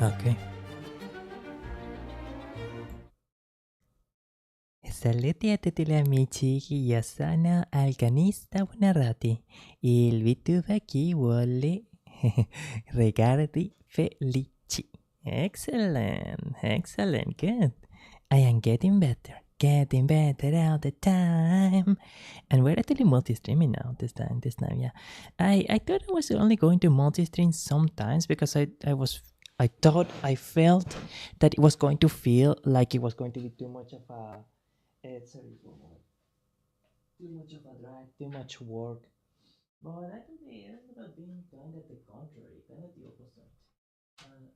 Ok. Saluti a tutti gli amici, io sono Alcanista Buonarroti, il VTuber che vuole regali felici. Excellent, excellent, good. I am getting better all the time. And we're actually multi-streaming now this time, yeah. I thought I was only going to multi-stream sometimes because I felt that it was going to feel like it was going to be too much of a too much of a drag, too much work. But actually, it ended up being kind of the contrary, kind of the opposite. Sorry,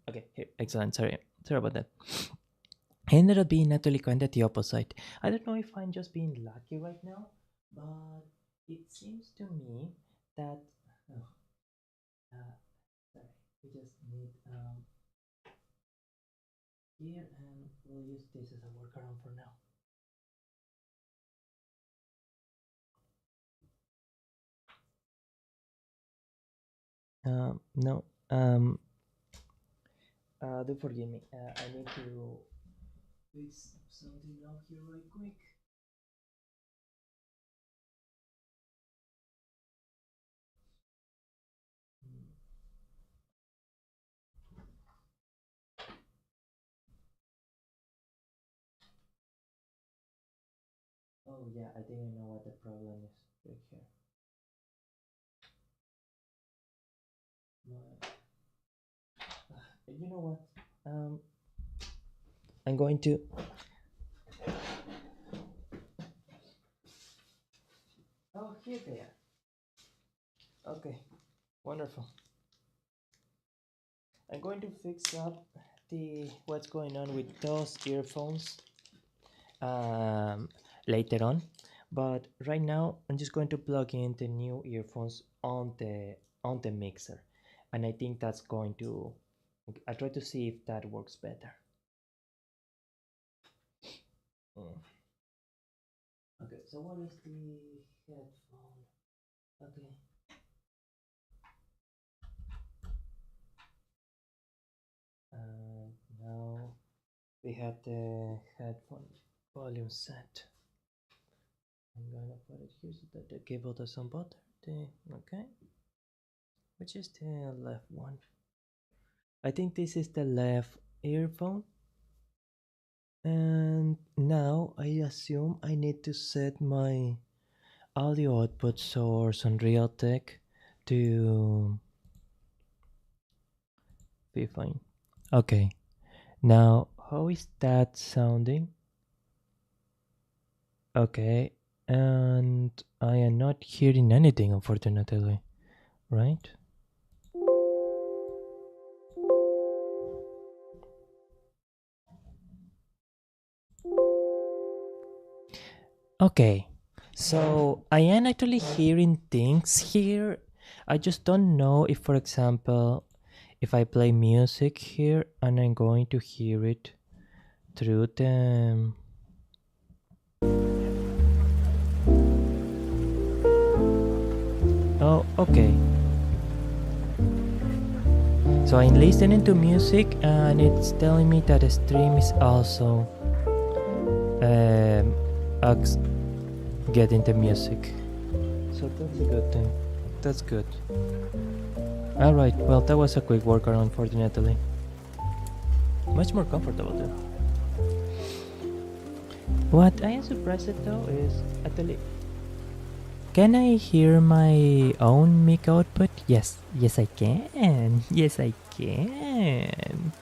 okay, here, excellent. Sorry about that. It ended up being actually kind of the opposite. I don't know if I'm just being lucky right now, but it seems to me that. Oh, sorry, we just need here, and we'll use this as a workaround for now. No. Do forgive me. I need to fix something up here right quick. Oh yeah, I think I know what the problem is right here. But, you know what? I'm going to. Oh, here they are. Okay, wonderful. I'm going to fix up the what's going on with those earphones later on, but right now I'm just going to plug in the new earphones on the mixer, and I think that's going to. I try to see if that works better. Okay, so what is the headphone? Okay. And now we have the headphone volume set. I'm gonna put it here so that the cable doesn't bother. Okay. Which is the left one? I think this is the left earphone. And now I assume I need to set my audio output source on Realtek to be fine. Okay. Now, how is that sounding? Okay. And I am not hearing anything, unfortunately. Right? Okay. So I am actually hearing things here. I just don't know if, for example, if I play music here and I'm going to hear it through the. Oh, okay. So I'm listening to music and it's telling me that the stream is also getting the music. So that's a good thing. That's good. Alright, well that was a quick workaround, unfortunately. Much more comfortable though. What I am surprised at though is actually. Can I hear my own mic output? Yes, I can. Yes, I can.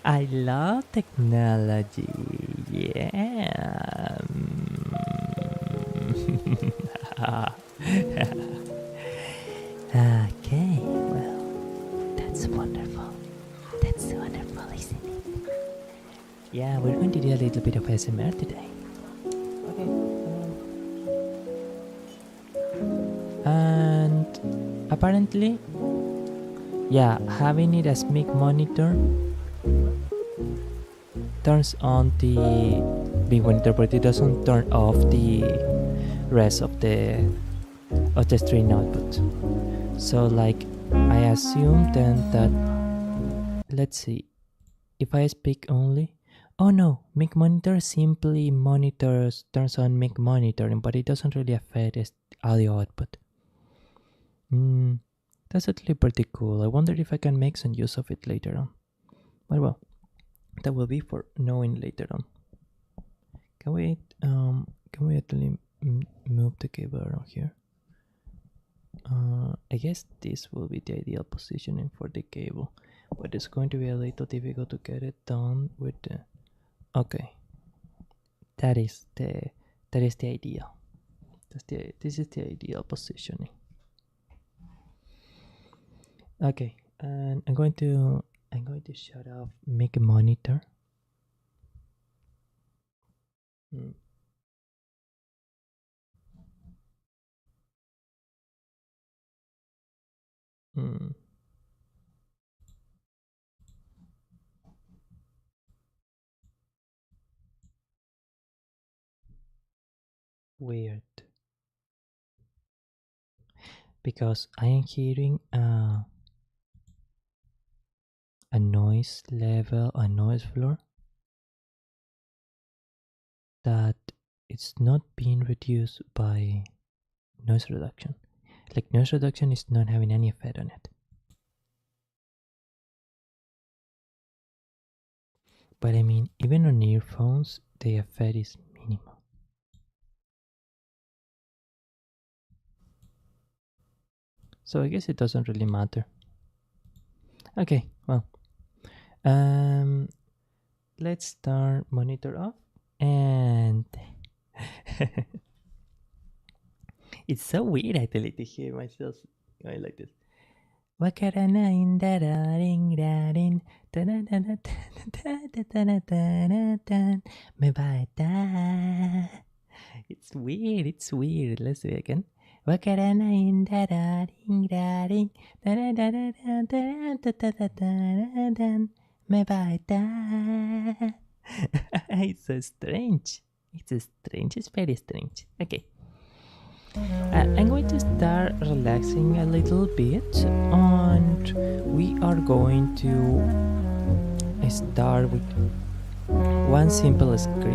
I love technology. Yeah. Okay, well, that's wonderful. That's wonderful, isn't it? Yeah, we're going to do a little bit of ASMR today. Okay. And apparently, yeah, having it as mic monitor turns on the big monitor, but it doesn't turn off the rest of the stream output. So like I assume then that let's see. If I speak only, oh no, mic monitor simply monitors, turns on mic monitoring, but it doesn't really affect its audio output. That's actually pretty cool. I wonder if I can make some use of it later on. But well, that will be for knowing later on. Can we actually move the cable around here? I guess this will be the ideal positioning for the cable, but it's going to be a little difficult to get it done with the. Okay, that is the ideal. This is the ideal positioning. Okay, and I'm going to shut off mic monitor. Weird, because I am hearing a noise level, a noise floor that it's not being reduced by noise reduction. Like noise reduction is not having any effect on it. But I mean, even on earphones, the effect is minimal. So I guess it doesn't really matter. Okay, well, let's start monitor off, and it's so weird actually to hear myself going like this. It's weird, it's weird. Let's do it again. It's so strange. It's very strange. Okay. I'm going to start relaxing a little bit, and we are going to start with one simple script,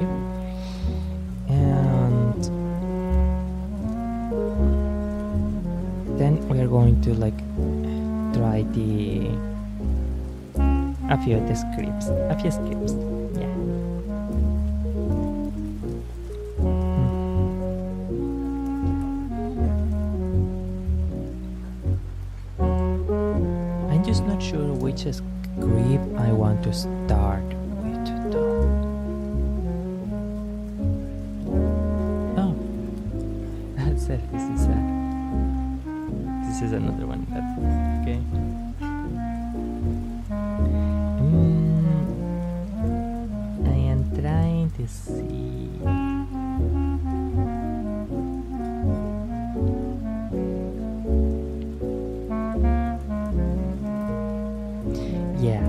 and then we are going to like try a few scripts. Yeah. I'm just not sure which script I want to start with though. Oh, that's it. This is another one. That's okay. I am trying to see. Yeah.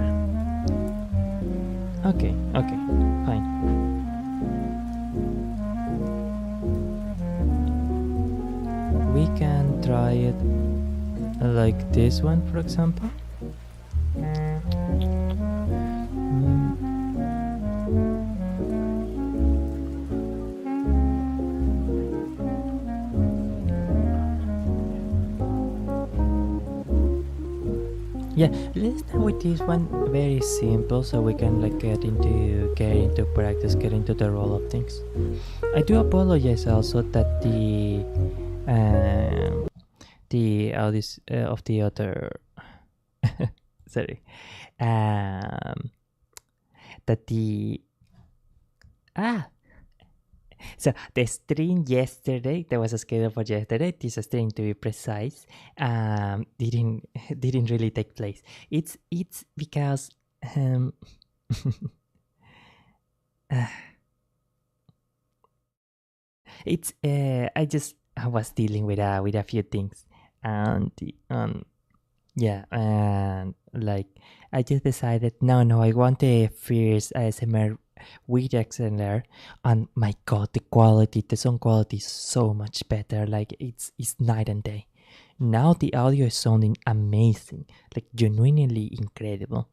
Okay, fine. We can try it like this one, for example. Yeah, let's start with this one, very simple, so we can like get into practice, get into the roll of things. I do apologize also that the audio of the other sorry, that the so the stream yesterday, there was a schedule for yesterday, this stream to be precise, didn't really take place. It's because it's I was dealing with a few things, and yeah, and like I just decided no, I want the first ASMR with XLR, and my god, the sound quality is so much better. Like it's night and day. Now the audio is sounding amazing, like genuinely incredible.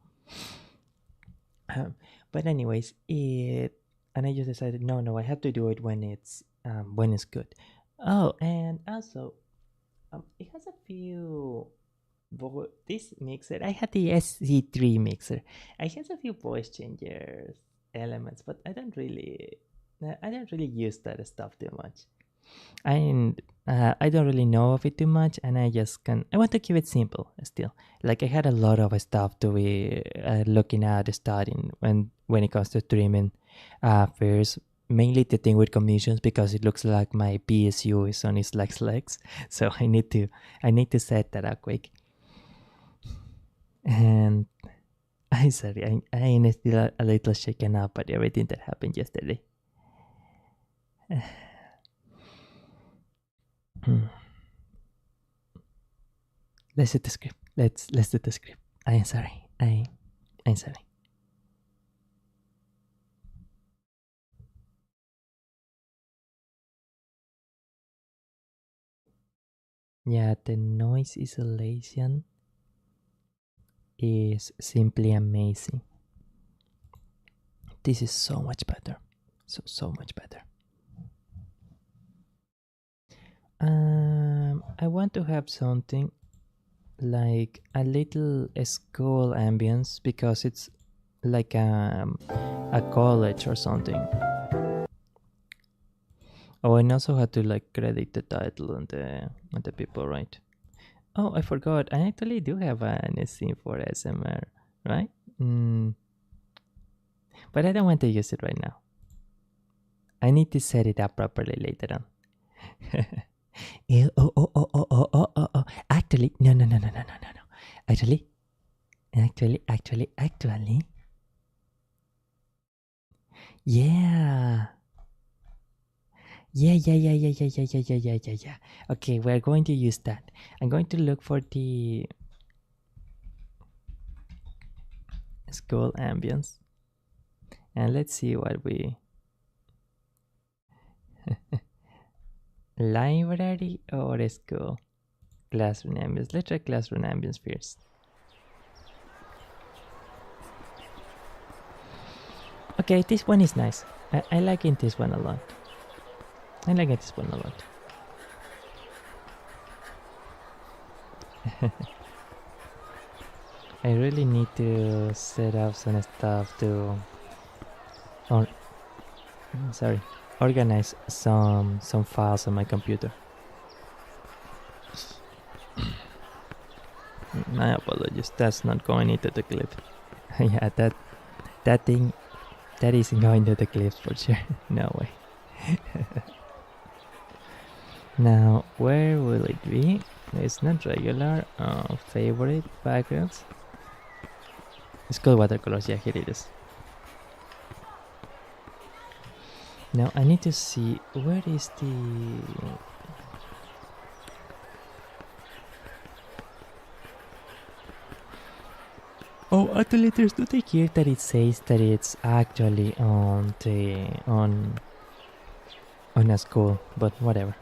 But anyways, and I just decided no, I have to do it when it's good. Oh, and also it has a few. This mixer, I had the SC3 mixer. It has a few voice changers elements, but I don't really use that stuff too much. And I don't really know of it too much, and I want to keep it simple still. Like I had a lot of stuff to be looking at studying when it comes to streaming. First, mainly the thing with commissions because it looks like my PSU is on its legs, so I need to set that up quick. And I'm sorry, I am still a little shaken up by everything that happened yesterday. Let's do the script. Let's do the script. I am sorry. I'm sorry. Yeah, the noise isolation is simply amazing. This is so much better. So much better. I want to have something like a little school ambience because it's like a college or something. Oh, and also had to like credit the title and the people, right? Oh, I forgot. I actually do have an scene for SMR, right? Mm, but I don't want to use it right now. I need to set it up properly later on. Oh. Actually, no. Actually. Yeah. Yeah. Okay, we're going to use that. I'm going to look for the school ambience. And let's see what we... Library or school? Classroom ambience. Let's try classroom ambience first. Okay, this one is nice. I like this one a lot. I like this one a lot. I really need to set up some stuff to... Or... Sorry. Organize some files on my computer. My apologies. That's not going into the clip. Yeah, that thing... That isn't going to the clips for sure. No way. Now, where will it be? It's not regular. Favorite backgrounds. It's called watercolors. Yeah, here it is. Now I need to see where is the... Oh, actually, there's nothing here that it says that it's actually on a school, but whatever.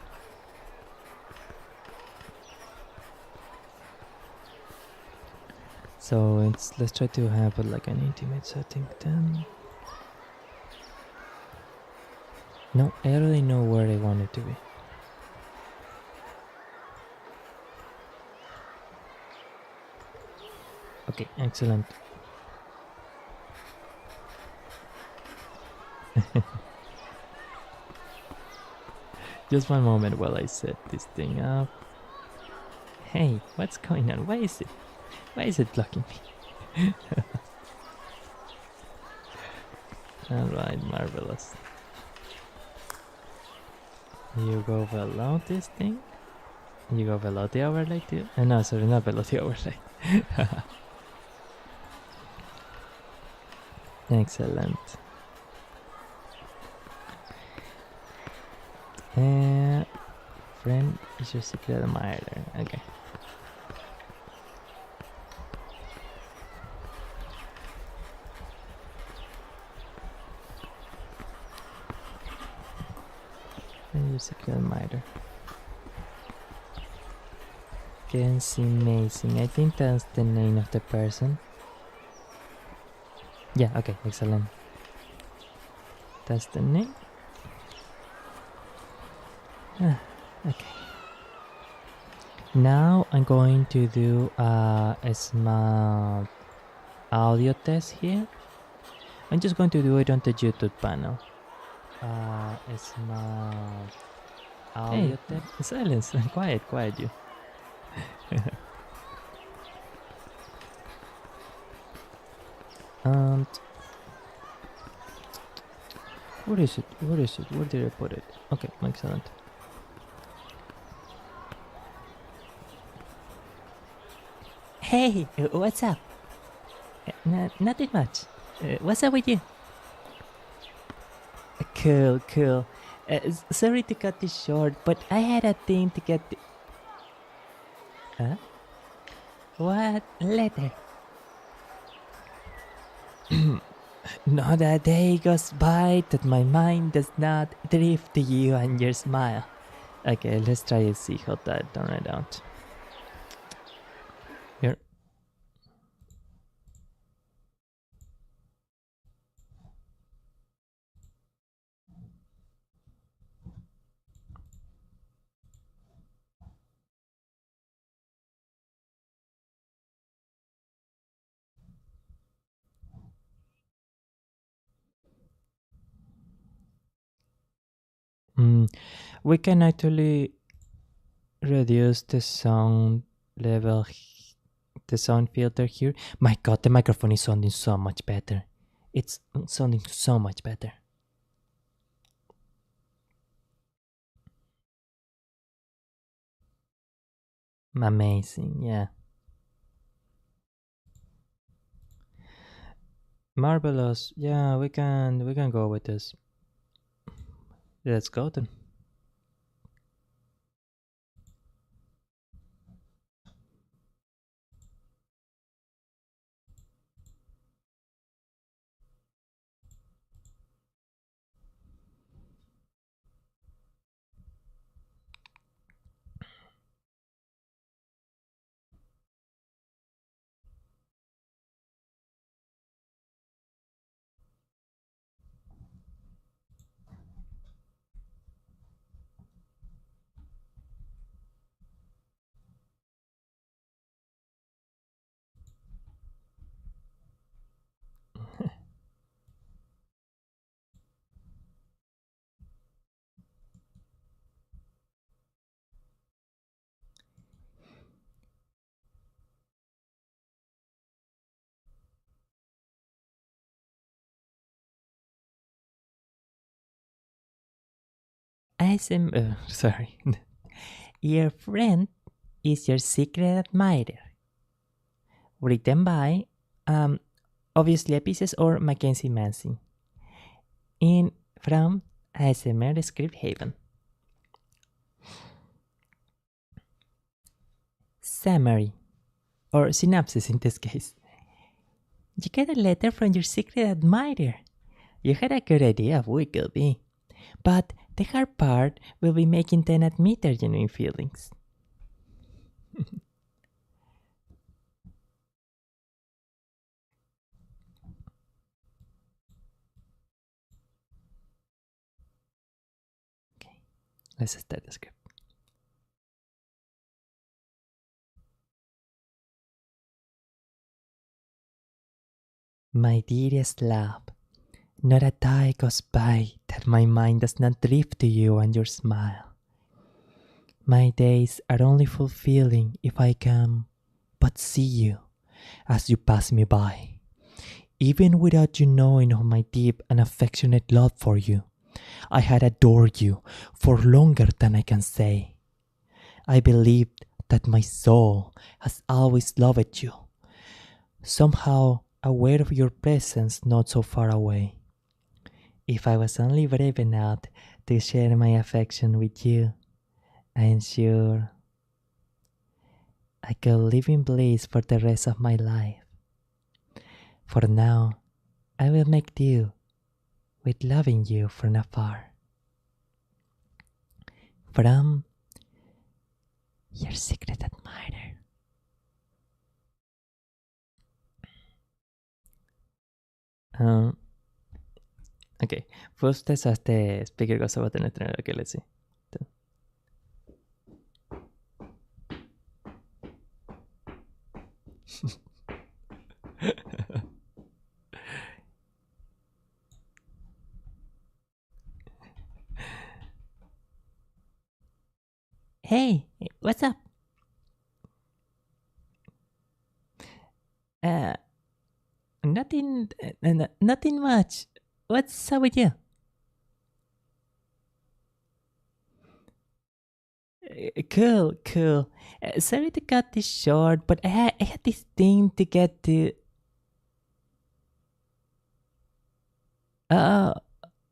So let's try to have like an intimate setting then. No, I already know where I want it to be. Okay, excellent. Just one moment while I set this thing up. Hey, what's going on? Why is it blocking me? Alright, marvelous. You go below this thing. You go below the overlay too. No, sorry, not below the overlay. Excellent. Friend is your secret admirer. Okay. Friend, your secret admirer. Teensy amazing. I think that's the name of the person. Yeah, okay, excellent. That's the name. Okay. Now I'm going to do a small audio test here. I'm just going to do it on the YouTube panel. A small audio test. Silence. Quiet, quiet you. And where is it? Where is it? Where did I put it? Okay, excellent. Hey, what's up? Nothing much. What's up with you? Cool, cool. Sorry to cut this short, but I had a thing to get. Huh? What letter? Not a day goes by that my mind does not drift to you and your smile. Okay, let's try and see how that turned out. Here. We can actually reduce the sound level, the sound filter here. My god, the microphone is sounding so much better. It's sounding so much better. Amazing, yeah. Marvelous. Yeah, we can go with this. Let's go then. Sorry. Your friend is your secret admirer. Written by, um, obviously Epices or Mackenzie Mansi. In from ASMRScripthaven. Summary, or synopsis in this case. You get a letter from your secret admirer. You had a good idea of who it could be. But the hard part will be making them admit their genuine feelings. Okay, let's start the script. My dearest love, not a day goes by that my mind does not drift to you and your smile. My days are only fulfilling if I can but see you as you pass me by. Even without you knowing of my deep and affectionate love for you, I had adored you for longer than I can say. I believed that my soul has always loved you, somehow aware of your presence not so far away. If I was only brave enough to share my affection with you, I am sure I could live in bliss for the rest of my life. For now, I will make do with loving you from afar. From your secret admirer. Okay, first test the speaker goes about the net. Okay, let's see. Hey, what's up? Nothing, nothing much. What's up with you? Cool, cool. Sorry to cut this short, but I had this thing to get to. Uh,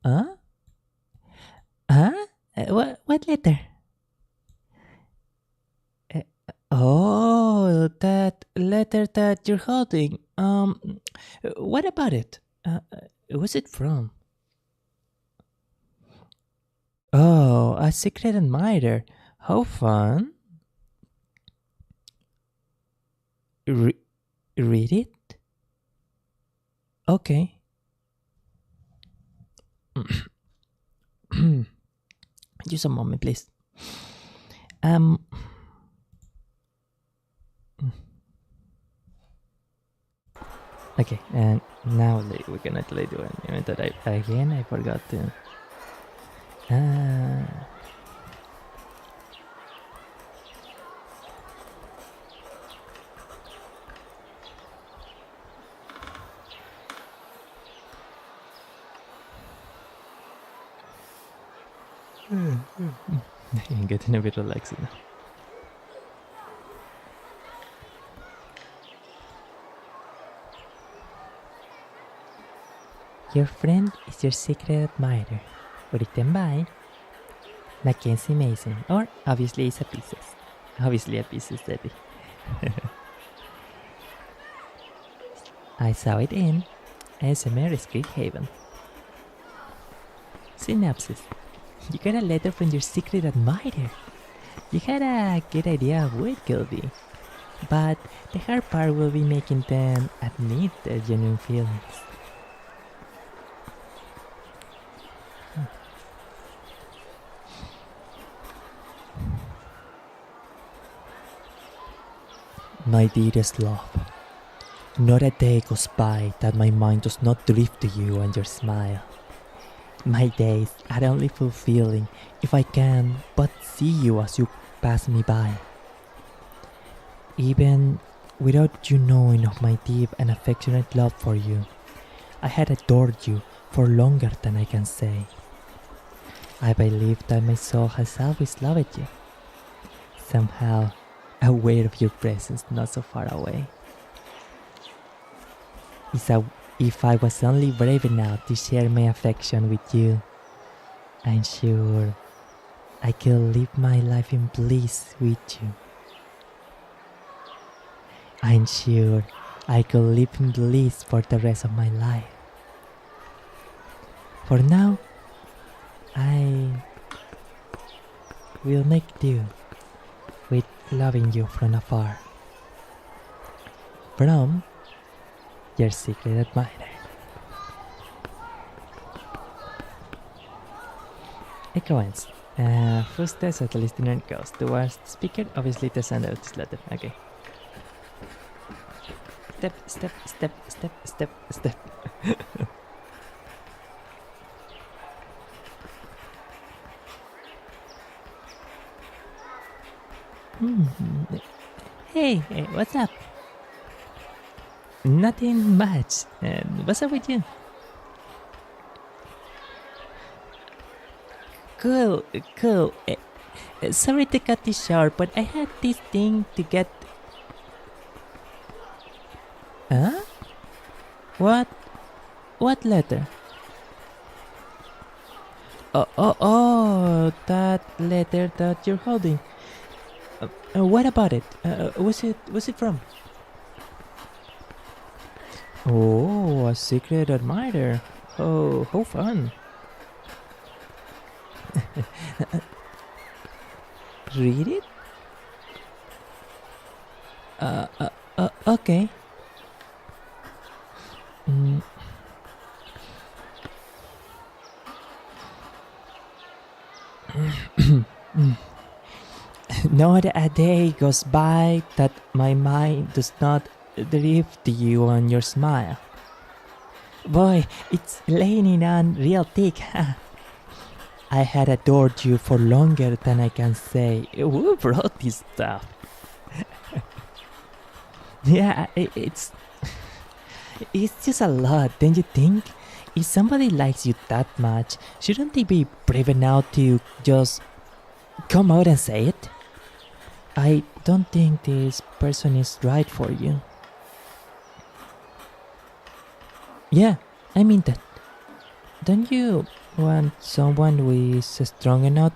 huh? Huh? What letter? Oh, that letter that you're holding. What about it? Who's it from? Oh, a secret admirer. How fun. Re- Read it? Okay. Just a moment, please. Okay, and now we're gonna do an event that I forgot to. I'm getting a bit relaxed now. Your friend is your secret admirer. Written by Mackenzie Mason, or obviously it's a pieces. Obviously a pieces daddy. I saw it in ASMRScripthaven. Synopsis. You got a letter from your secret admirer. You had a good idea of who it could be. But the hard part will be making them admit their genuine feelings. My dearest love, not a day goes by that my mind does not drift to you and your smile. My days are only fulfilling if I can but see you as you pass me by. Even without you knowing of my deep and affectionate love for you, I had adored you for longer than I can say. I believe that my soul has always loved you. Somehow, aware of your presence not so far away. If I was only brave enough to share my affection with you, I'm sure I could live my life in bliss with you. I'm sure I could live in bliss for the rest of my life. For now, I will make do with loving you from afar. From your secret admirer. It comments. First test at the listener goes towards the speaker, obviously the sender of this letter. Okay. Step, step, step, step, step, step. Hey, what's up? Nothing much. What's up with you? Cool, cool. Sorry to cut this short, but I had this thing to get. Huh? What? What letter? Oh, that letter that you're holding. What about it? Was it from? Oh, a secret admirer. Oh, how fun. Read it? Okay. Not a day goes by that my mind does not drift to you on your smile. Boy, it's laying on real thick, huh? I had adored you for longer than I can say. Who brought this stuff? Yeah, it's just a lot, don't you think? If somebody likes you that much, shouldn't they be brave enough to just come out and say it? I don't think this person is right for you. Yeah, I mean that. Don't you want someone who is strong enough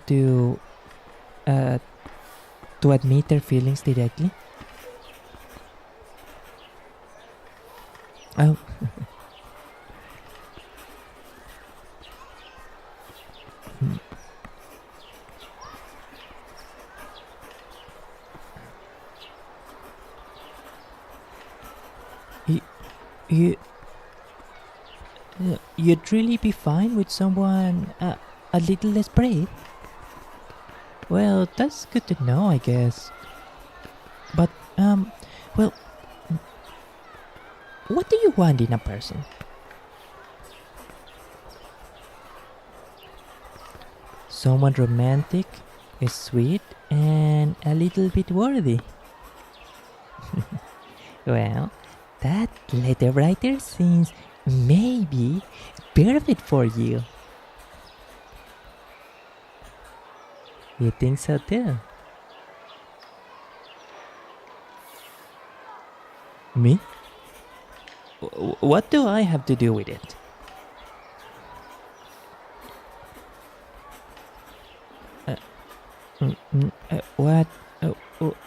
uh, to admit their feelings directly? Oh, you, you, you'd really be fine with someone a little less brave? Well, that's good to know, I guess. But, well, what do you want in a person? Someone romantic, sweet, and a little bit worthy. Well, that letter writer seems maybe perfect for you. You think so too? Me? What do I have to do with it? What?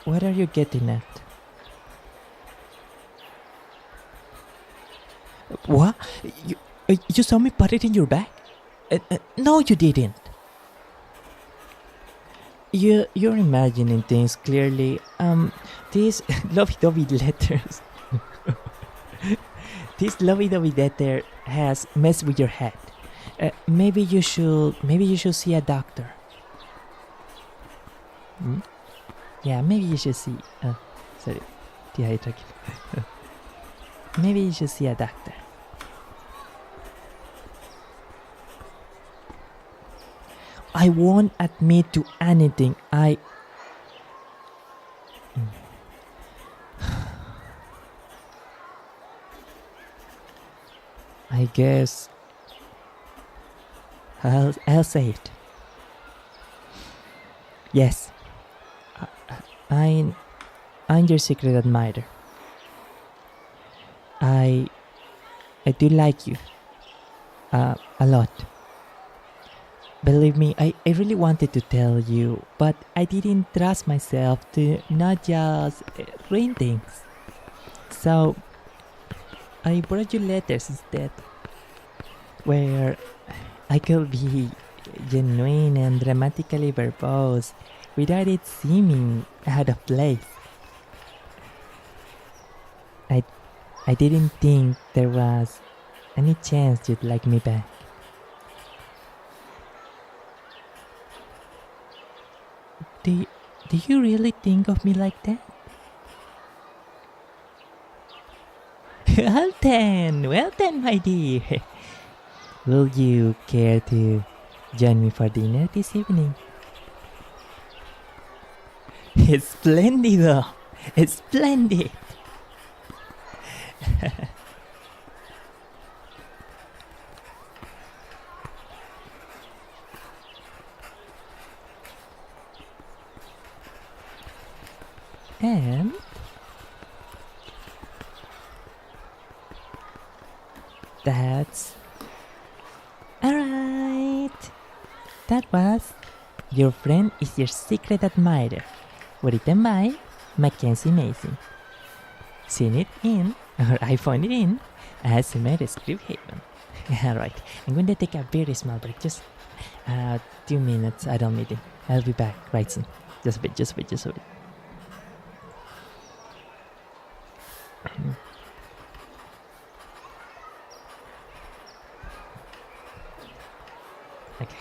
What are you getting at? What? You saw me put it in your bag? No, you didn't. You're imagining things clearly. These lovey-dovey letters. This lovey-dovey letter has messed with your head. Maybe you should see a doctor. Hmm? Yeah, maybe you should see. Sorry, dehydrated. Maybe you should see a doctor. I won't admit to anything. I guess I'll say it. Yes, I'm your secret admirer. I do like you a lot. Believe me, I really wanted to tell you, but I didn't trust myself to not just read things. So I brought you letters instead, where I could be genuine and dramatically verbose without it seeming out of place. I, I didn't think there was any chance you'd like me back. Do you really think of me like that? Well then, my dear. Will you care to join me for dinner this evening? Splendido! Splendid! And that's alright. That was Your Friend is Your Secret Admirer, written by Mackenzie Mason. Seen it in, or I found it in, ASMRScripthaven. Alright, I'm going to take a very small break, just 2 minutes adult meeting. I'll be back right soon. Just a bit. Okay.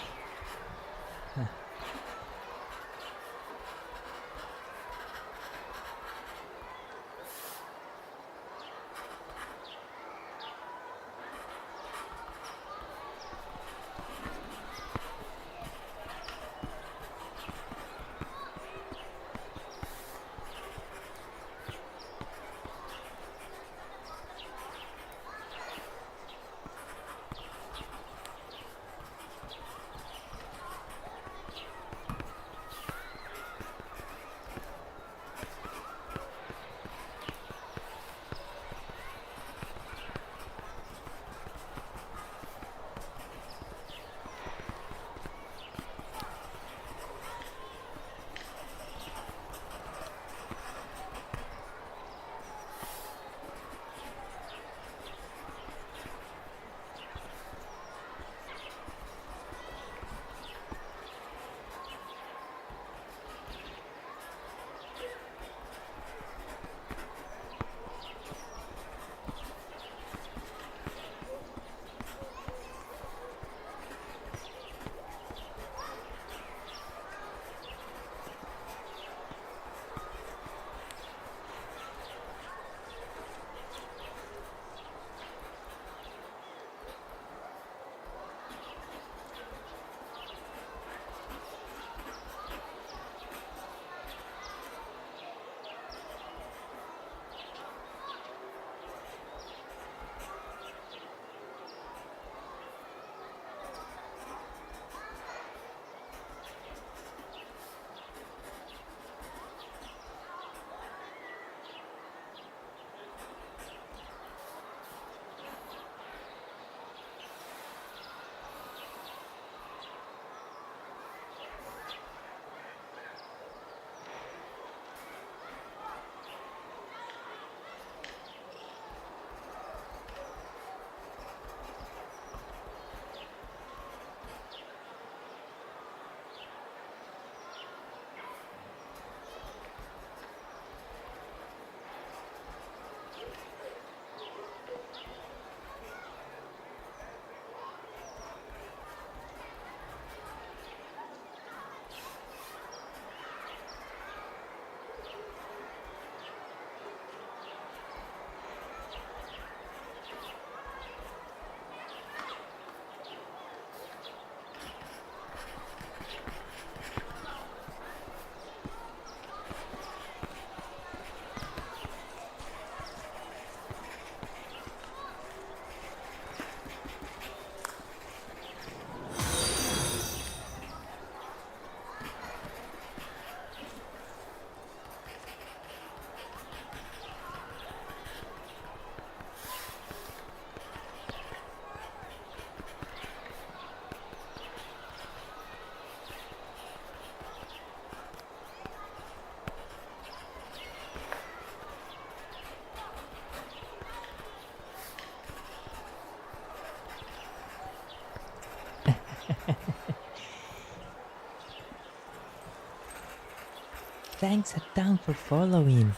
thanks a ton for following.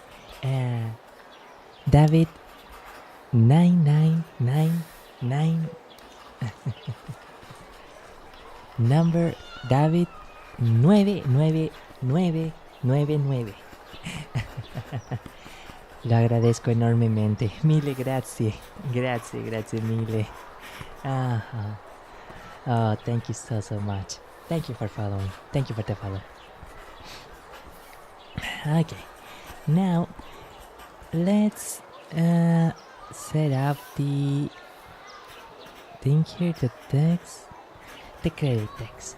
David 9999 number David 99999. Lo agradezco enormemente. Mille grazie. Grazie mille. Oh, thank you so much. Thank you for following. Thank you for the follow. Okay. Now, let's set up the thing here, the text, the credit text.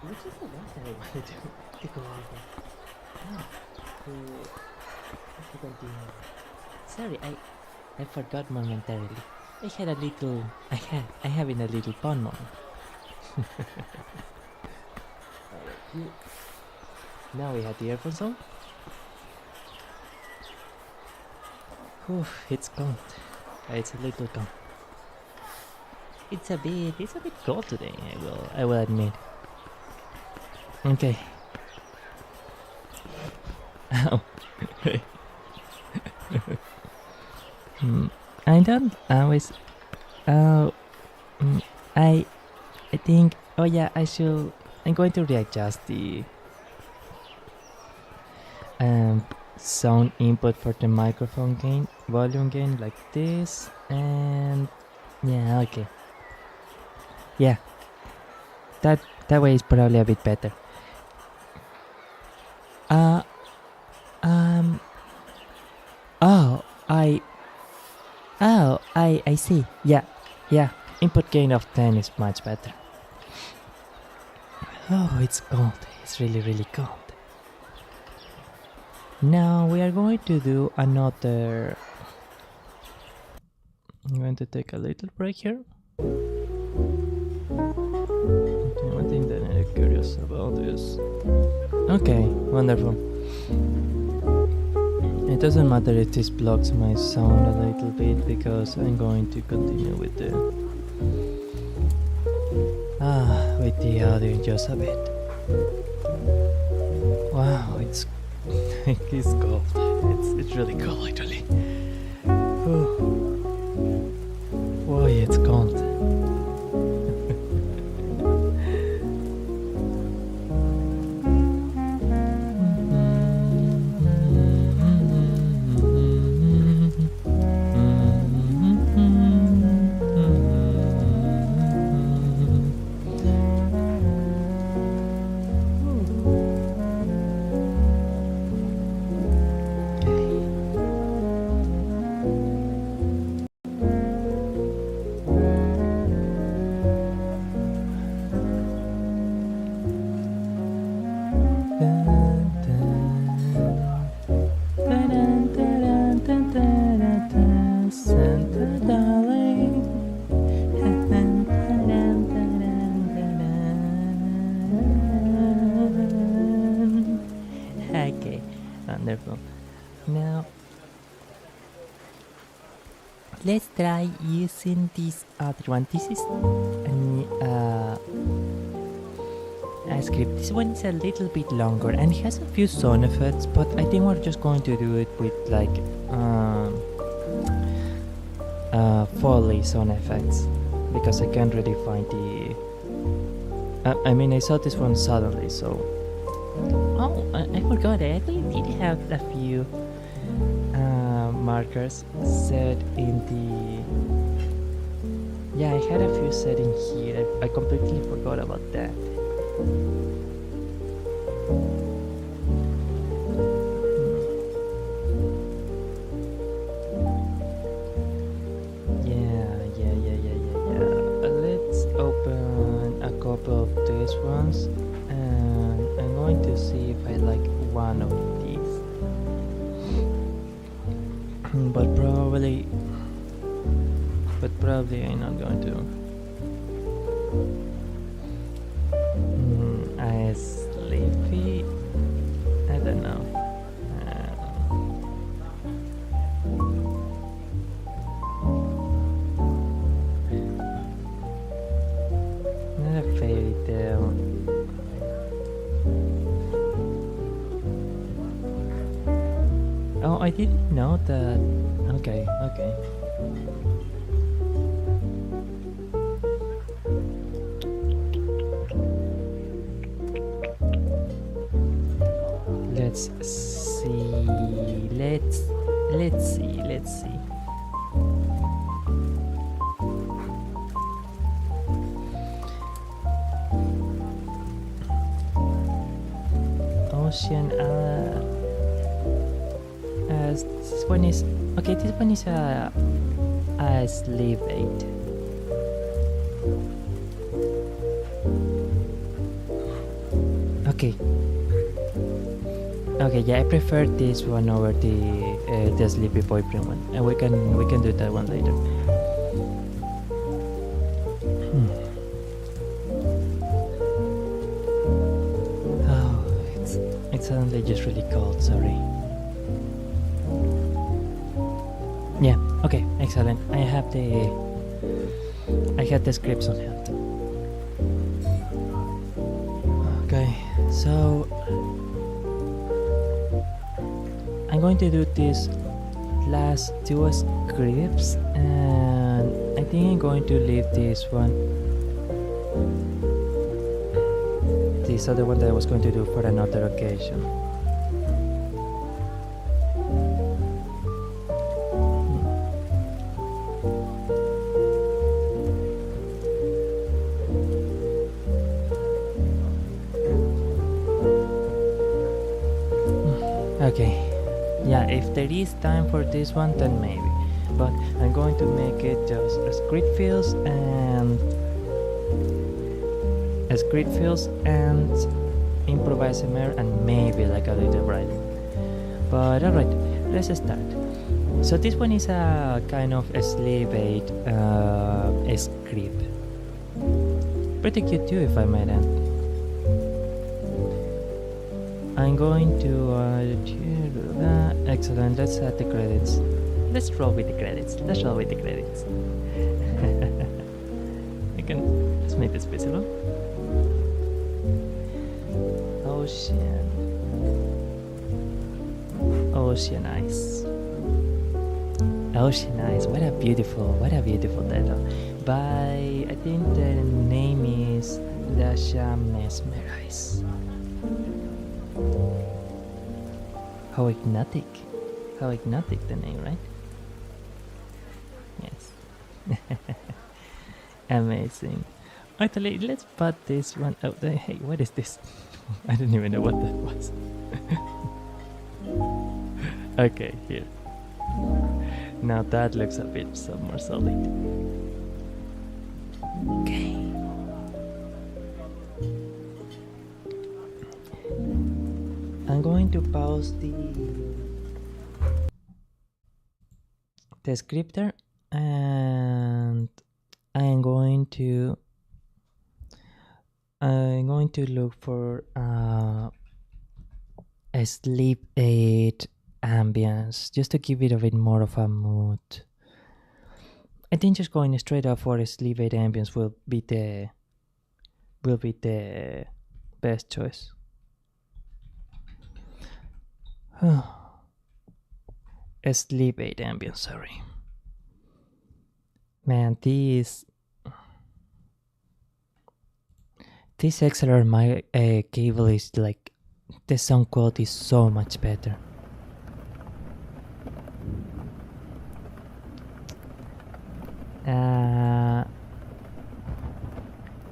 Which is the one that I wanted to go over? To continue. Sorry, I forgot momentarily. I having a little pun moment. Now we have the earphones on. It's cold. It's a little cold. It's a bit cold today. I will admit. Okay. Ow. I don't always. I think. Oh yeah, I'm going to readjust the sound input for the microphone gain, volume gain, like this, and yeah, okay. Yeah, that way is probably a bit better. I see. Yeah. Input gain of 10 is much better. Oh, it's cold. It's really cold. Now we are going to do another. I'm going to take a little break here. I think that I'm curious about this. Okay, wonderful. It doesn't matter if this blocks my sound a little bit because I'm going to continue with the audio in just a bit. Wow, it's cold. It's really cold actually. Boy, it's cold. Okay, wonderful. Now, let's try using this other one. This is a script. This one is a little bit longer and it has a few sound effects, but I think we're just going to do it with like Foley sound effects because I can't really find the. I saw this one suddenly, so. Oh, I forgot. I actually did have a few markers set in the. Yeah, I had a few set in here. I completely forgot about that. Yeah. Let's open a couple of these ones, and I'm going to see if I like one of these. But probably I'm not going to. Sleepy? I don't know. Not a fairy tale. I didn't know that. Okay. Let's see. Let's see. Ocean. This one is okay. This one is a sleeve aid. Okay. Okay, yeah, I prefer this one over the sleepy boyfriend one, and we can do that one later. Oh, it's suddenly just really cold. Sorry. Yeah. Okay. Excellent. I have the scripts on hand. Okay. So I'm going to do these last two scripts, and I think I'm going to leave this one, this other one that I was going to do for another occasion. Okay. Yeah, if there is time for this one, then maybe. But I'm going to make it just script fills and improv ASMR and maybe like a little writing. But alright, let's start. So this one is a kind of a sleeve aid script. Pretty cute too, if I might add. I'm going to excellent. Let's add the credits. Let's roll with the credits. Let's make this visible. Ocean eyes. What a beautiful title. By, I think the name is Dasha Mesmerize. How hypnotic the name, right? Yes. Amazing. Actually, let's put this one out there. Hey, what is this? I didn't even know what that was. Okay, here. Now that looks a bit more solid. Okay. I'm going to pause the scripter, and I'm going to look for a sleep aid ambience, just to give it a bit more of a mood. I think just going straight up for a sleep aid ambience will be the best choice. A sleep aid ambience, sorry. Man, this XLR my cable is like, the sound quality is so much better.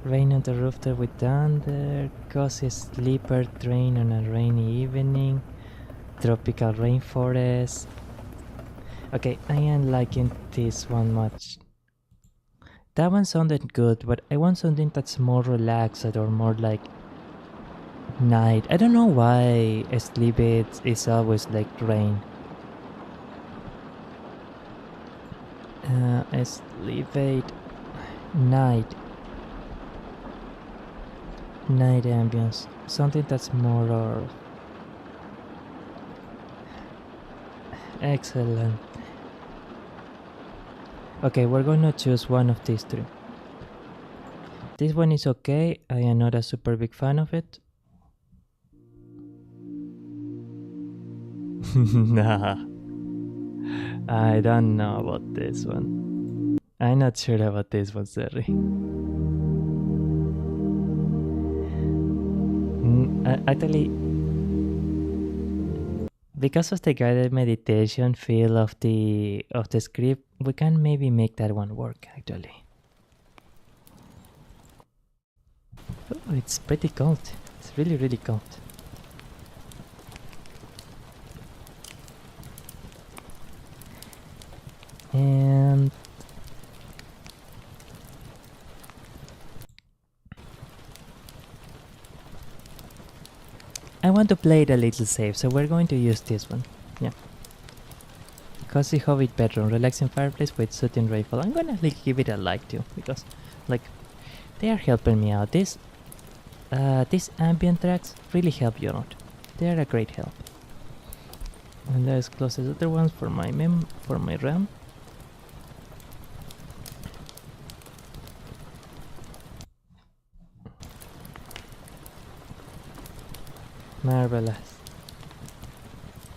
Rain on the rooftop with thunder, causes sleeper train on a rainy evening, tropical rainforest. Okay, I am liking this one much. That one sounded good, but I want something that's more relaxed or more like night. I don't know why sleep aid is always like rain. Sleep aid night ambience, something that's more excellent. Okay, we're gonna choose one of these three. This one is okay. I am not a super big fan of it. Nah. I don't know about this one. I'm not sure about this one, sorry. Actually, because of the guided meditation feel of the script, we can maybe make that one work actually. Oh, it's pretty cold. It's really, really cold. And I want to play it a little safe, so we're going to use this one. Yeah. Cozy Hobbit bedroom, relaxing fireplace with soothing rifle. I'm gonna give it a like too, because like they are helping me out. These ambient tracks really help you out. They are a great help. And let's close the other ones for my RAM. Marvelous.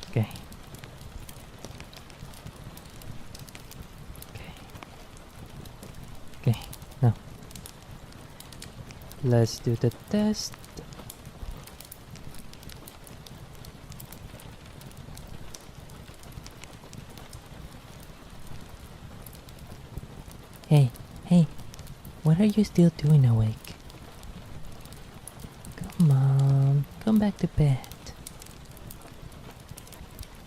Okay. Okay, now let's do the test. Hey, what are you still doing awake? Come on, come back to bed.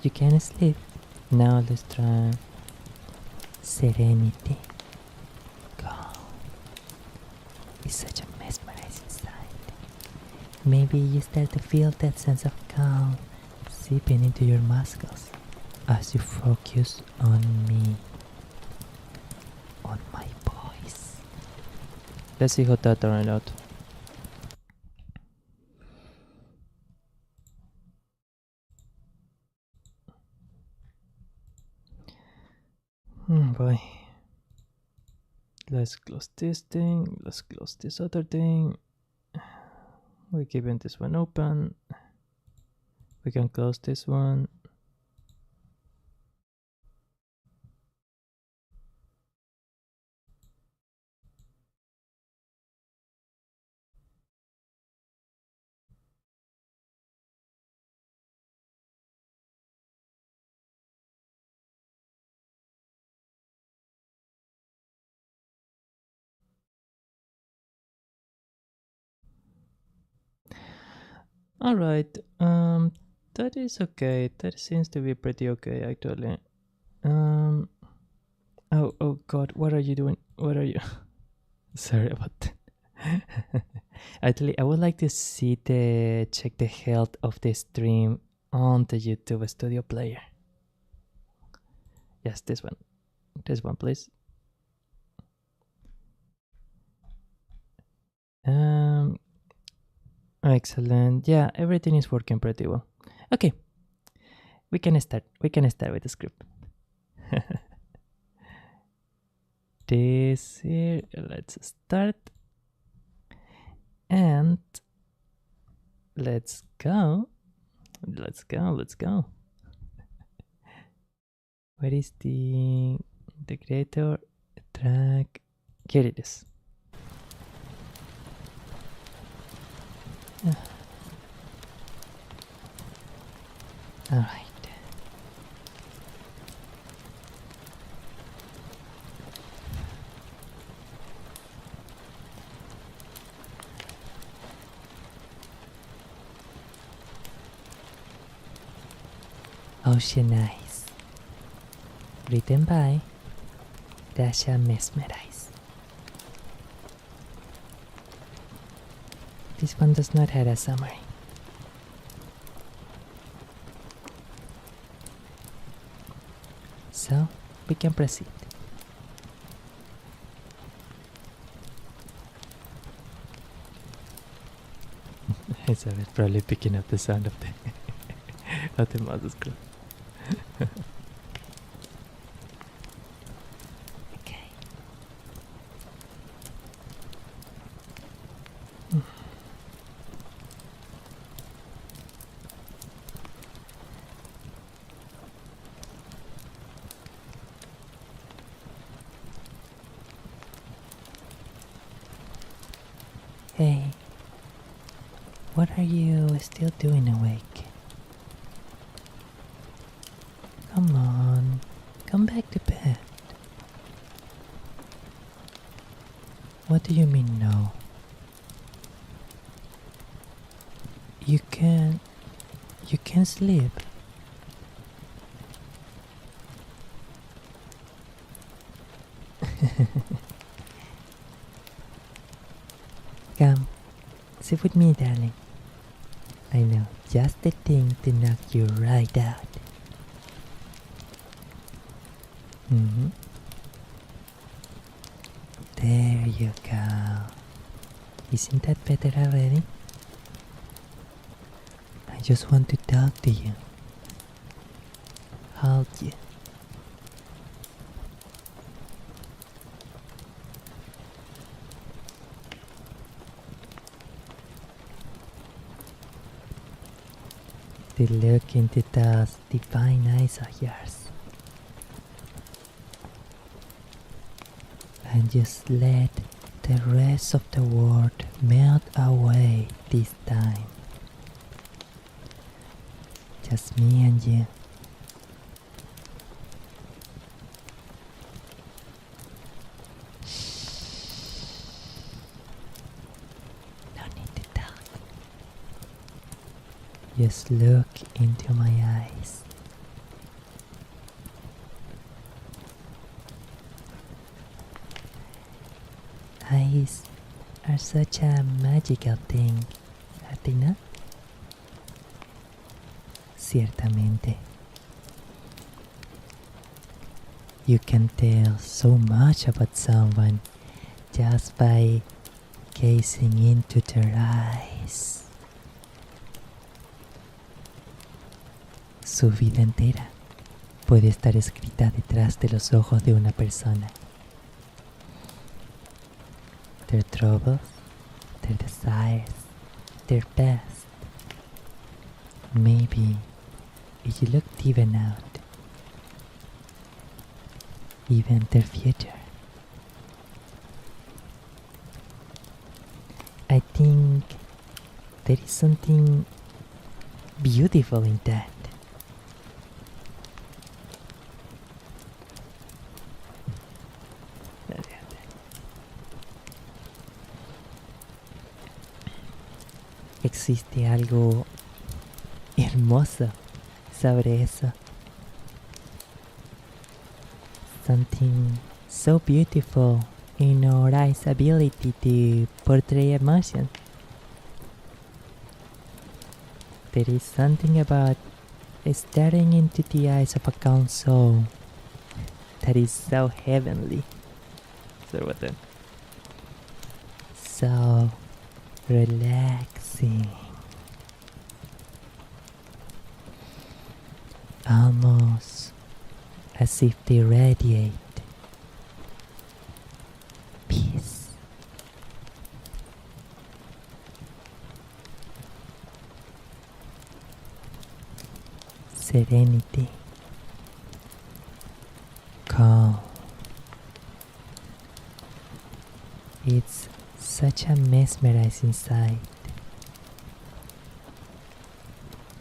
You can't sleep. Now let's try serenity. Calm. It's such a mesmerizing sight. Maybe you start to feel that sense of calm seeping into your muscles as you focus on me, on my voice. Let's see how that turned out. Boy. Let's close this thing. Let's close this other thing. We're keeping this one open. We can close this one. Alright, that is okay. That seems to be pretty okay actually. Oh god, what are you doing? What are you? Sorry about that. Actually, I would like to check the health of the stream on the YouTube Studio Player. Yes, this one. This one, please. Excellent. Yeah, everything is working pretty well. Okay, we can start. We can start with the script. This here. Let's start. And let's go. Let's go. Where is the creator track? Here it is. All right. Ocean Eyes. Written by Dasha Mesmerize. This one does not have a summary. So, we can proceed. It's probably picking up the sound of the mouse scroll. Okay. Hey, what are you still doing awake? Come on, come back to bed. What do you mean no? You can sleep. Come, sit with me, darling. I know just the thing to knock you right out. There you go. Isn't that better already? I just want to talk to you. Hold you. To look into those divine eyes of yours. And just let the rest of the world melt away this time. Just me and you. No need to talk. Just look into my eyes. Eyes are such a magical thing, are they not? Ciertamente. You can tell so much about someone just by gazing into their eyes. Su vida entera puede estar escrita detrás de los ojos de una persona. Their troubles, their desires, their past. Maybe if you look deep enough, even their future. I think there is something beautiful in that. Existe algo hermoso sobre eso. Something so beautiful in our eyes' ability to portray emotion. There is something about staring into the eyes of a calm soul that is so heavenly. So relaxing. Almost as if they radiate peace. Serenity. Calm. It's such a mesmerizing sight.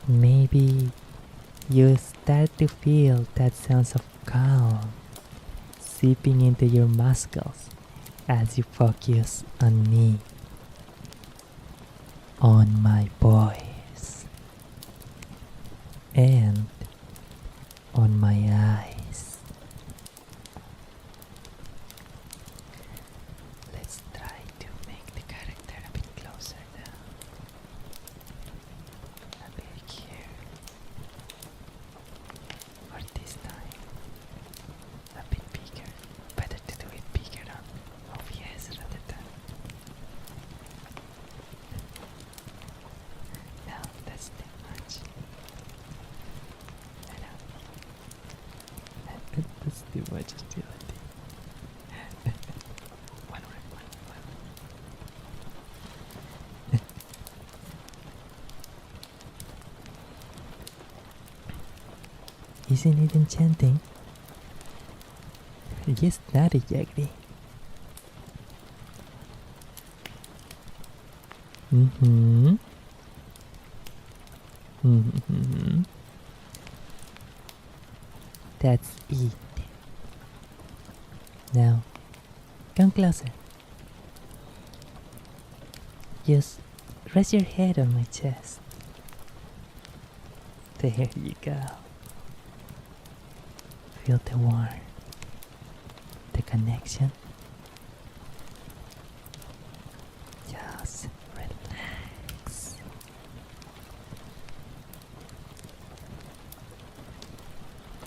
Maybe you start to feel that sense of calm seeping into your muscles as you focus on me, on my voice, and on my eyes. Let's try to make the character a bit closer now. A bit here. Or this time, a bit bigger. Better to do it bigger on OBS rather than. No, that's too much. I know. That's too much still, I think. One more. Isn't it enchanting? Yes, that is agree. Mm-hmm. Mm-hmm. That's it. Now, come closer. Just rest your head on my chest. There you go. Feel the warmth, the connection. Just relax.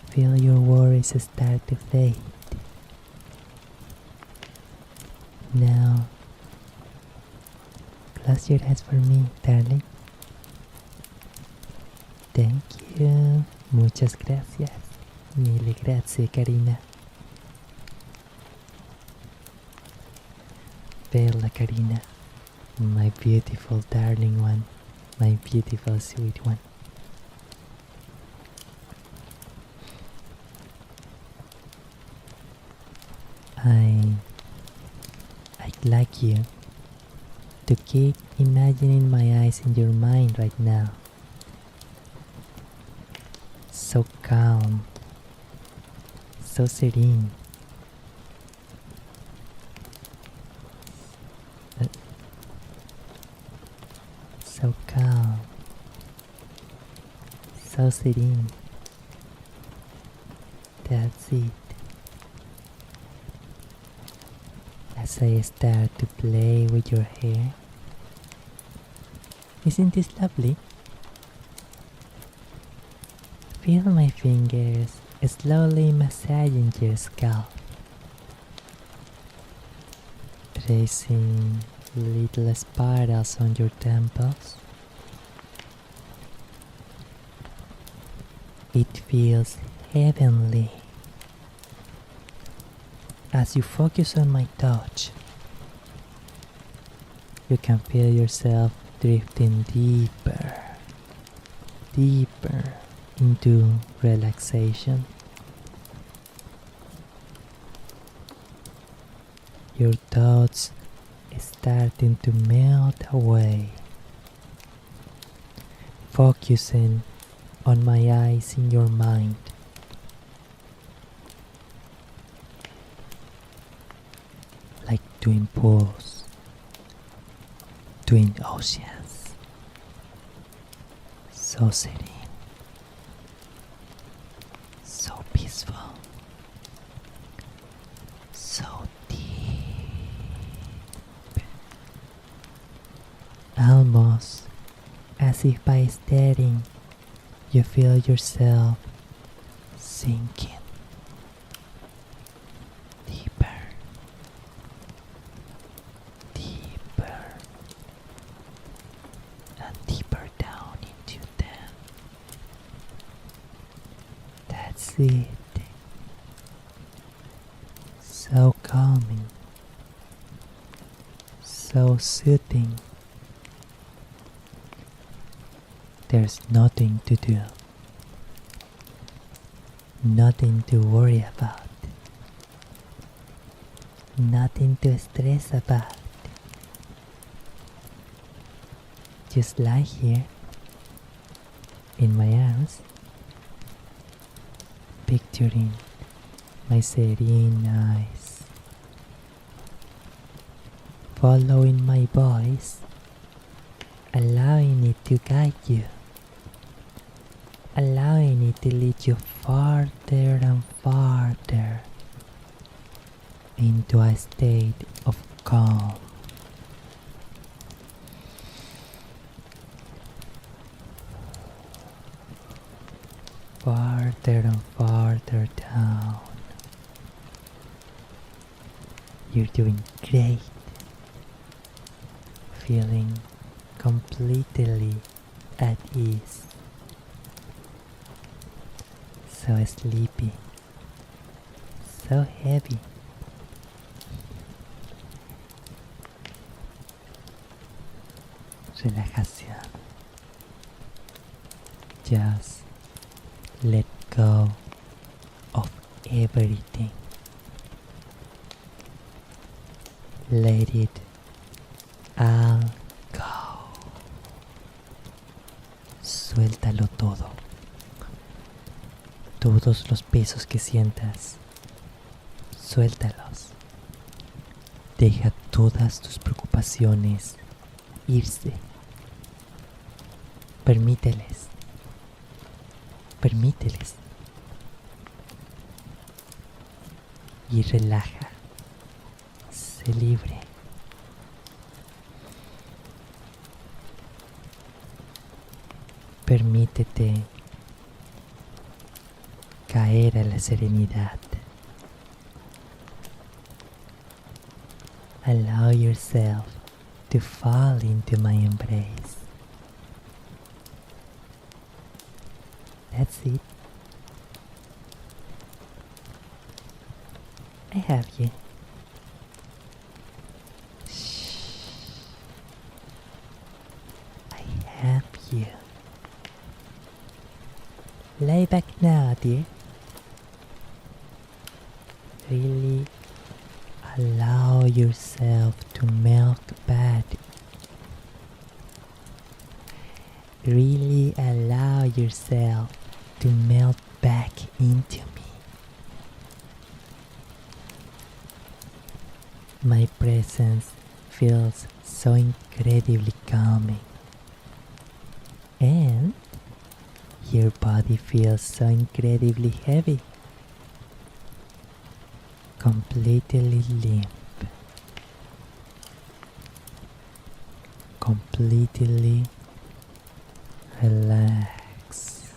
Feel your worries start to fade. Now, close your eyes for me, darling. Thank you. Muchas gracias. Mille grazie, Karina. Bella Karina. My beautiful darling one. My beautiful sweet one. I'd like you to keep imagining my eyes in your mind right now. So calm, so serene. So calm, so serene. That's it. As I start to play with your hair, isn't this lovely? Feel my fingers slowly massaging your scalp, tracing little spirals on your temples. It feels heavenly. As you focus on my touch, you can feel yourself drifting deeper, deeper into relaxation. Your thoughts starting to melt away, focusing on my eyes in your mind. Like twin pools, twin oceans, so serene, so peaceful, so deep, almost as if by staring you feel yourself sinking deeper, deeper, and deeper down into them. That's it. So calming, so soothing. There's nothing to do, nothing to worry about, nothing to stress about. Just lie here in my arms, picturing my serene eyes, following my voice, allowing it to guide you, allowing it to lead you farther and farther into a state of calm. Farther and farther down. You're doing great. Feeling completely at ease. So sleepy. So heavy. Relajación. Just let go of everything. Let it all go. suéltalo todo. Todos los pesos que sientas, suéltalos. Deja todas tus preocupaciones irse. Permíteles. Y relaja. Sé libre. Permítete caer a la serenidad. Allow yourself to fall into my embrace. That's it. I have you. Shh. I have you. Lay back now, dear. Really allow yourself to melt back. Really allow yourself to melt back into me. My presence feels so incredibly calming. And your body feels so incredibly heavy. Completely limp. Completely relax.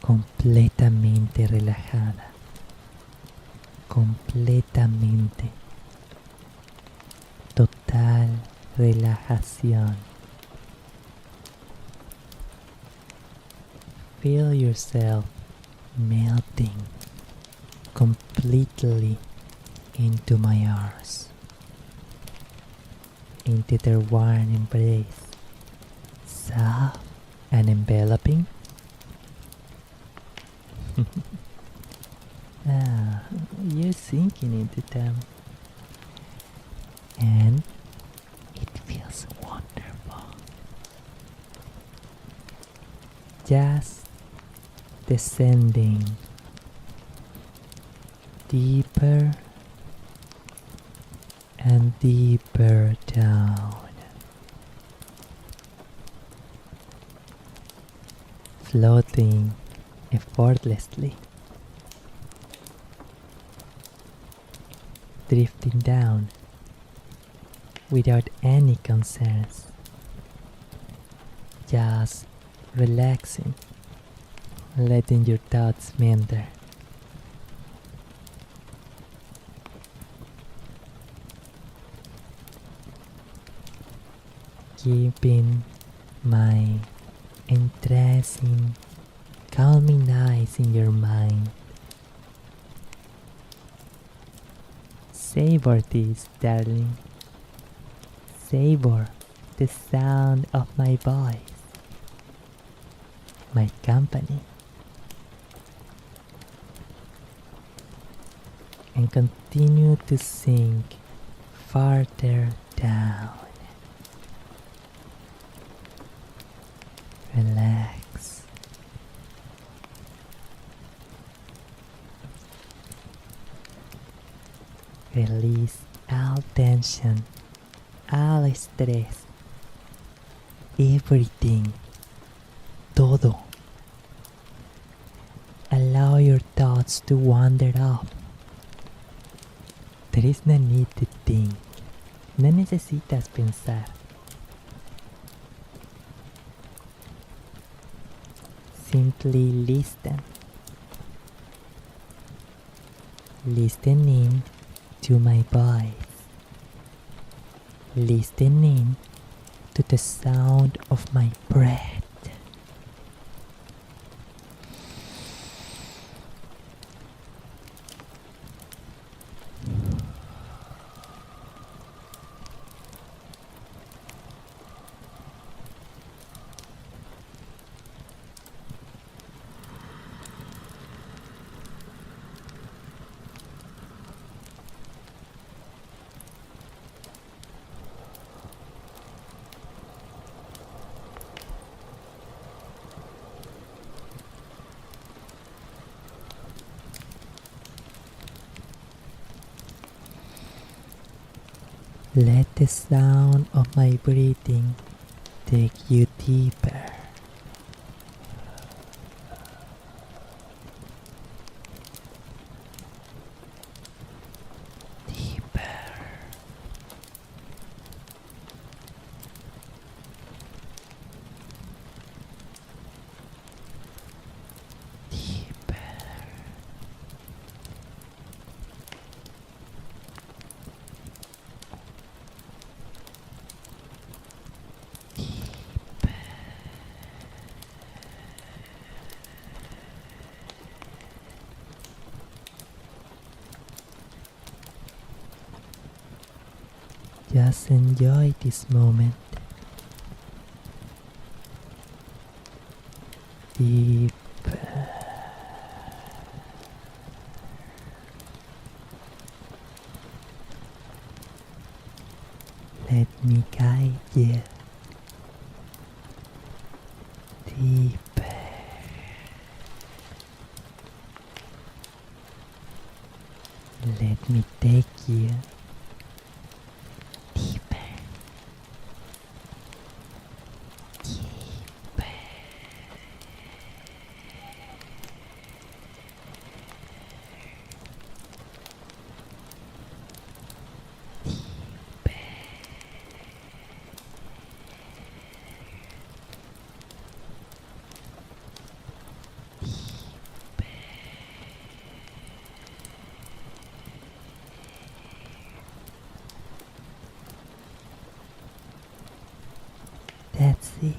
Completamente relajada. Completamente. Total relajación. Feel yourself melting completely into my arms, into their warm embrace, soft and enveloping. You're sinking into them, and it feels wonderful. Just descending deeper and deeper down, floating effortlessly, drifting down without any concerns, just relaxing, letting your thoughts meander. Keeping my entrancing, calming eyes in your mind. Savor this, darling. Savor the sound of my voice, my company, and continue to sink farther down. Relax. Release all tension, all stress, everything, todo. Allow your thoughts to wander off. There is no need to think. No necesitas pensar. Simply listen. Listening to my voice. Listening to the sound of my breath. Let the sound of my breathing take you deeper. Deeper. Deeper. Just enjoy this moment. Deeper. Let me guide you. Deeper. Let me take you. That's it.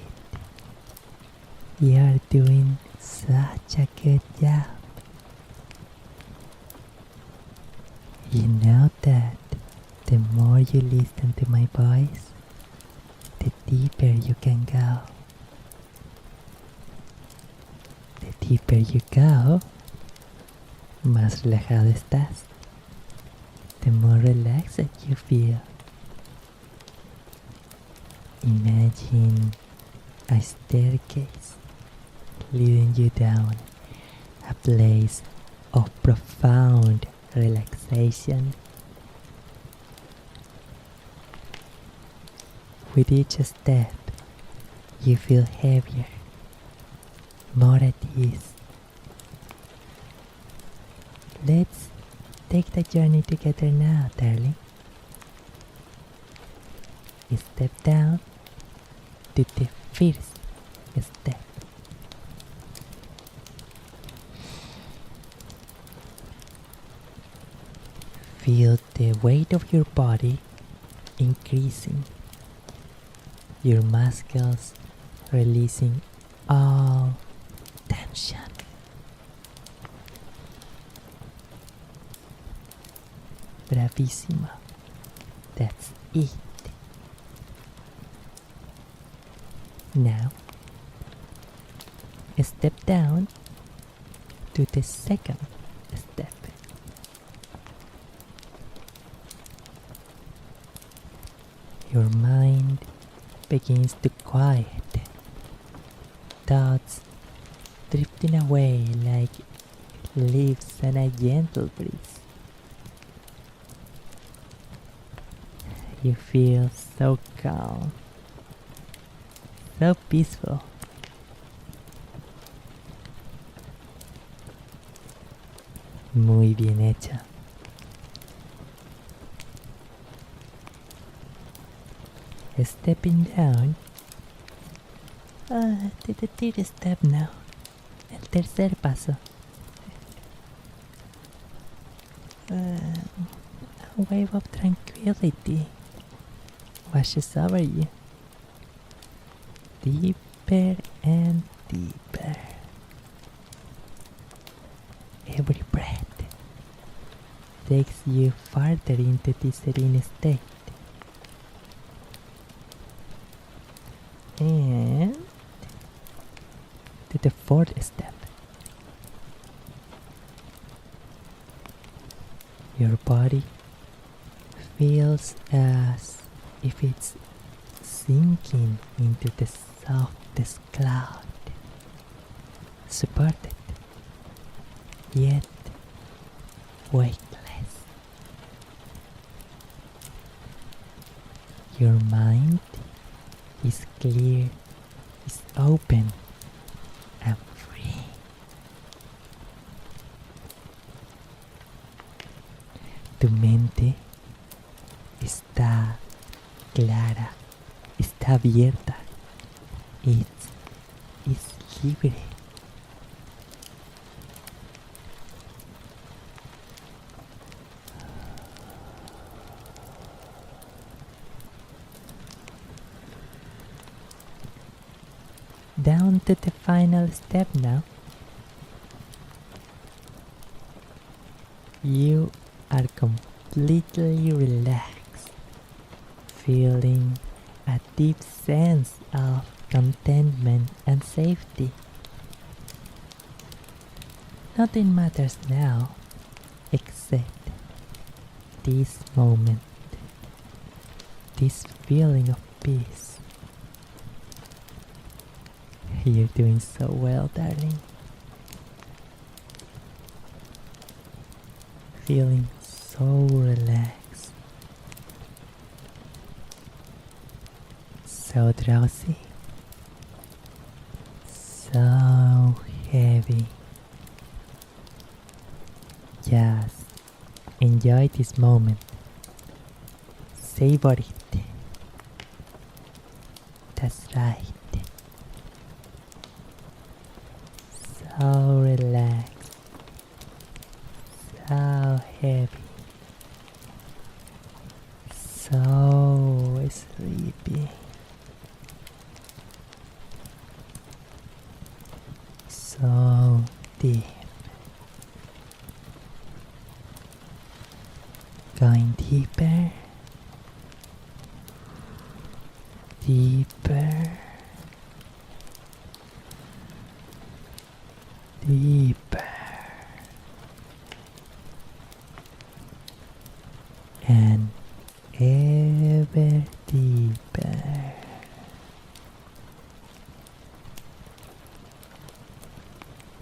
You're doing such a good job. You know that the more you listen to my voice, the deeper you can go. The deeper you go, más relajado estás. The more relaxed you feel. Imagine a staircase leading you down a place of profound relaxation. With each step, you feel heavier, more at ease. Let's take the journey together now, darling. Step down to the first step. Feel the weight of your body increasing, your muscles releasing all tension. Bravissimo. That's it. Now, step down to the second step. Your mind begins to quiet, thoughts drifting away like leaves on a gentle breeze. You feel so calm, so peaceful. Muy bien hecho. Stepping down to the third step now. El tercer paso. A wave of tranquility washes over you. Deeper and deeper. Every breath takes you farther into this serene state. And to the fourth step. Your body feels as if it's sinking into the softest cloud, supported, yet weightless. Your mind is clear, is open and free. Tu mente está clara, está abierta, es libre. Down to the final step now. You are completely relaxed, feeling a deep sense of contentment and safety. Nothing matters now except this moment, this feeling of peace. You're doing so well, darling. Feeling so relaxed, so drowsy, so heavy. Just enjoy this moment. Savor it. That's right. So relaxed, so heavy, so sleepy, so deep. Going deeper, deeper, deeper, and ever deeper.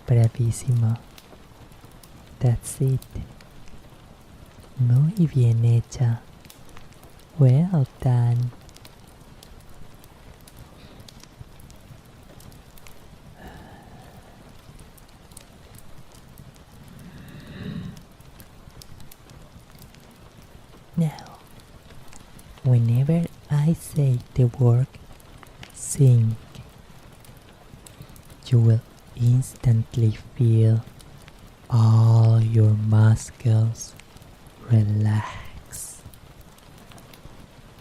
Bravísimo. That's it. Muy bien hecha. Well done. Now, whenever I say the word sing, you will instantly feel all your muscles relax.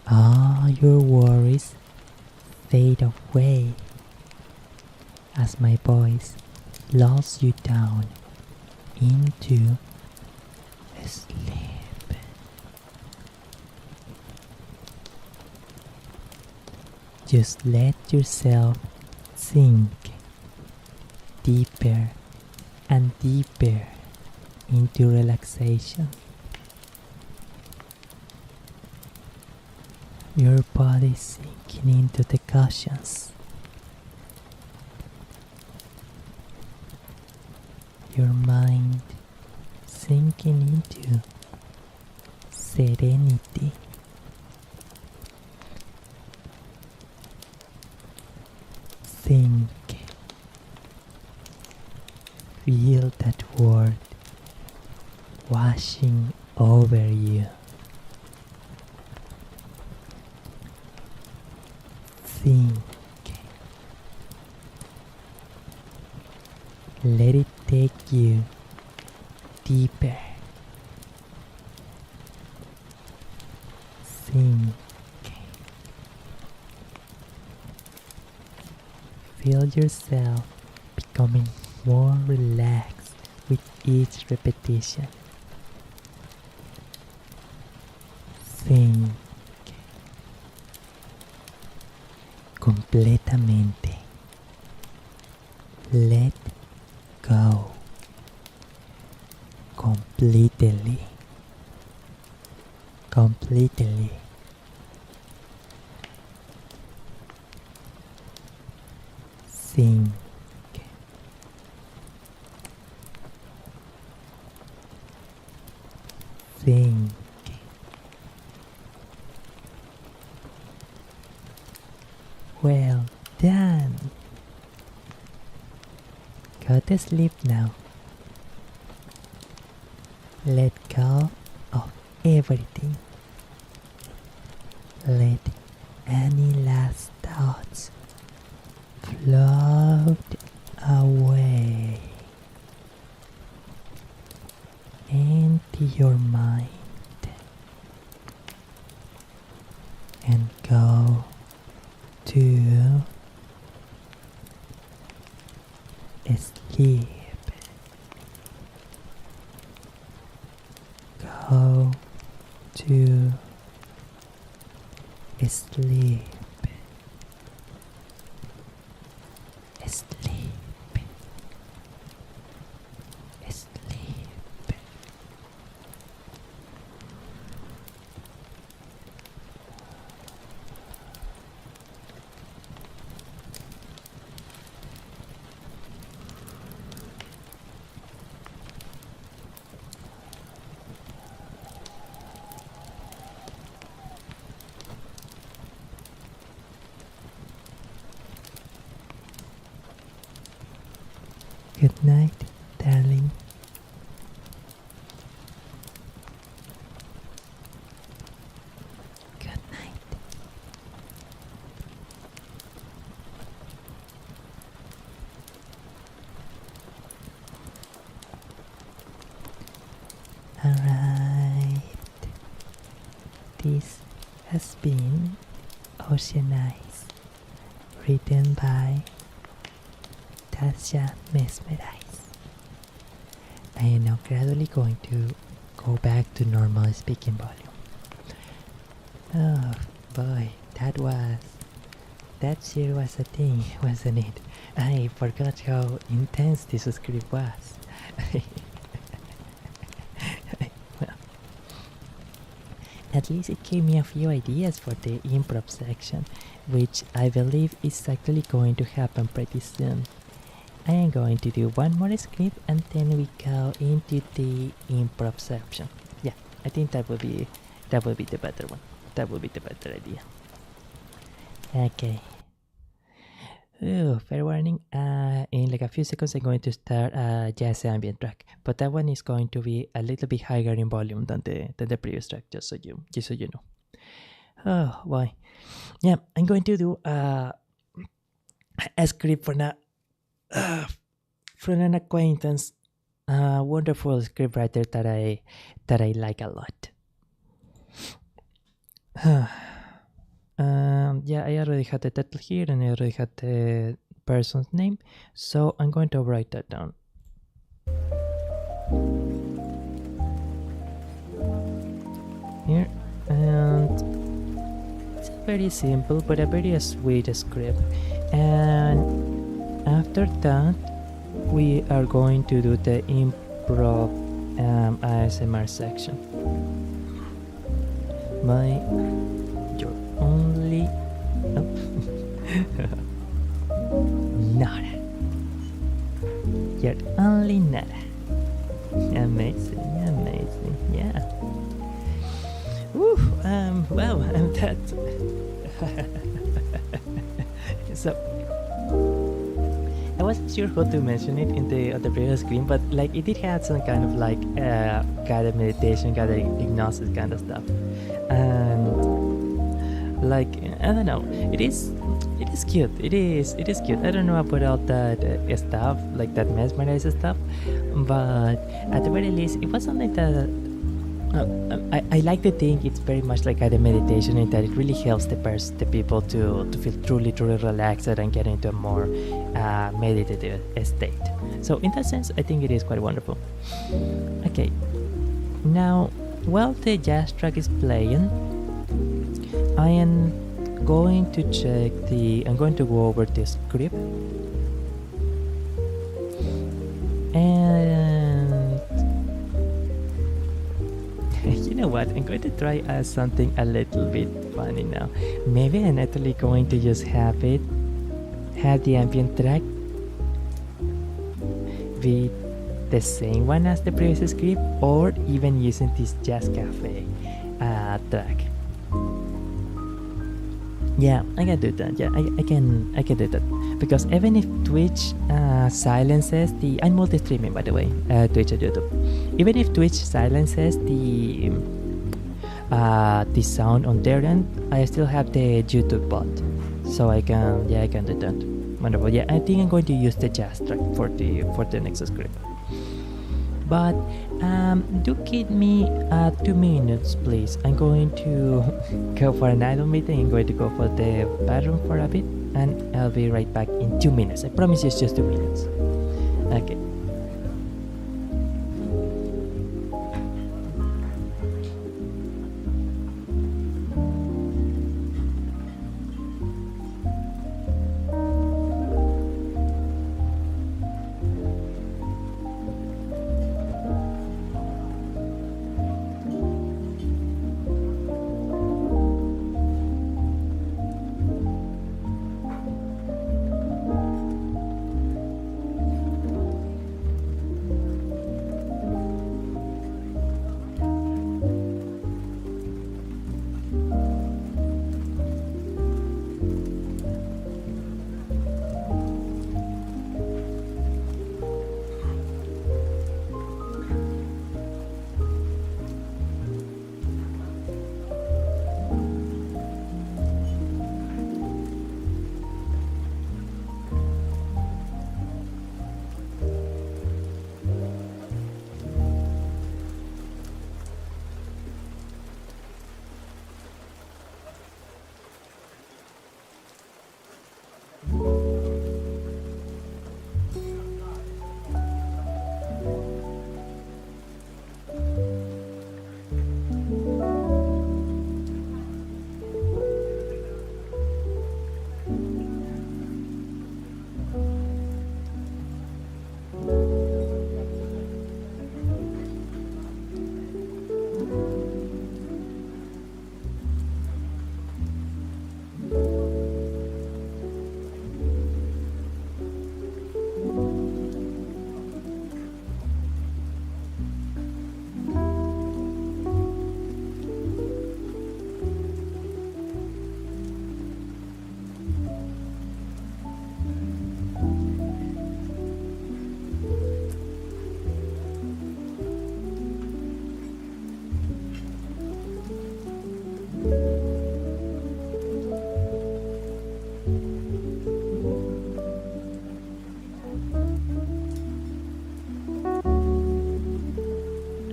All your worries fade away as my voice lulls you down into sleep. Just let yourself sink deeper and deeper into relaxation. Your body sinking into the cushions. Your mind sinking into serenity. Sink. Feel that word washing over you. Sink. Let it take you deeper. Sink. Feel yourself becoming more relaxed with each repetition. Sink. Completamente. Let go. Completely. Completely. Sink. Sink. Well done. Go to sleep now. Let go of everything. Let any last thoughts float away into your mind and go to sleep. Go to sleep. Sleep. Sleep. Good night, darling. Good night. Alright. This has been Ocean Eyes, written by Tasha Mesmerize. I am now gradually going to go back to normal speaking volume. Oh boy, that shit was a thing, wasn't it? I forgot how intense this script was. Well, at least it gave me a few ideas for the improv section, which I believe is actually going to happen pretty soon. I am going to do one more script and then we go into the improv section. Yeah, I think that will be the better one. That will be the better idea. Okay. Ooh, fair warning. In like a few seconds, I'm going to start a jazz ambient track, but that one is going to be a little bit higher in volume than the previous track. Just so you know. Oh boy. Yeah, I'm going to do a script for now. From an acquaintance, a wonderful scriptwriter that I like a lot. Yeah, I already had the title here and I already had the person's name, so I'm going to write that down. Here, and it's a very simple but a very sweet script. And after that, we are going to do the improv ASMR section. You're only Nora. You're only Nora. Amazing, yeah. Woo, well, that. So, I wasn't sure how to mention it in the previous screen, but like it did have some kind of like guided meditation, guided hypnosis kind of stuff, and like I don't know, it is cute. It is cute. I don't know about all that stuff, like that mesmerizing stuff, but at the very least, it was something that I like to think it's very much like a meditation in that it really helps the people to feel truly relaxed and get into a more meditative state. So in that sense, I think it is quite wonderful. Okay, now while the jazz track is playing, I am going to I'm going to go over the script and you know what, I'm going to try something a little bit funny now. Maybe I'm actually going to just have the ambient track be the same one as the previous script, or even using this jazz cafe track. Yeah, I can do that. Yeah, I can do that because even if Twitch silences the I'm multi-streaming by the way, Twitch and YouTube. Even if Twitch silences the sound on their end, I still have the YouTube bot, so I can do that. Wonderful. Yeah, I think I'm going to use the jazz track for the next script. But do give me 2 minutes, please. I'm going to go for an idol meeting. I'm going to go for the bathroom for a bit, and I'll be right back in 2 minutes. I promise you, it's just 2 minutes. Okay.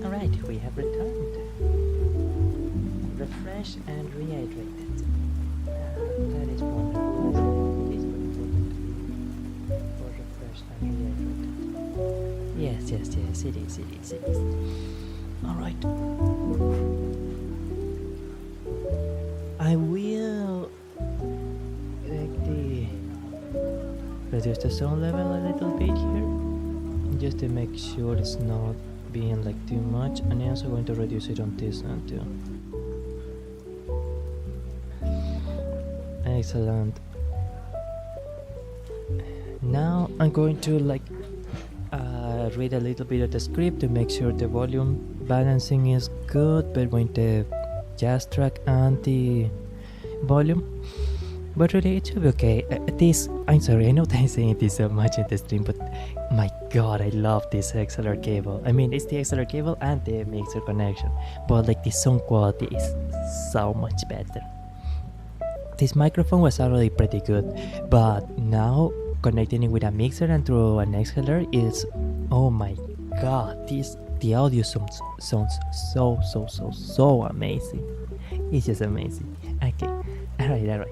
All right, we have returned, refreshed and rehydrated. That is wonderful. It is very important for refreshed and rehydrated. Yes, yes, yes. It is. It is. It is. All right. I will reduce the sound level a little bit here, just to make sure it's not being like too much, and I'm also going to reduce it on this end too. Excellent. Now I'm going to read a little bit of the script to make sure the volume balancing is good between the jazz track and the volume. But really, it should be okay. I'm sorry, I know that I'm saying this so much in the stream, but my god, I love this XLR cable. I mean, it's the XLR cable and the mixer connection, but like the sound quality is so much better. This microphone was already pretty good, but now connecting it with a mixer and through an XLR is, oh my god, the audio sounds so amazing. It's just amazing. Okay, alright.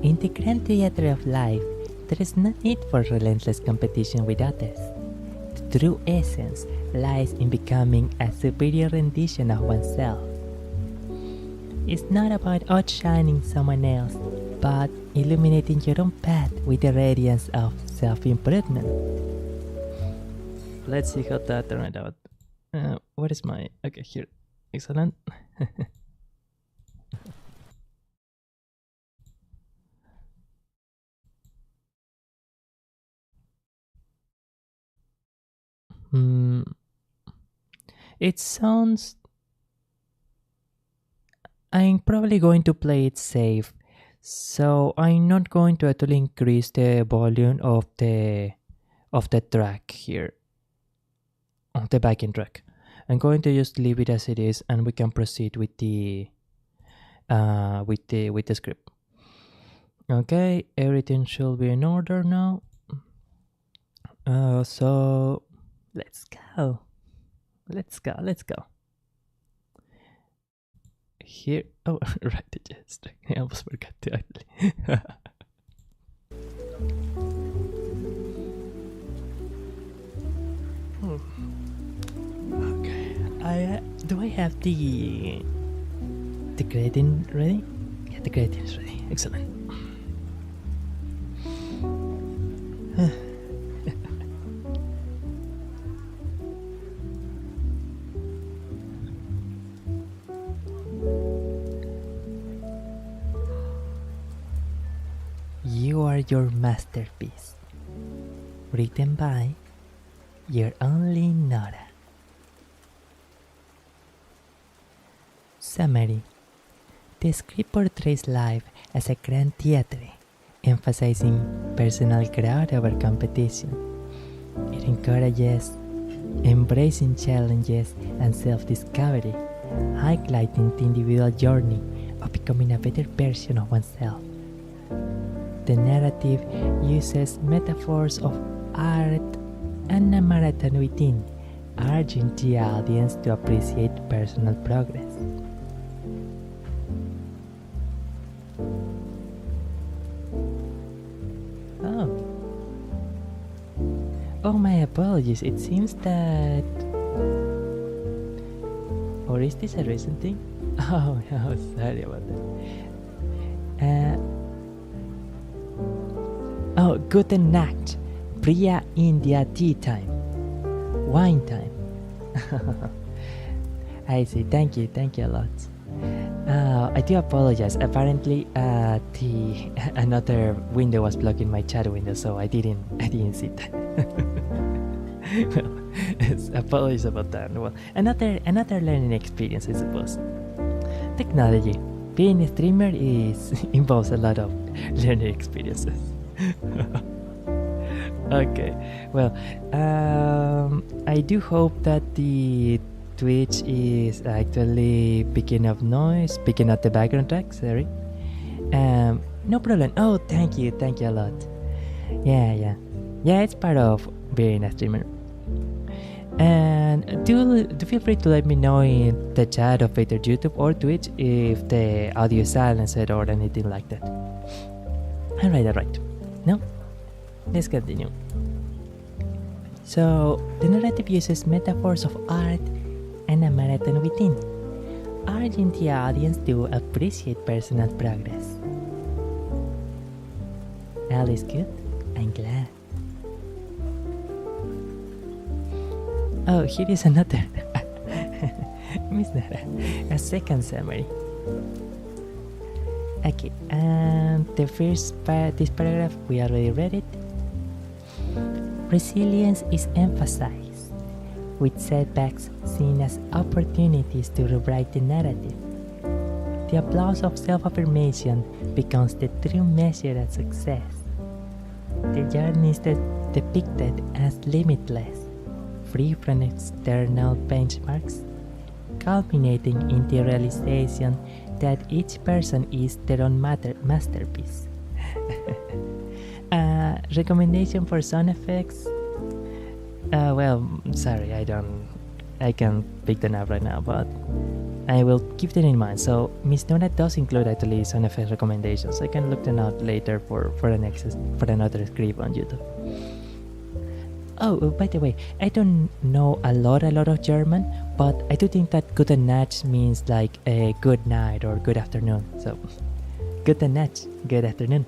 In the grand theater of life, there is no need for relentless competition with others. The true essence lies in becoming a superior rendition of oneself. It's not about outshining someone else, but illuminating your own path with the radiance of self-improvement. Let's see how that turned out. What is my... Okay, here. Excellent. Mm, it sounds. I'm probably going to play it safe, so I'm not going to actually increase the volume of the track here, of the backing track. I'm going to just leave it as it is, and we can proceed with the script. Okay, everything should be in order now. So let's go. Let's go. Let's go. Here. Oh, right. Just I almost forgot to actually. Okay. Do I have the grading ready? Yeah, the grading is ready. Excellent. You are your masterpiece. Written by your only Nora. Summary. The script portrays life as a grand theatre, emphasizing personal growth over competition. It encourages embracing challenges and self-discovery, highlighting the individual journey of becoming a better version of oneself. The narrative uses metaphors of art and a marathon within, urging the audience to appreciate personal progress. Oh, my apologies. It seems that... Or is this a recent thing? Oh, no, sorry about that. Oh, guten Nacht. Priya India tea time. Wine time. I see. Thank you a lot. I do apologize. Apparently, another window was blocking my chat window, so I didn't see that. Well, apologies about that. Well, another learning experience, I suppose. Technology. Being a streamer involves a lot of learning experiences. Okay. Well, I do hope that the Twitch is actually picking up noise, picking up the background track. Sorry. No problem. Oh, thank you a lot. Yeah. It's part of being a streamer. And do feel free to let me know in the chat of either YouTube or Twitch if the audio is silenced or anything like that. Alright. No? Let's continue. So, the narrative uses metaphors of art and a marathon within, urging the audience to appreciate personal progress. All is good? I'm glad. Oh, here is another. Miss Nara. A second summary. Okay, and the first part, this paragraph, we already read it. Resilience is emphasized, with setbacks seen as opportunities to rewrite the narrative. The applause of self-affirmation becomes the true measure of success. The journey is depicted as limitless, free from external benchmarks, culminating in the realization that each person is their own masterpiece. Recommendation for sound effects? Well, sorry, I can't pick them up right now, but I will keep them in mind. So Miss Nora does include actually sound effects recommendations. I can look them out later for another script on YouTube. Oh, by the way, I don't know a lot of German, but I do think that guten Nacht means like a good night or good afternoon. So, guten Nacht, good afternoon.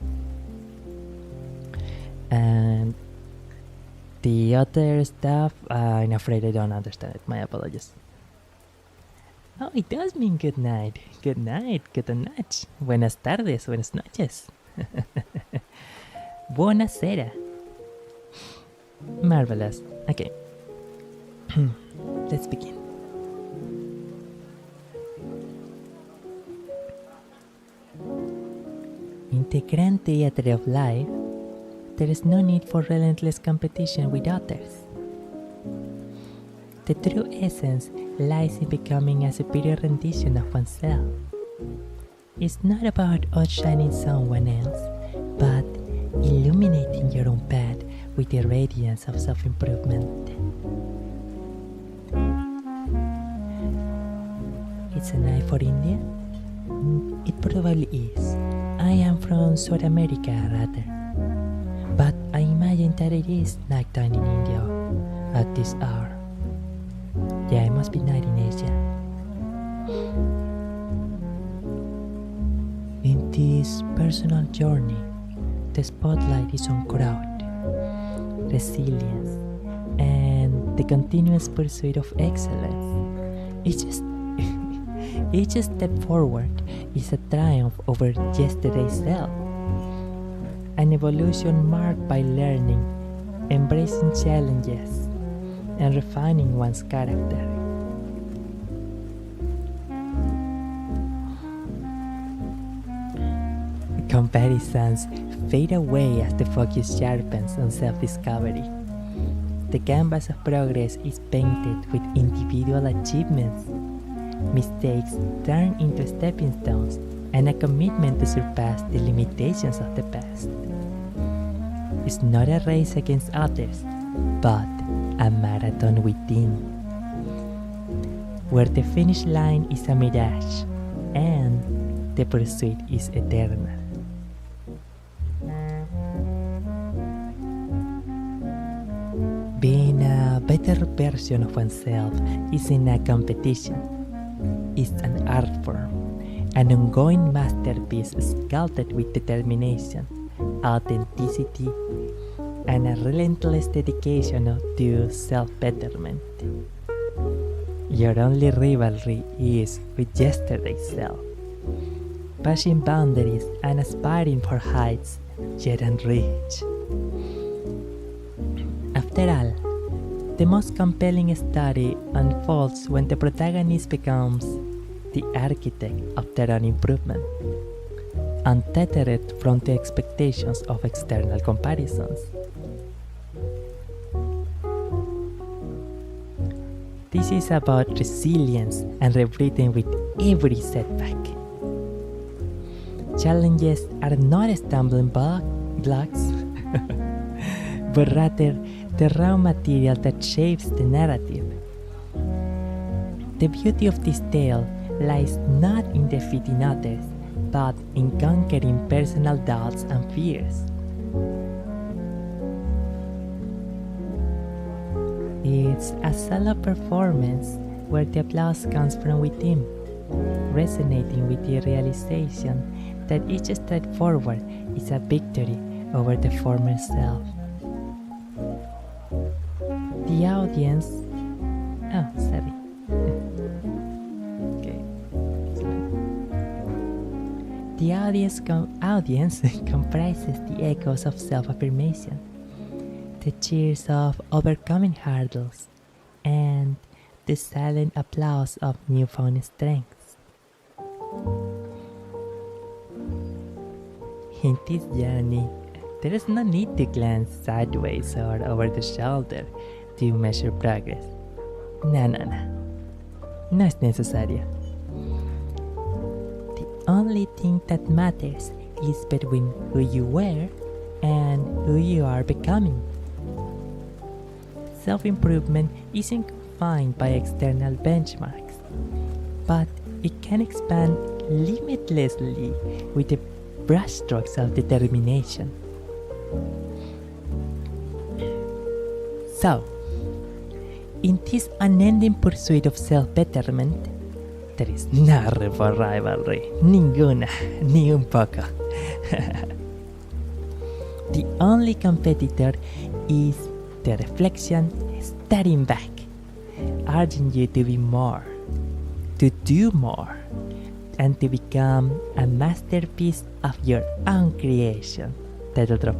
And the other stuff, I'm afraid I don't understand it. My apologies. Oh, it does mean good night. Good night, guten Nacht. Buenas tardes, buenas noches. Buonasera. Marvelous. Okay. Let's begin. In the grand theater of life, there is no need for relentless competition with others. The true essence lies in becoming a superior rendition of oneself. It's not about outshining someone else, but illuminating your own path with the radiance of self-improvement. It's a night for India? It probably is. I am from South America, rather. But I imagine that it is nighttime in India at this hour. Yeah, it must be night in Asia. In this personal journey, the spotlight is on crowd, resilience, and the continuous pursuit of excellence. Each step forward is a triumph over yesterday's self, an evolution marked by learning, embracing challenges, and refining one's character. Comparisons fade away as the focus sharpens on self-discovery. The canvas of progress is painted with individual achievements. Mistakes turn into stepping stones and a commitment to surpass the limitations of the past. It's not a race against others, but a marathon within, where the finish line is a mirage and the pursuit is eternal. Being a better version of oneself isn't a competition. It's an art form, an ongoing masterpiece sculpted with determination, authenticity, and a relentless dedication to self-betterment. Your only rivalry is with yesterday's self, pushing boundaries and aspiring for heights yet unreached. After all, the most compelling story unfolds when the protagonist becomes the architect of their own improvement, untethered from the expectations of external comparisons. This is about resilience and rebreathing with every setback. Challenges are not stumbling blocks, but rather the raw material that shapes the narrative. The beauty of this tale lies not in defeating others, but in conquering personal doubts and fears. It's a solo performance where the applause comes from within, resonating with the realization that each step forward is a victory over the former self. The audience... Oh, sorry. Okay. The audience comprises the echoes of self-affirmation, the cheers of overcoming hurdles, and the silent applause of newfound strength. In this journey, there is no need to glance sideways or over the shoulder to measure progress. No es necesario. The only thing that matters is between who you were and who you are becoming. Self-improvement isn't confined by external benchmarks, but it can expand limitlessly with the brushstrokes of determination. So, in this unending pursuit of self-betterment, there is no room for rivalry, ninguna, ni un poco. The only competitor is the reflection staring back, urging you to be more, to do more, and to become a masterpiece of your own creation. Title drop.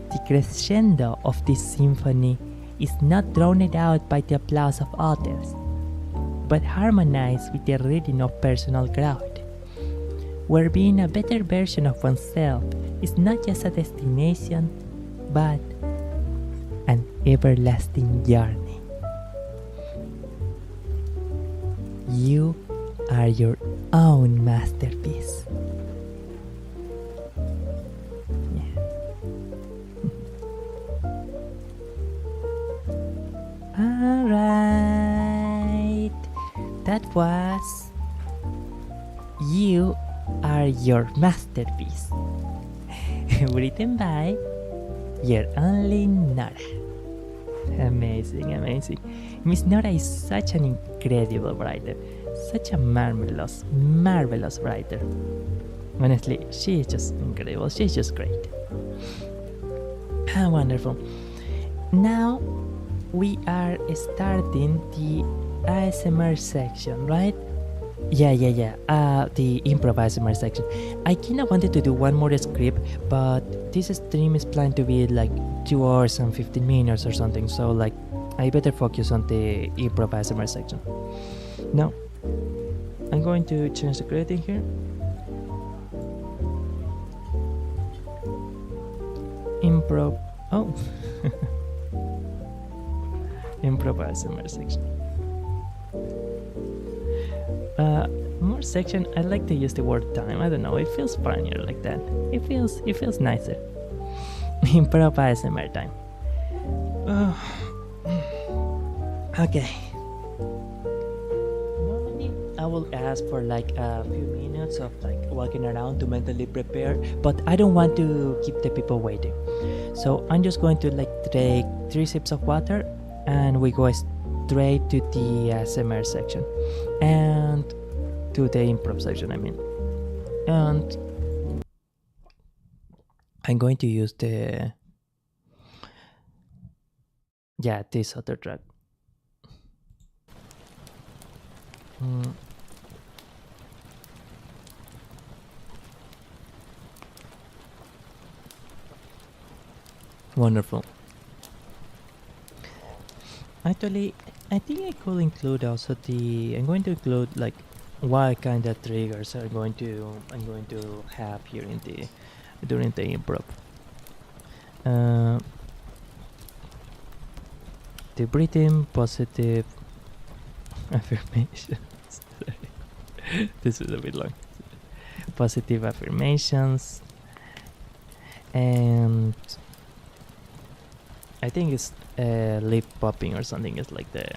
The crescendo of this symphony is not drowned out by the applause of others, but harmonized with the rhythm of personal growth, where being a better version of oneself is not just a destination, but an everlasting journey. You are your own masterpiece. Yeah. Alright, that was You Are Your Masterpiece, written by your only Nora. Amazing, amazing. Miss Nora is such an incredible writer, such a marvelous, marvelous writer. Honestly, she is just incredible. She's just great. Ah, wonderful. Now we are starting the ASMR section, right? Yeah. The improv ASMR section. I kinda wanted to do one more script, but this stream is planned to be like 2 hours and 15 minutes or something, so like I better focus on the improv ASMR section. Now, I'm going to change the creating here. Improv. Oh. Improv ASMR section. More section. I like to use the word time. I don't know. It feels funnier like that. It feels nicer. Improv ASMR time. Okay. Normally, I will ask for like a few minutes of like walking around to mentally prepare, but I don't want to keep the people waiting. So I'm just going to like take 3 sips of water, and we go straight to the ASMR section and to the improv section, I mean. And I'm going to use this other track. Wonderful. Actually, I think I could include also I'm going to include like what kind of triggers I'm going to have here during the improv. The breathing, positive affirmations. This is a bit long. Positive affirmations, and I think it's lip popping or something. It's like the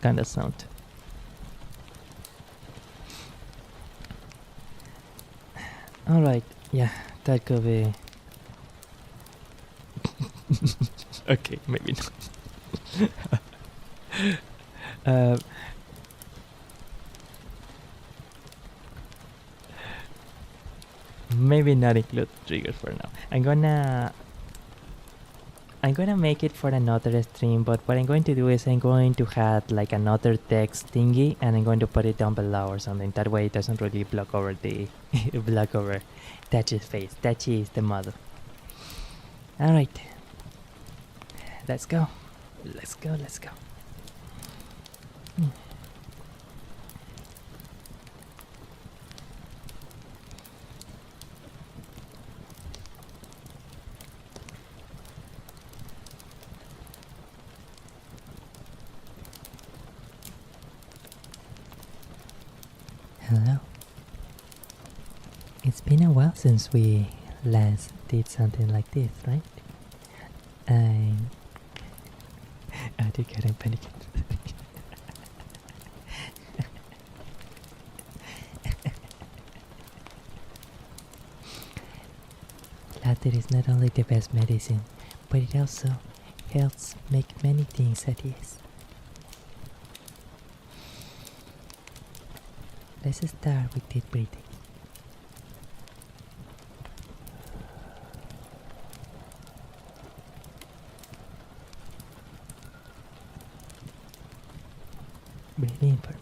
kind of sound. All right, yeah, that could be. Okay, maybe not. Maybe not include triggers for now. I'm gonna make it for another stream, but what I'm going to do is I'm going to have like another text thingy, and I'm going to put it down below or something. That way it doesn't really block over Tachi's face. Tachi is the model. Alright. Let's go. Hello. It's been a while since we last did something like this, right? I did get panicked. Laughter is not only the best medicine, but it also helps make many things at ease. Let's start with deep breathing. Breathe in for me.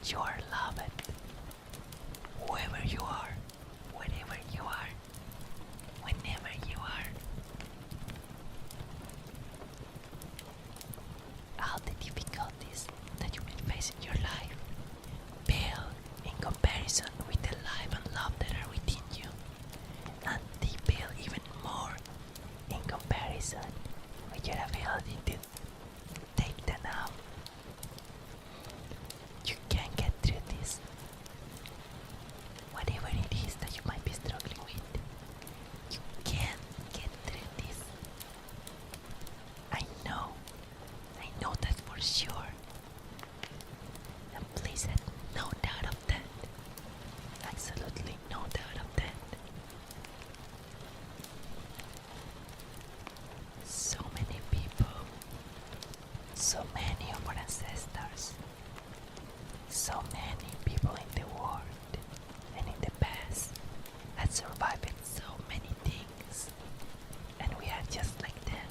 You are loved. Whoever you are, wherever you are, whenever you are. All the difficulties that you may face in your life pale in comparison with the life and love that are within you, and they pale even more in comparison with your ability to take them out. You can get through this. Whatever it is that you might be struggling with, you can get through this. I know that for sure. And please have no doubt of that. Absolutely no doubt of that. So many people, so many of our ancestors, so many people in the world and in the past had survived so many things, and we are just like them.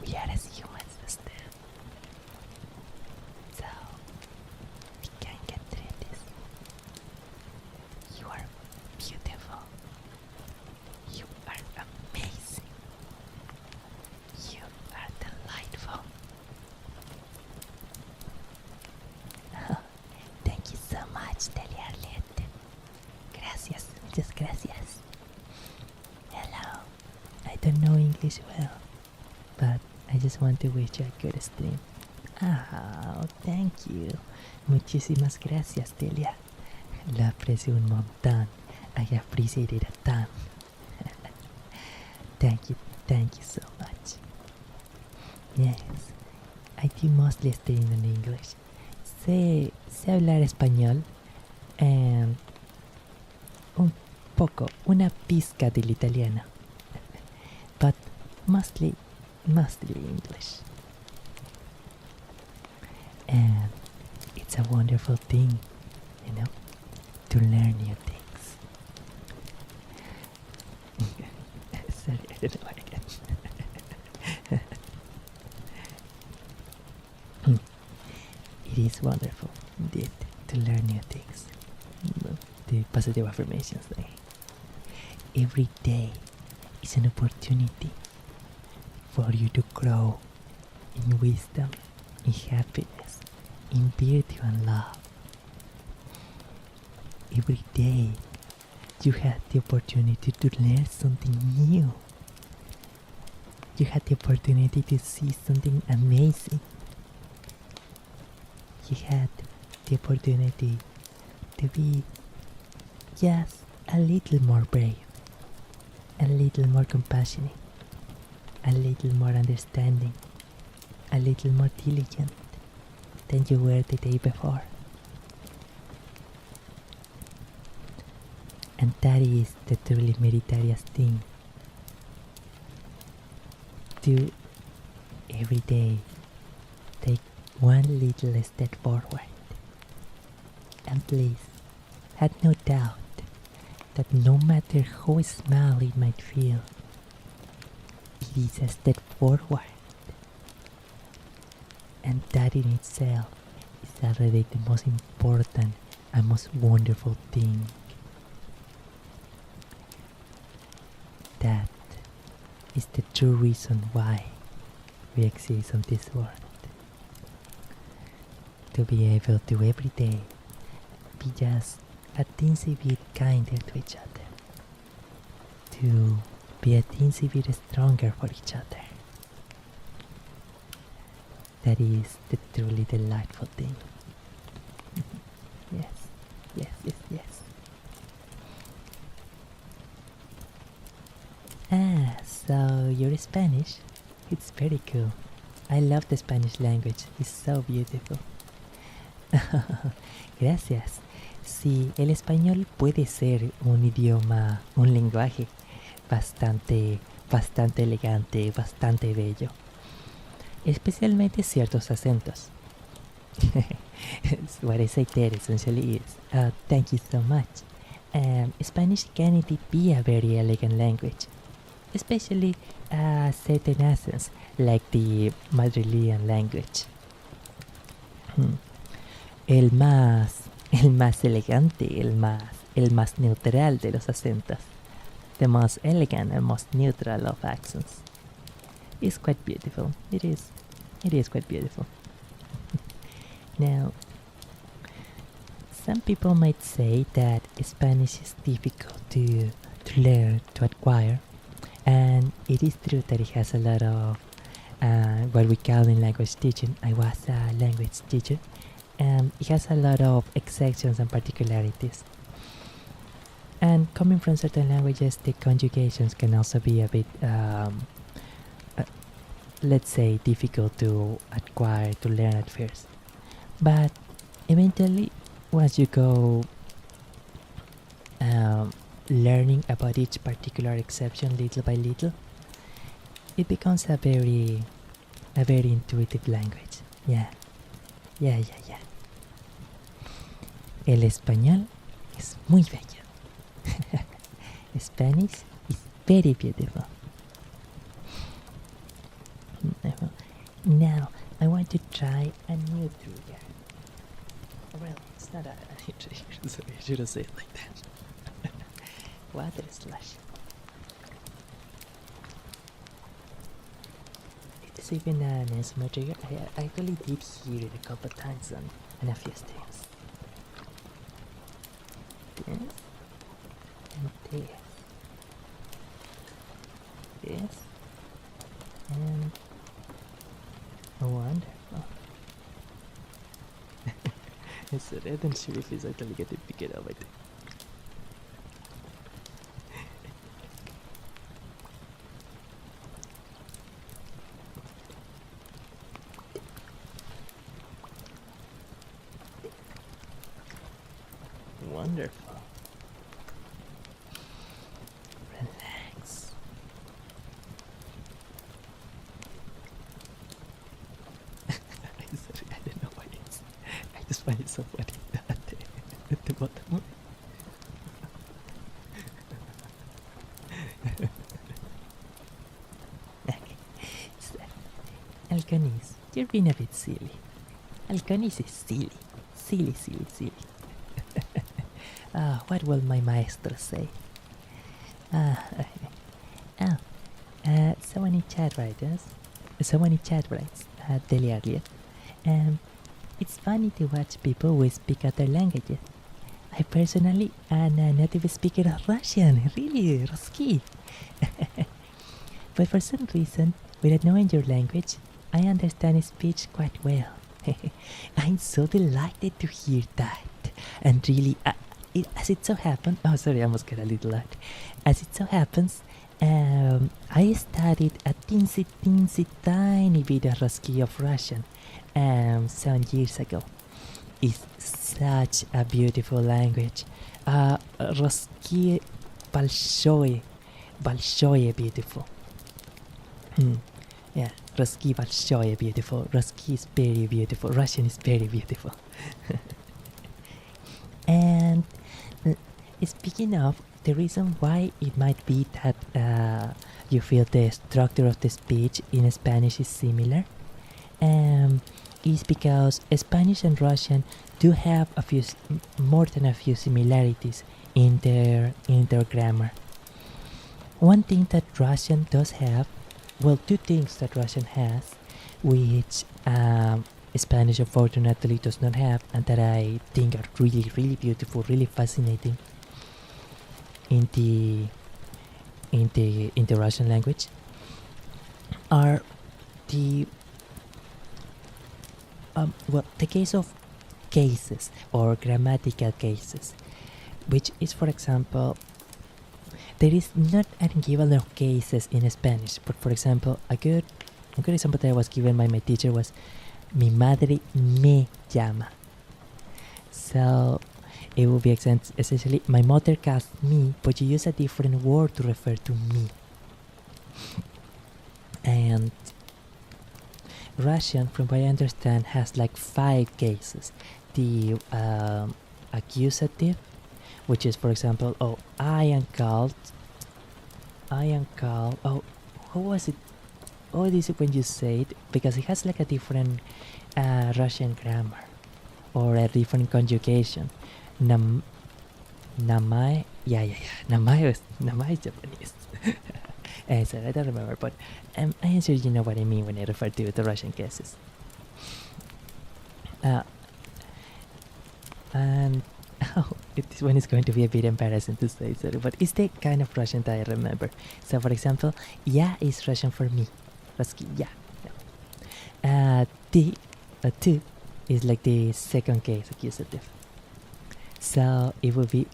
We are as humans as them. So we can get through this. You are beautiful. You are amazing. You are delightful. Thank you so much, Delia Arlette. Gracias, muchas gracias. Hello. I don't know English well, but I just want to wish you a good stream. Oh, thank you. Muchísimas gracias, Delia. Lo aprecio un montón. I appreciate it a ton. Thank you so much. Yes, I do mostly studying in English. Sé hablar español, un poco, una pizca del italiano, but mostly English. And it's a wonderful thing, to learn new things. Sorry, I don't know again. It is wonderful, indeed, to learn new things. The positive affirmations thing. Every day is an opportunity for you to grow in wisdom, in happiness, in beauty and love. Every day you have the opportunity to learn something new. You have the opportunity to see something amazing. You had the opportunity to be just a little more brave, a little more compassionate, a little more understanding, a little more diligent than you were the day before. And that is the truly meritorious thing. Do every day take one little step forward. And please, have no doubt that no matter how small it might feel, it is a step forward. And that in itself is already the most important and most wonderful thing. That is the true reason why we exist on this world. To be able to every day be just a teensy bit kinder to each other. To be a teensy bit stronger for each other. That is the truly delightful thing. Yes. So you're Spanish? It's very cool. I love the Spanish language. It's so beautiful. Gracias. Sí, el español puede ser un idioma, un lenguaje bastante elegante, bastante bello. Especialmente ciertos acentos. What I say there essentially is, thank you so much. Spanish can indeed be a very elegant language, especially certain accents like the Madrilean language. el más elegante, el más neutral de los acentos. The most elegant and most neutral of accents. It's quite beautiful. It is quite beautiful. Now, some people might say that Spanish is difficult to learn, to acquire, and it is true that it has a lot of what we call in language teaching. I was a language teacher. It has a lot of exceptions and particularities. And coming from certain languages, the conjugations can also be a bit, let's say, difficult to acquire, to learn at first. But eventually, once you go learning about each particular exception little by little, it becomes a very intuitive language. Yeah. El español es muy bello. Spanish is very beautiful. Now, I want to try a new trigger. Well, it's not a new trigger, sorry, I shouldn't say it like that. Water slush. It is even an ASMR trigger. I actually did hear it a couple times on a few streams. This and this. This and wonderful. It's red and sheriff is actually getting picked up, I think. Wonderful. Relax. Sorry, I don't know why it's. I just find it so funny at the bottom. Okay. So, Alcanis, you're being a bit silly. Alcanis is silly. Silly. What will my maestro say? Someone in chat writes, Deli earlier. It's funny to watch people who speak other languages. I personally am a native speaker of Russian, really, Ruski. But for some reason, without knowing your language, I understand speech quite well. I'm so delighted to hear that. And really, as it so happens, oh sorry, I almost got a little loud. As it so happens, I studied a teensy tiny bit of Ruski of Russian some years ago. It's such a beautiful language. Ruski большое beautiful. Yeah, Ruski большое beautiful. Ruski is very beautiful. Russian is very beautiful. And speaking of, the reason why it might be that you feel the structure of the speech in Spanish is similar is because Spanish and Russian do have more than a few similarities in their grammar. One thing that Russian does have, well, two things that Russian has, which Spanish unfortunately does not have, and that I think are really beautiful, really fascinating in the Russian language, are the the case of cases or grammatical cases, which is, for example, there is not an equivalent of cases in Spanish, but for example, a good example that I was given by my teacher was mi madre me llama. So it would be essentially my mother calls me, but you use a different word to refer to me. And Russian, from what I understand, has like 5 cases. The accusative, which is, for example, I am called, how was it? This is when you say it, because it has like a different Russian grammar. or a different conjugation. Nam, Namai, yeah. Namai is Japanese. Sorry, I don't remember, but I am sure you know what I mean when I refer to the Russian cases. And this one is going to be a bit embarrassing to say, sorry, but it's the kind of Russian that I remember. So, for example, yeah is Russian for me. Ruski, yeah. Tu is like the second case accusative. So it would be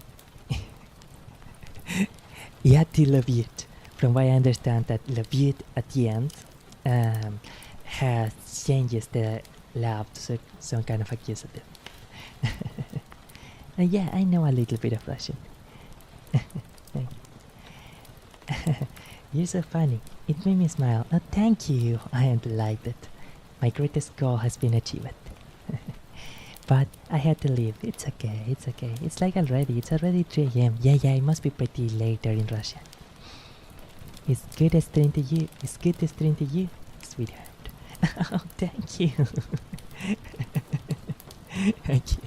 yeah to Levitt. From what I understand, that Levitt at the end has changes the lab to some kind of accusative. Yeah, I know a little bit of Russian. You're so funny. It made me smile. Oh, thank you. I am delighted. My greatest goal has been achieved. But I had to leave. It's okay. It's like it's already 3 a.m. Yeah, it must be pretty late there in Russia. It's good to stream to you. Sweetheart. Oh, thank you. Thank you.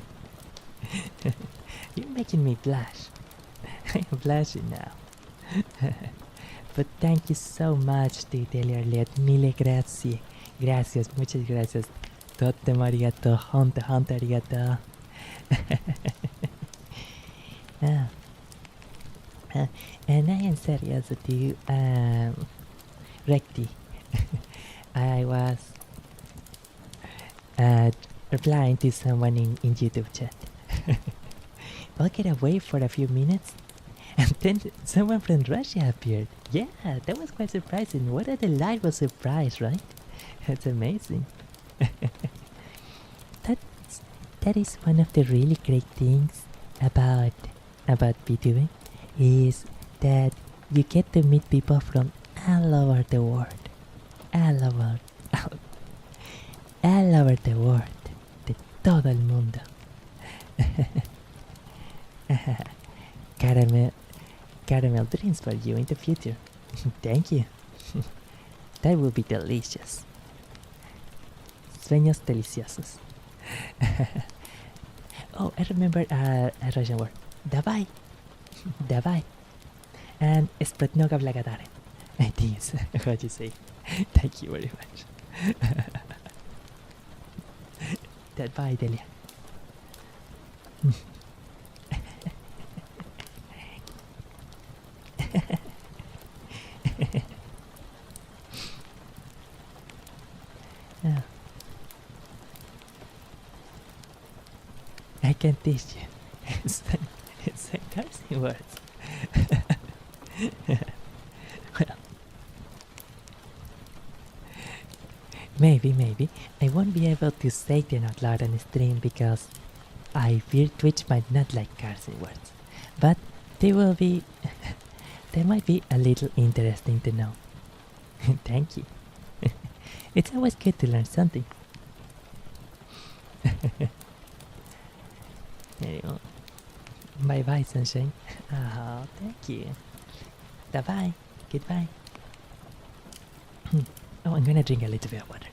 You're making me blush. I'm blushing now. But thank you so much, Titelia. Mille grazie. Gracias, muchas gracias. Totemo arigato. Honte arigato. And I am serious too. Recti. I was replying to someone in YouTube chat. I'll get away for a few minutes, and then someone from Russia appeared. Yeah, that was quite surprising. What a delightful surprise, right? That's amazing. That is one of the really great things about VTubing, is that you get to meet people from all over the world. All over the world. De todo el mundo. Caramel dreams for you in the future. Thank you. That will be delicious. Sueños deliciosos. Oh, I remember a Russian word. Давай. And spretnoga blagadare. I think it's what you say. Thank you very much. Bye, Delia. Oh. I can teach you. It's cursing words. Well, maybe. I won't be able to say them out loud on the stream because I fear Twitch might not like cursing words. But they might be a little interesting to know. Thank you. It's always good to learn something. Anyway, bye, sunshine. Oh, thank you. Bye. Goodbye. Oh, I'm gonna drink a little bit of water.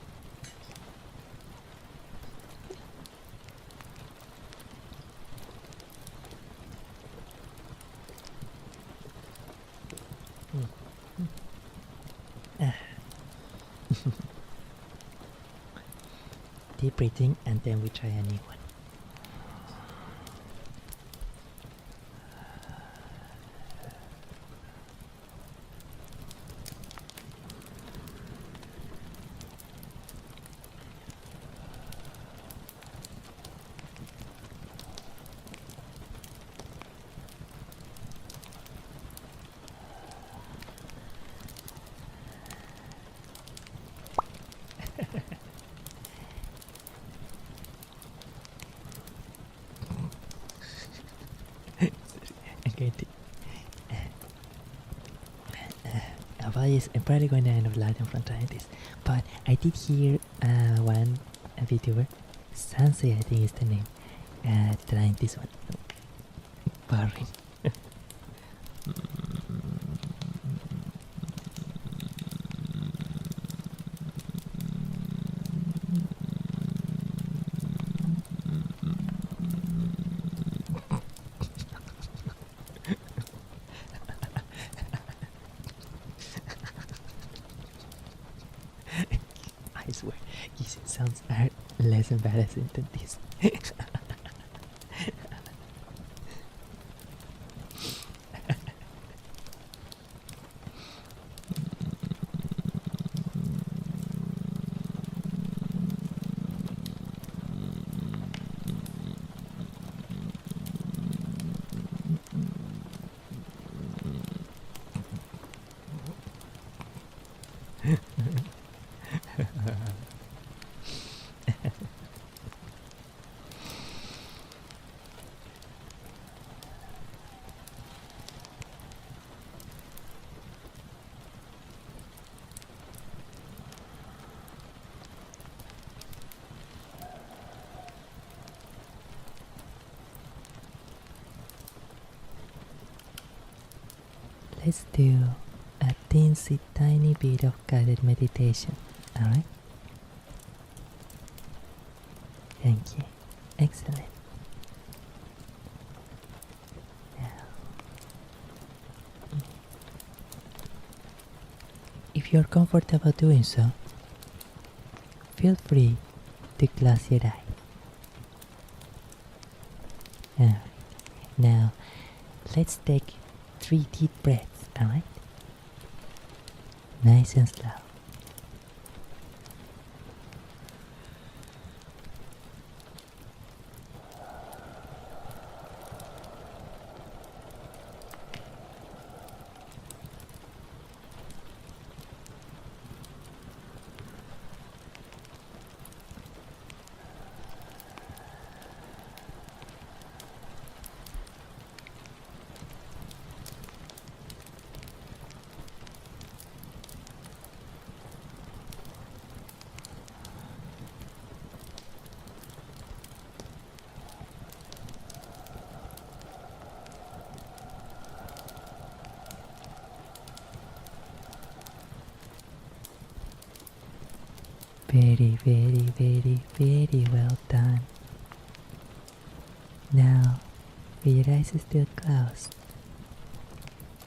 Deep breathing, and then we try a new one. I'm probably going to end up laughing from trying this, but I did hear one VTuber, Sansei I think is the name, trying this one. Boring. sounds are less embarrassing than this. Let's do a teensy tiny bit of guided meditation, alright? Thank you. Excellent. Now, if you're comfortable doing so, feel free to close your eyes. Alright. Now, let's take 3 deep breaths, alright? Nice and slow. Very, very, very, very well done. Now, with your eyes still closed,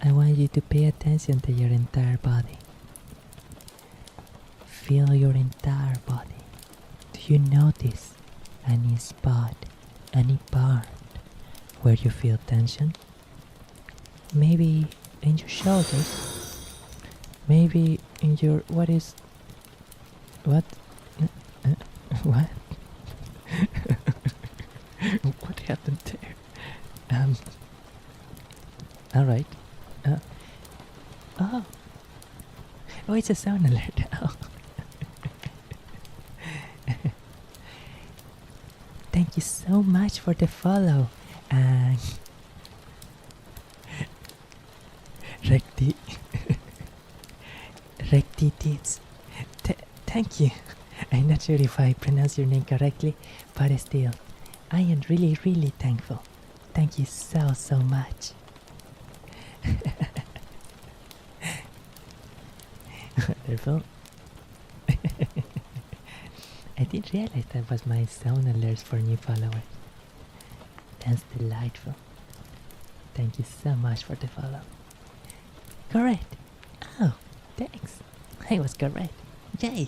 I want you to pay attention to your entire body. Feel your entire body. Do you notice any spot, any part where you feel tension? Maybe in your shoulders, maybe in your, what? What? What happened there? Alright. Oh, it's a sound alert. Oh. Thank you so much for the follow. Recti. Recti Tits. Thank you. I'm not sure if I pronounce your name correctly, but still, I am really, really thankful. Thank you so, so much. Wonderful. I didn't realize that was my sound alerts for new followers. That's delightful. Thank you so much for the follow. Correct. Oh, thanks. I was correct. Yay.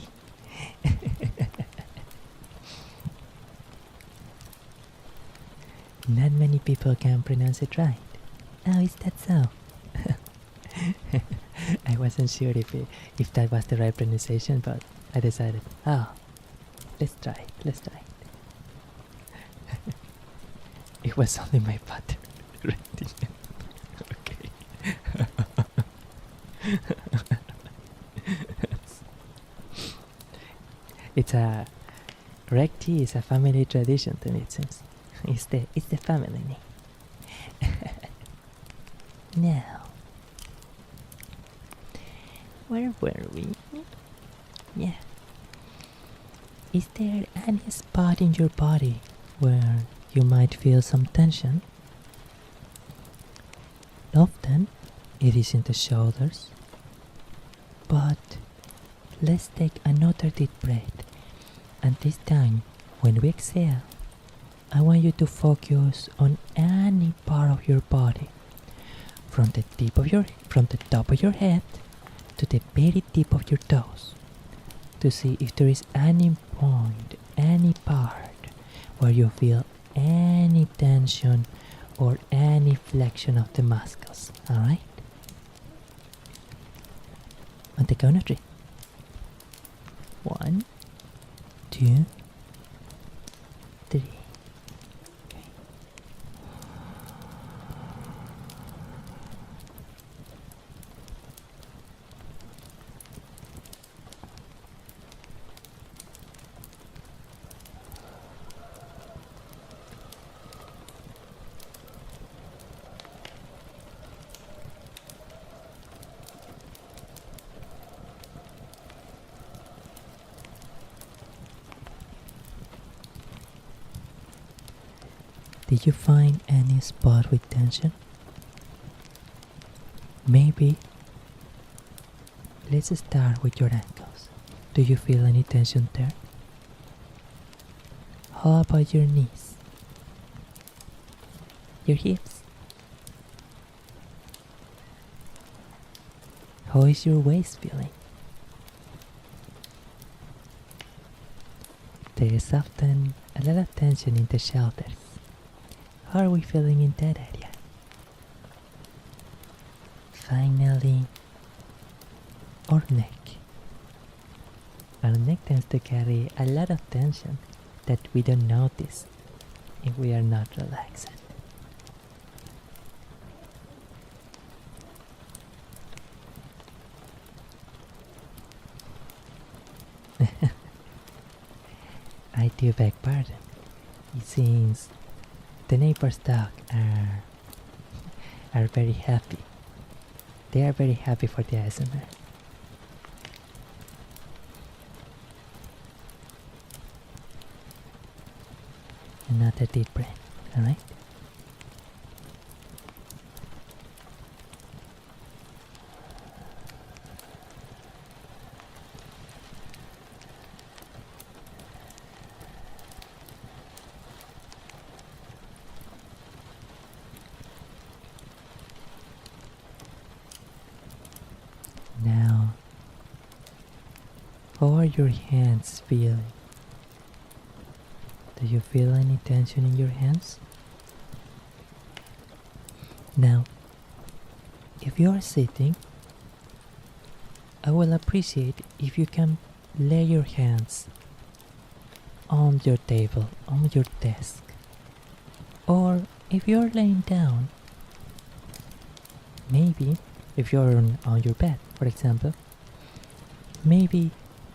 Not many people can pronounce it right. Oh, is that so? I wasn't sure if that was the right pronunciation, but I decided, let's try it. It was only my pattern. Okay. It's a Recti is a family tradition to me, it seems. It's the family name. Now, where were we? Yeah. Is there any spot in your body where you might feel some tension? Often it is in the shoulders, but let's take another deep breath, and this time when we exhale, I want you to focus on any part of your body, from the top of your head to the very tip of your toes. to see if there is any point, any part where you feel any tension or any flexion of the muscles, alright? On the count of 3. 1, 2, 3. Okay. Did you find any spot with tension? Maybe let's start with your ankles. Do you feel any tension there? How about your knees? Your hips? How is your waist feeling? There is often a lot of tension in the shoulders. How are we feeling in that area? Finally, our neck. Our neck tends to carry a lot of tension that we don't notice if we are not relaxed. I do beg pardon. It seems the neighbor's dog are very happy. They are very happy for the ASMR. Another deep breath, alright? Now, how are your hands feeling? Do you feel any tension in your hands? Now, if you are sitting, I will appreciate if you can lay your hands on your table, on your desk. Or if you are laying down, maybe if you are on your bed, for example, maybe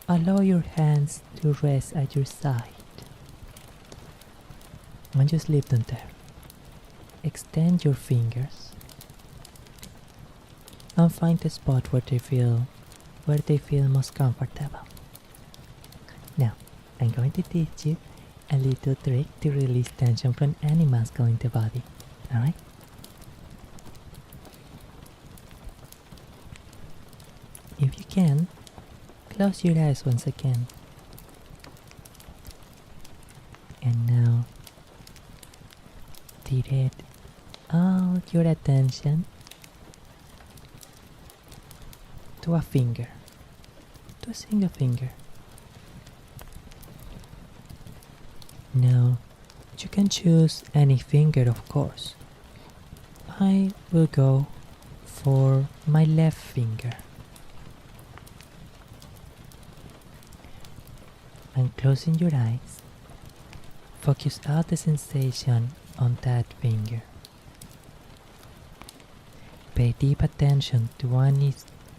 allow your hands to rest at your side. And just leave them there. Extend your fingers and find the spot where they feel most comfortable. Now, I'm going to teach you a little trick to release tension from any muscle in the body. Alright? If you can, close your eyes once again. And now, direct all your attention to a finger, to a single finger. Now, you can choose any finger, of course. I will go for my left finger. And closing your eyes, focus all the sensation on that finger. Pay deep attention to any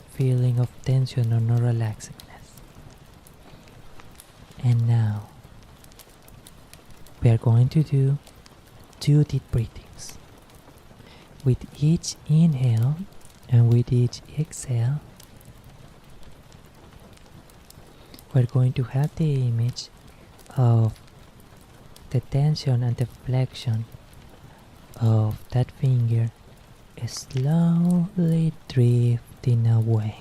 feeling of tension or no relaxedness. And now, we are going to do 2 deep breathings. With each inhale and with each exhale, we're going to have the image of the tension and the flexion of that finger slowly drifting away.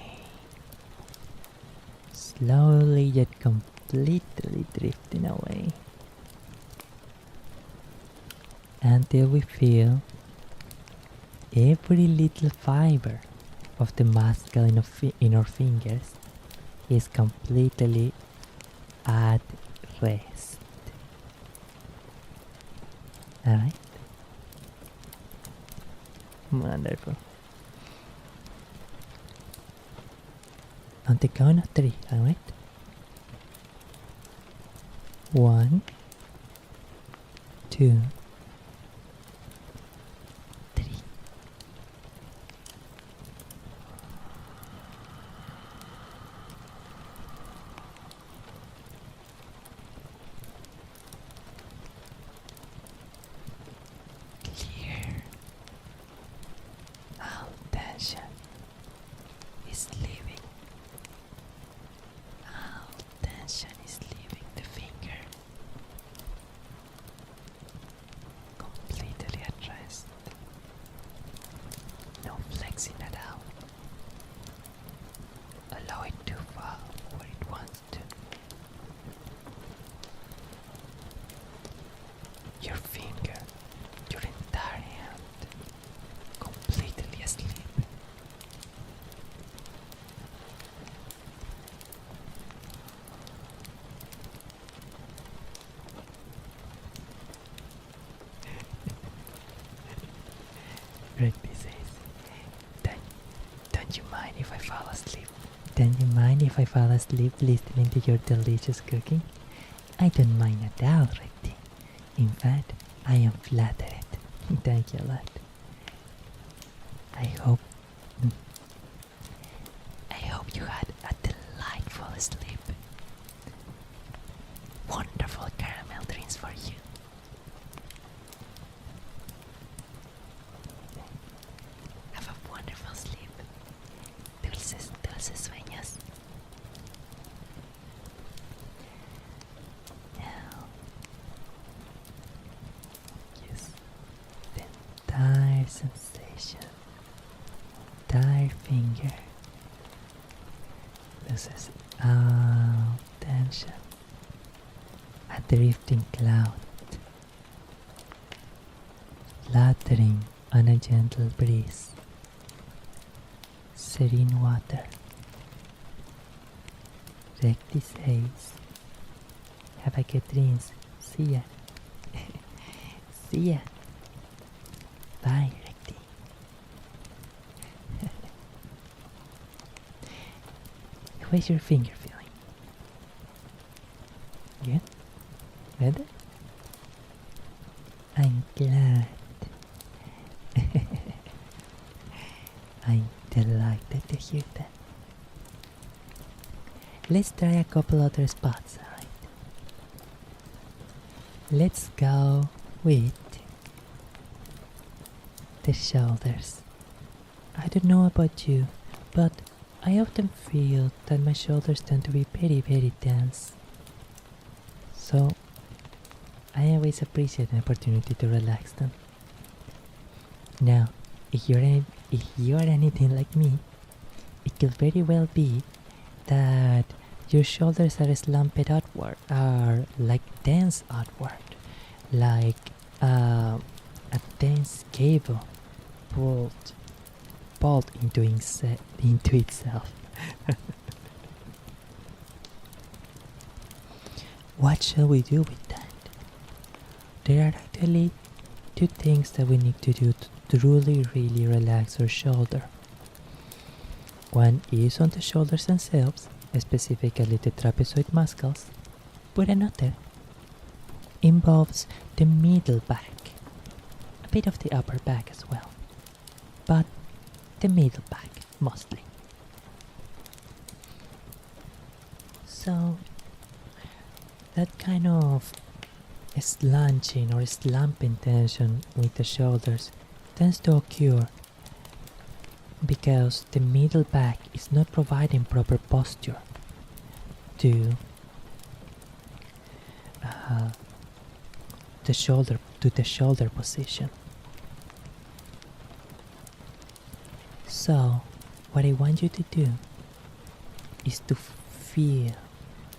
Slowly yet completely drifting away. Until we feel every little fiber of the muscle in our fingers is completely at rest. Alright? Wonderful. On the count of 3, alright? 1, 2, 3. Clear. All tension is leaving. All tension is leaving the finger. Completely at rest. No flexing at all. Allow it to fall where it wants to. Your finger, your entire hand, completely asleep. Rugby says, don't you mind if I fall asleep? Don't you mind if I fall asleep listening to your delicious cooking? I don't mind at all, Rugby. In fact, I am flattered. Thank you a lot. I hope you had a delightful sleep. Wonderful caramel dreams for you. Have a wonderful sleep. Dulces sueños. Now, yes, the entire sensation, entire finger loses all tension. A drifting cloud, fluttering on a gentle breeze. Serene water. Recti says, have a good dreams. See ya. See ya. Bye, Recti. How's your finger feeling? Good? Better? I'm glad. I'm delighted to hear that. Let's try a couple other spots, alright? Let's go with the shoulders. I don't know about you, but I often feel that my shoulders tend to be very, very tense. So I always appreciate an opportunity to relax them. Now, if you are anything like me, it could very well be that your shoulders are slumped outward, are like tense outward, like a tense cable pulled into itself. What shall we do with that? There are actually two things that we need to do to truly really relax our shoulder. One is on the shoulders themselves, specifically the trapezoid muscles, but another involves the middle back, a bit of the upper back as well, but the middle back mostly. So that kind of slouching or slumping tension with the shoulders tends to occur because the middle back is not providing proper posture to the shoulder position. So what I want you to do is to feel,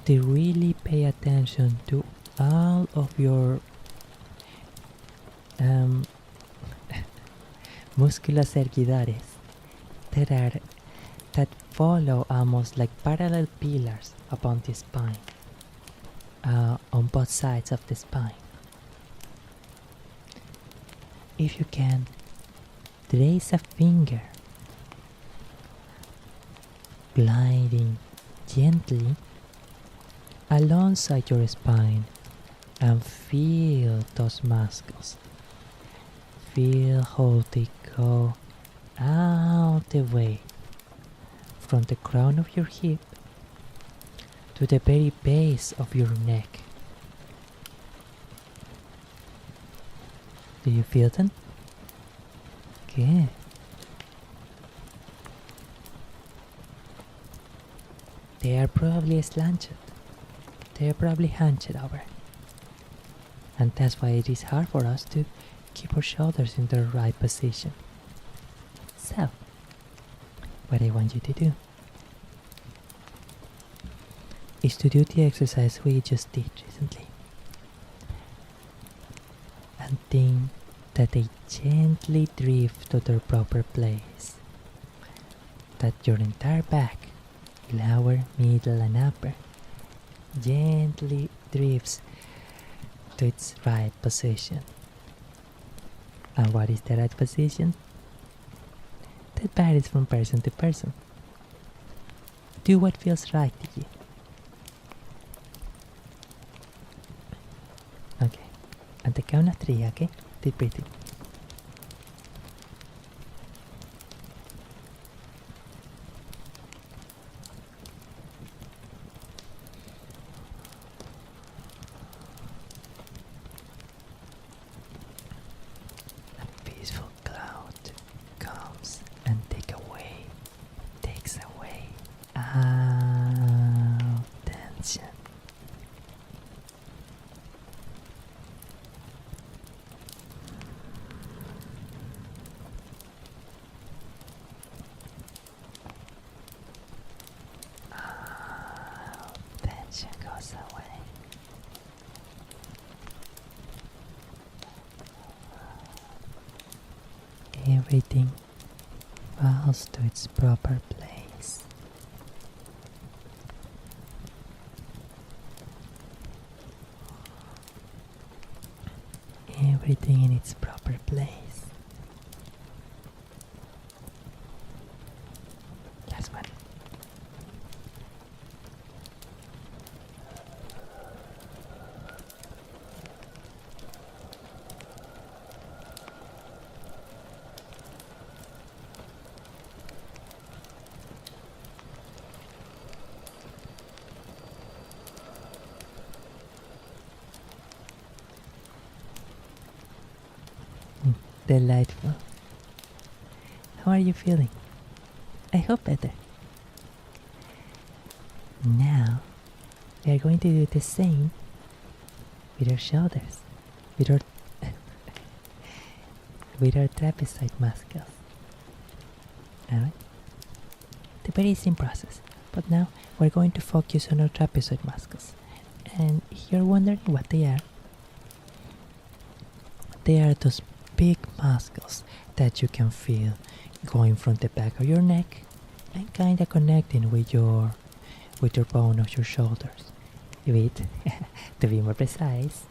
to really pay attention to all of your músculos erguidores that follow almost like parallel pillars upon the spine, on both sides of the spine. If you can, trace a finger, gliding gently alongside your spine, and feel those muscles. Feel how they go out the way from the crown of your hip to the very base of your neck. Do you feel them? Good. They are probably slanted. They are probably hunched over. And that's why it is hard for us to keep our shoulders in the right position. So, what I want you to do is to do the exercise we just did recently. And think that they gently drift to their proper place. That your entire back, lower, middle, and upper, gently drifts to its right position. And what is the right position? That varies from person to person. Do what feels right to you. Okay, at the count of 3, okay? Deep breathing. A peaceful cloud comes and takes away tension. Tension goes away. Everything falls to its proper place. Everything in its proper place. Last one. Delightful. How are you feeling? I hope better. Now, we are going to do the same with our shoulders, with our with our trapezoid muscles. Alright? The very same process, but now we're going to focus on our trapezoid muscles. And if you're wondering what they are those big muscles that you can feel going from the back of your neck and kind of connecting with your bone of your shoulders. With, to be more precise,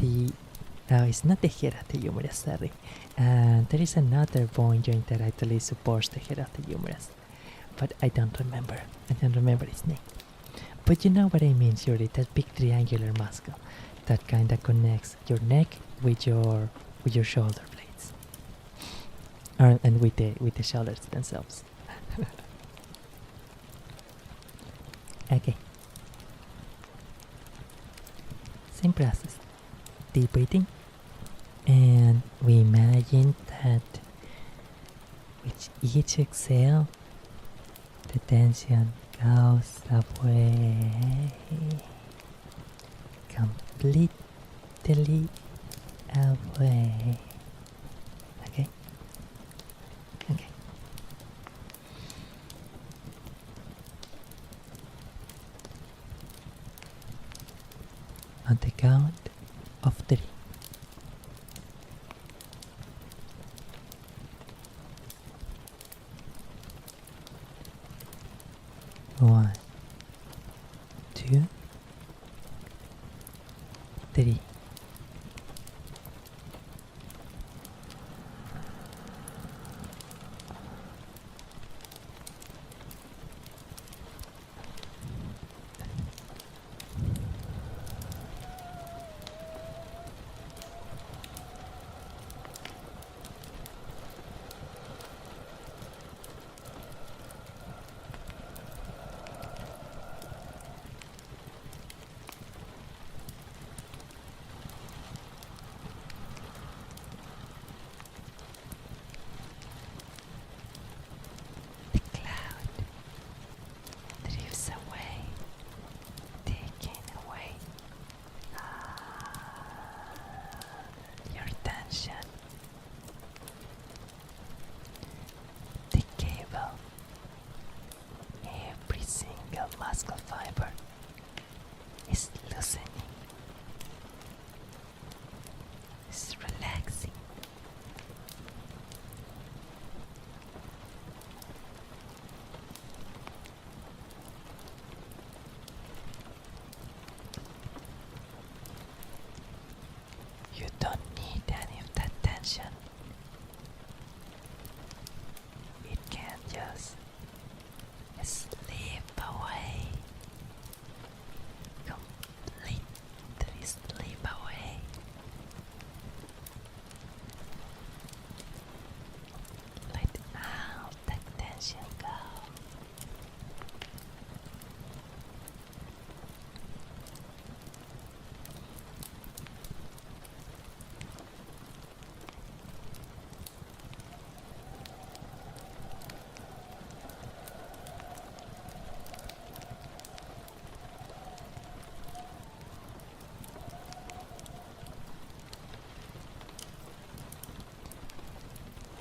it's not the head of the humerus, sorry. And there is another bone joint that actually supports the head of the humerus, but I don't remember its name. But you know what I mean, surely, that big triangular muscle that kind of connects your neck with your shoulder blades, and with the shoulders themselves. Okay. Same process. Deep breathing, and we imagine that with each exhale, the tension goes away, completely away. Okay? Okay. On the count of 3. is relaxing. You don't need any of that tension. It can just slip away. Completely slip away. Let all that tension go.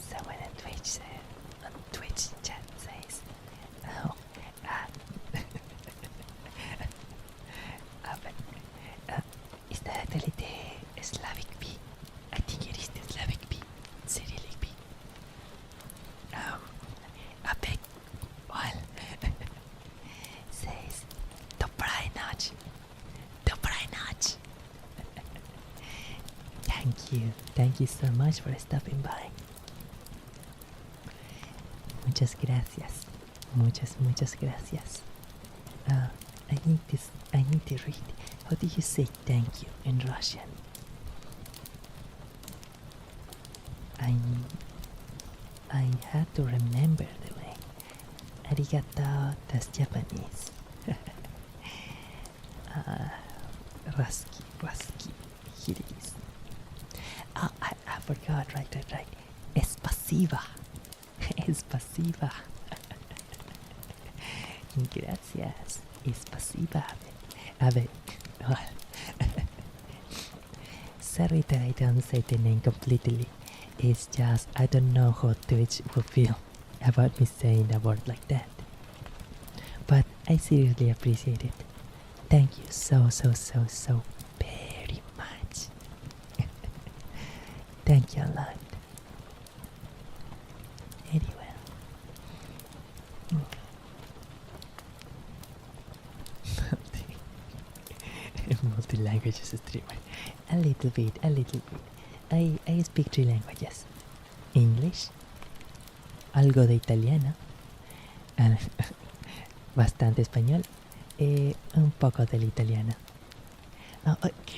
Someone on Twitch chat says, oh, but, is that a little Slavic B? I think it is the Slavic B, Cyrillic B. A big one says, Dobrai noc. Dobrai noc. Thank you so much for stopping by. Muchas gracias. Muchas gracias. I need to read. How do you say thank you in Russian? I had to remember the way. Arigato, that's Japanese. Raski, here it is. Oh, I forgot, right. Espasiba. Espasiba. Gracias. Espasiba. A ver, well, sorry that I don't say the name completely. It's just I don't know how Twitch will feel about me saying a word like that. But I seriously appreciate it. Thank you so very much. Thank you a lot. Anyway. Multi-languages streamer. A little bit. I speak 3 languages. English, algo de italiano, bastante español, un poco del italiano.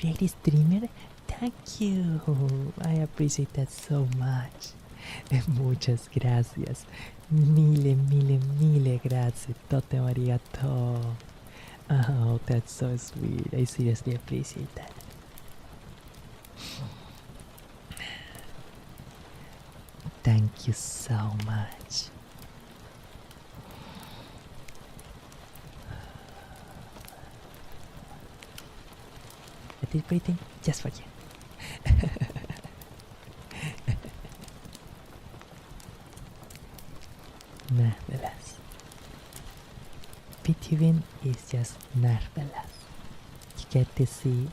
Great streamer, thank you. I appreciate that so much. Muchas gracias. Mille grazie. Tote arigato. Oh, that's so sweet. I seriously appreciate that. Thank you so much. A deep breathing just for you. Marvelous. VTubing is just marvelous. You get to see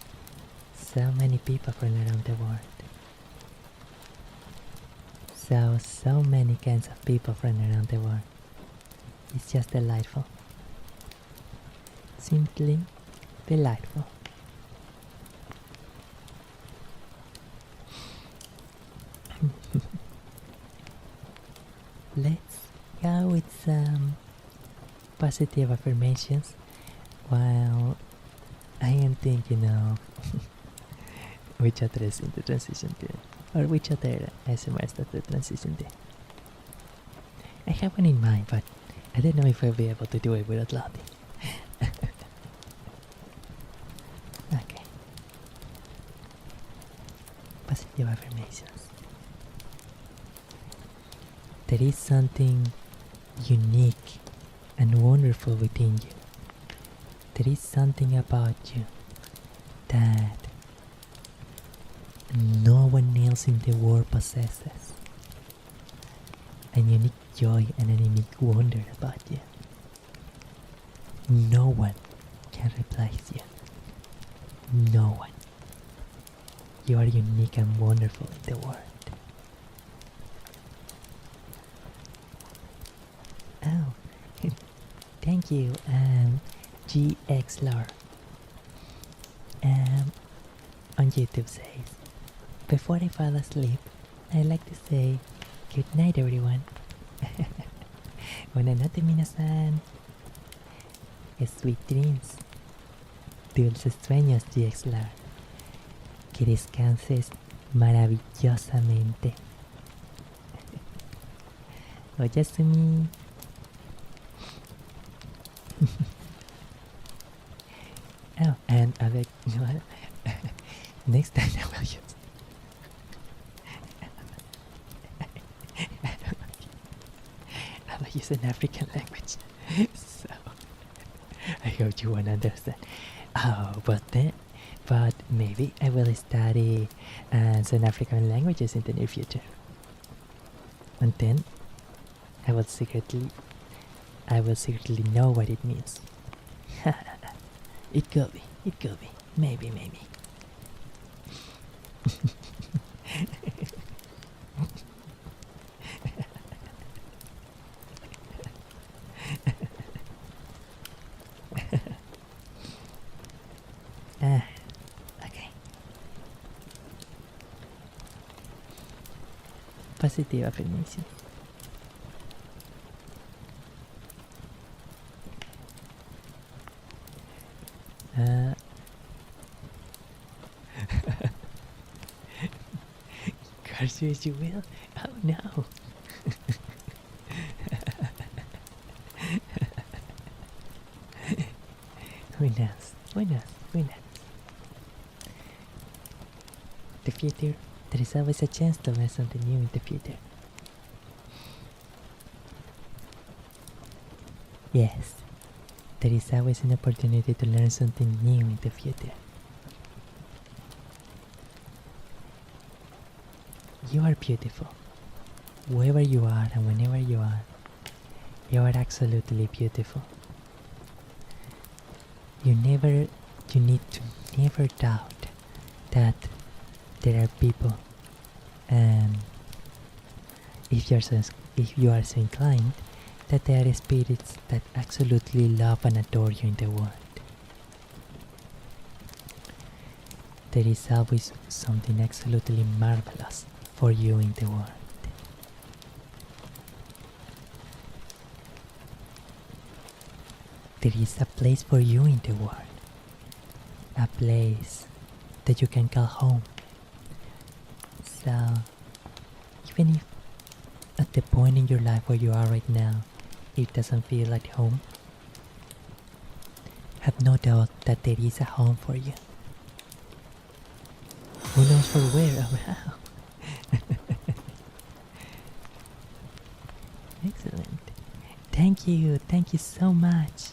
so many people from around the world. So many kinds of people from around the world. It's just delightful. Simply delightful. Let's go with some positive affirmations while I am thinking of which other scene to transition to, or which other ASMR stuff to transition to. I have one in mind, but I don't know if I'll be able to do it without loading. Okay. Positive affirmations. There is something unique and wonderful within you. There is something about you that no one else in the world possesses. A unique joy and a unique wonder about you. No one can replace you. No one. You are unique and wonderful in the world. Oh, thank you, GXLR. On YouTube says, before I fall asleep, I like to say, good night everyone. Buenas noches, minasan. Sweet dreams. Dulces sueños, GXLR. Que descanses maravillosamente. Oyasumi. Oh, and avec next time I will use I will use an African language. So I hope you won't understand. Oh, but maybe I will study some African languages in the near future. And then I will secretly know what it means. It could be, maybe. Okay. Positive affirmation. Curse you as you will. Oh no. Who knows? The future, there is always a chance to learn something new in the future. Yes, there is always an opportunity to learn something new in the future. You are beautiful. Wherever you are and whenever you are absolutely beautiful. You need to never doubt that there are people, if you are so inclined, that there are spirits that absolutely love and adore you in the world. There is always something absolutely marvelous for you in the world. There is a place for you in the world. A place that you can call home. So, even if at the point in your life where you are right now, it doesn't feel like home, have no doubt that there is a home for you. Who knows for where? Oh, wow. Excellent. Thank you so much.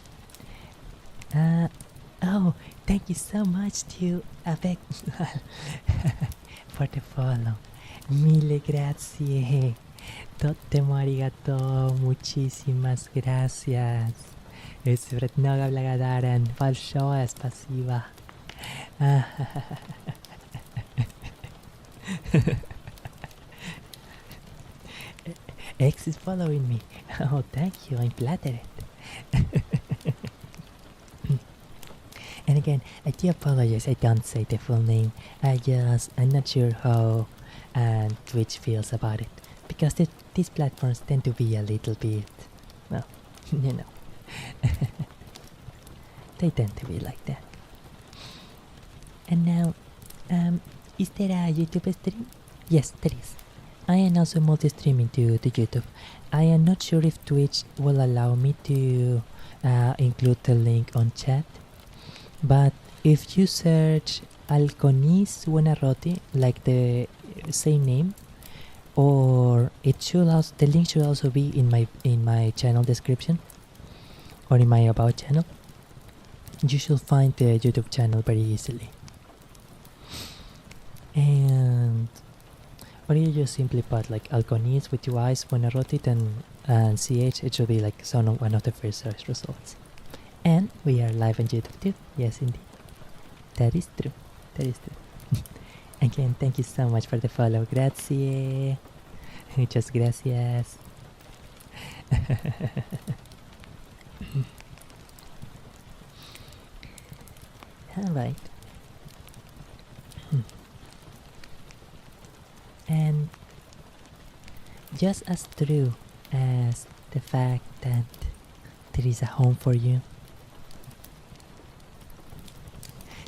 Thank you so much to Avec for the follow. Mille grazie. Totemo arigato. Muchísimas gracias. Svetnoga благодарен. Большое спасибо. X is following me. Oh, thank you. I'm flattered. And again, I do apologize. I don't say the full name. I'm not sure how Twitch feels about it, because these platforms tend to be a little bit, well, you know, they tend to be like that. And now, is there a YouTube stream? Yes, there is. I am also multi-streaming to YouTube. I am not sure if Twitch will allow me to include the link on chat, but if you search Alconis Buonarroti, like the same name, or the link should also be in my channel description or in my about channel. You should find the YouTube channel very easily. And or you just simply put like Alconis with 2 eyes, Buonarroti, and CH. It should be like one of the first search results. And we are live on YouTube too. Yes, indeed. That is true. Again, thank you so much for the follow. Grazie. Muchas gracias. Alright. And just as true as the fact that there is a home for you,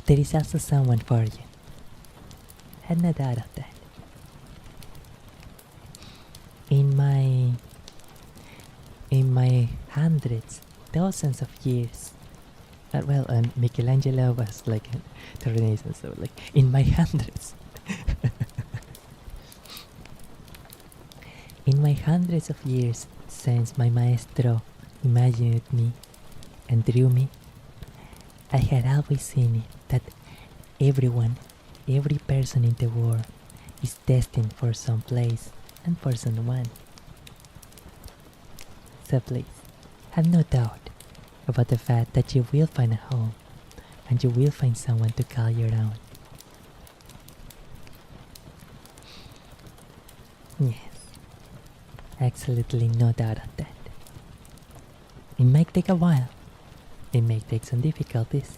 there is also someone for you. Had no doubt of that. In my hundreds, thousands of years, Michelangelo was like the Renaissance, so like in my hundreds, in my hundreds of years since my maestro imagined me and drew me, I had always seen it that everyone, every person in the world is destined for some place and for someone. So please, have no doubt about the fact that you will find a home and you will find someone to call your own. Yes, absolutely no doubt of that. It might take a while, it may take some difficulties,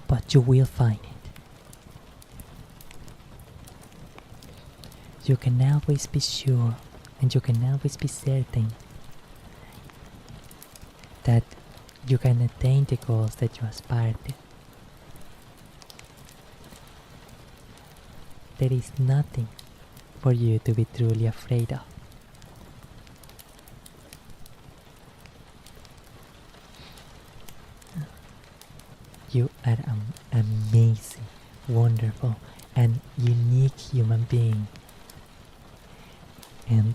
but you will find it. You can always be sure and you can always be certain that you can attain the goals that you aspire to. There is nothing for you to be truly afraid of. You are an amazing, wonderful, and unique human being. And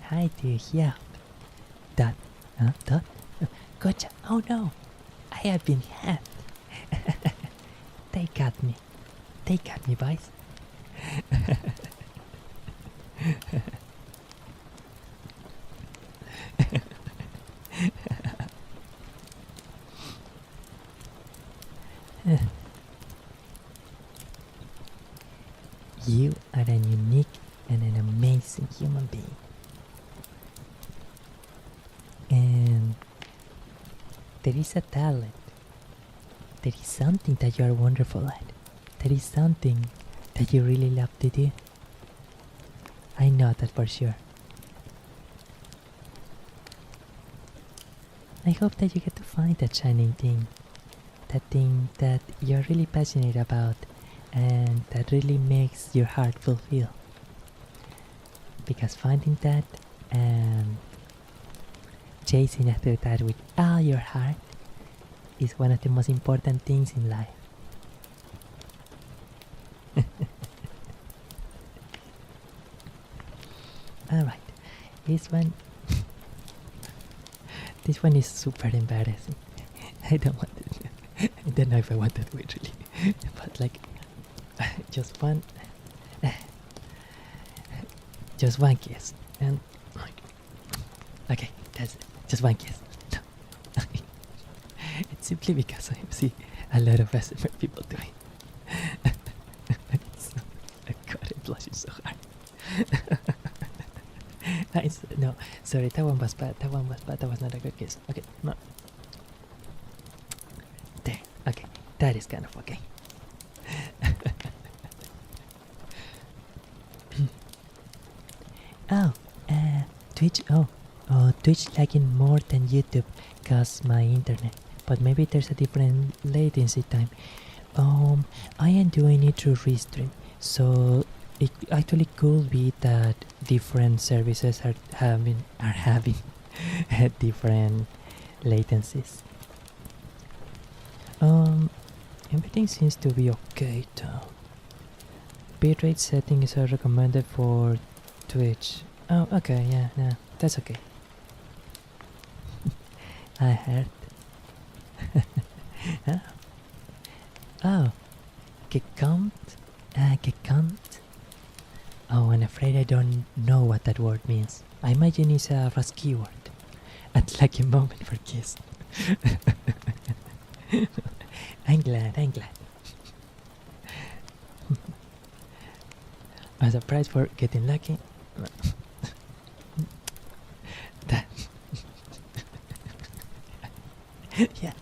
hi dear, yeah. Dot, dot. Gotcha. Oh no, I have been hacked. They got me. They got me, boys. You are a unique and an amazing human being. And there is a talent. There is something that you are wonderful at. There is something that you really love to do. I know that for sure. I hope that you get to find that shining thing. That thing that you're really passionate about and that really makes your heart fulfill. Because finding that and chasing after that with all your heart is one of the most important things in life. Alright, this one this one is super embarrassing. I don't want it. I don't know if I want that word really. But like just one kiss and okay, that's it. Just one kiss. It's simply because I see a lot of ASMR people doing. God, I'm blushing so hard. No, sorry, that one was bad. That was not a good kiss. Okay, no. There, okay, that is kind of okay. Oh, Twitch. Twitch lagging more than YouTube cause my internet, but maybe there's a different latency time. I am doing it through Restream, so it actually could be that different services are having different latencies. Everything seems to be okay though. Bitrate settings are recommended for Twitch. Oh, okay, yeah, that's okay. I heard. Oh, gekant? Gekant? Oh, I'm afraid I don't know what that word means. I imagine it's a Rusky word. At like a moment for kiss. I'm glad. As a prize for getting lucky. That. yeah,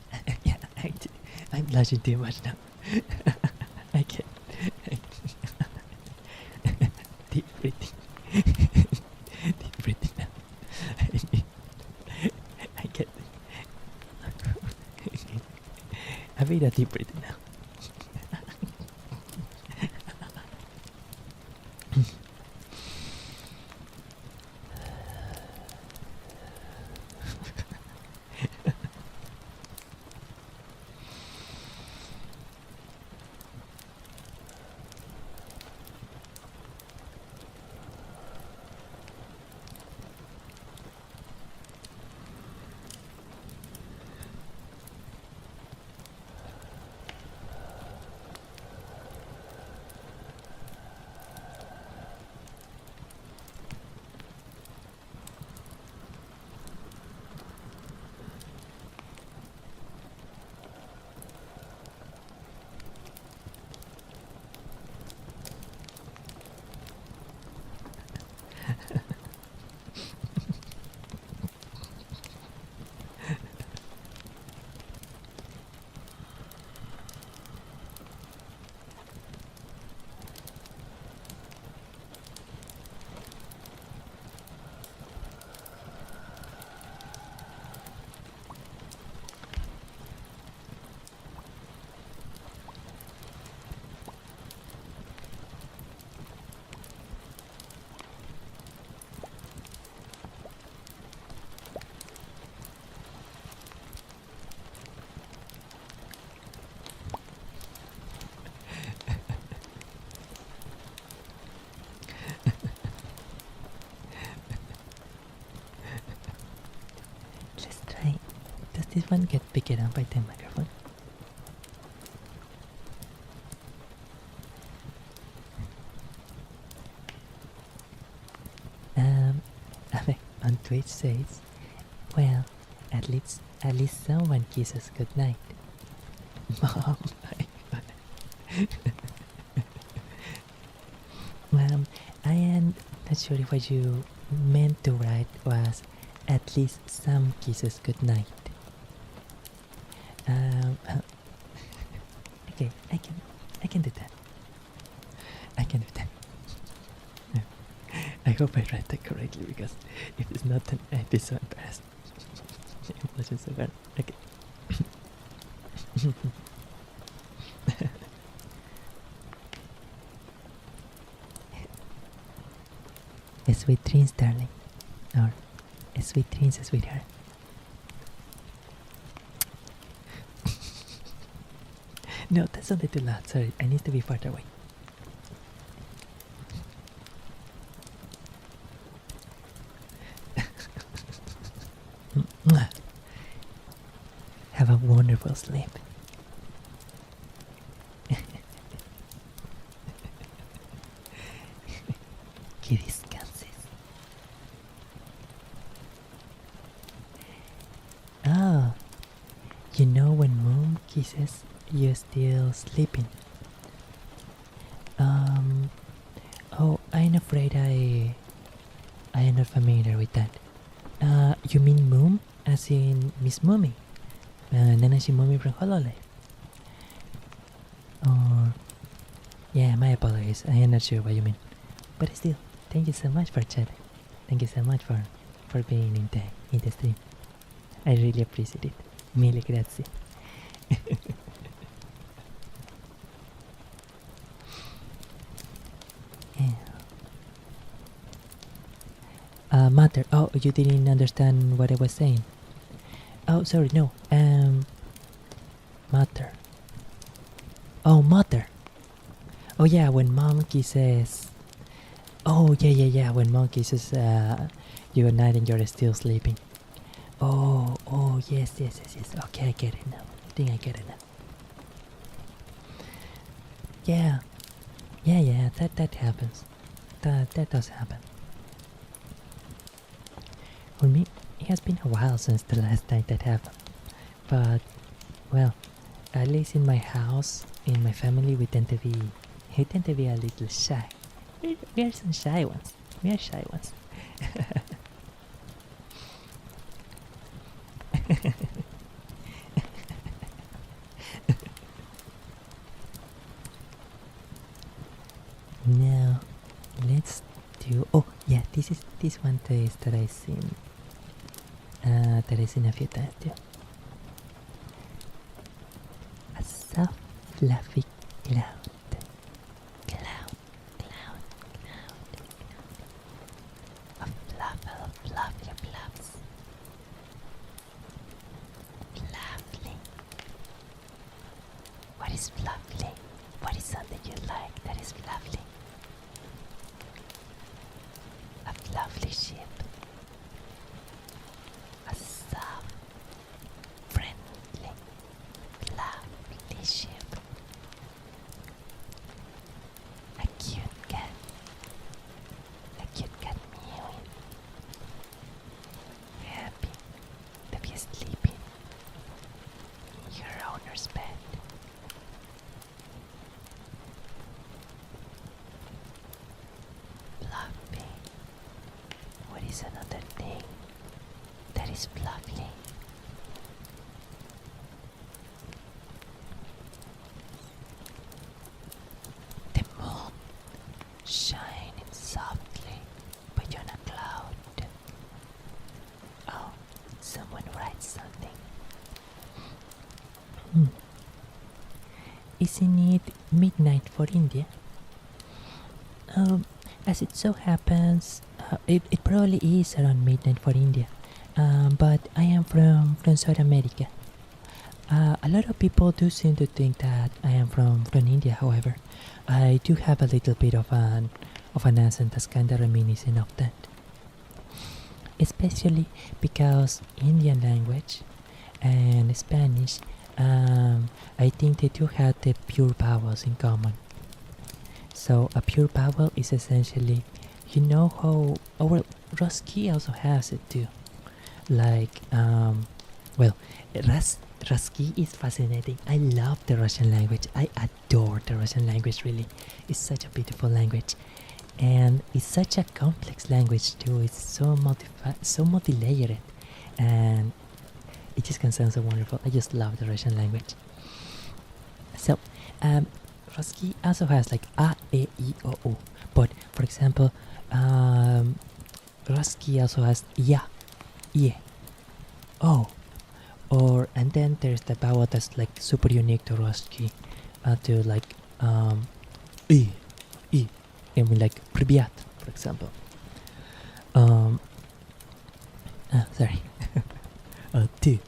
I'm blushing too much now. I can't. Deep breathing. Deep breathing now. I can't. I made a deep breathing now. Let's try. Does this one get picked up by the microphone? On Twitch says, well, at least someone kisses goodnight. Mom, I am not sure if what you meant to write was at least some kisses goodnight. Okay, I can do that. I can do that. I hope I read that correctly because if it's not, then I'd be so embarrassed. I'm blushing so bad. Okay. Sweet dreams, darling. Or sweet dreams, sweetheart. No, that sounded too loud. Sorry, I need to be farther away. Have a wonderful sleep. Que descanses. Oh, you know when mom kisses, you're still sleeping. Oh, I'm afraid I am not familiar with that. You mean mom, as in Miss Mummy? Nanashi Mummy from HoloLive. Or yeah, my apologies. I am not sure what you mean. But still, thank you so much for chatting. Thank you so much for being in the stream. I really appreciate it. Mille grazie. Matter. Oh, you didn't understand what I was saying. Oh, sorry, no. Matter. Oh, mother. Oh yeah, when mom kisses. Oh yeah. When mom kisses you at night and you're still sleeping. Oh yes. Okay, I get it now. I think I get it now. Yeah. That happens. That does happen. For me, it has been a while since the last time that happened. But well, at least in my house, in my family, we tend to be a little shy. We are some shy ones. We are shy ones. Now, let's do. Oh, yeah, this one taste that I've seen. That I've seen a few times too. A soft, fluffy cloud. Cloud. A fluffy fluffs. Fluffy. What is fluffy? What is something you like that is fluffy? A fluffy ship. A soft, friendly, lovely ship. A cute cat mewing, happy to be sleeping in your owner's bed. Fluffy. What is another thing that is fluffy? The moon shining softly beyond a cloud. Oh, someone writes something. Isn't it midnight for India? As it so happens, it probably is around midnight for India. But I am from South America. A lot of people do seem to think that I am from India. However, I do have a little bit of an accent that's kind of reminiscent of that. Especially because Indian language and Spanish, I think they do have the pure vowels in common. So a pure vowel is essentially, you know how, oh well, Ruski also has it too. Like, Ruski is fascinating. I love the Russian language. I adore the Russian language, really. It's such a beautiful language. And it's such a complex language too. It's so multi-layered. And it just can sound so wonderful. I just love the Russian language. So, Ruski also has like A, E, I, O, U. But, for example, Ruski also has Ya, Ye, O. And then there's the vowel that's like super unique to Ruski. To like, I. And like Privyat, for example. Sorry. T.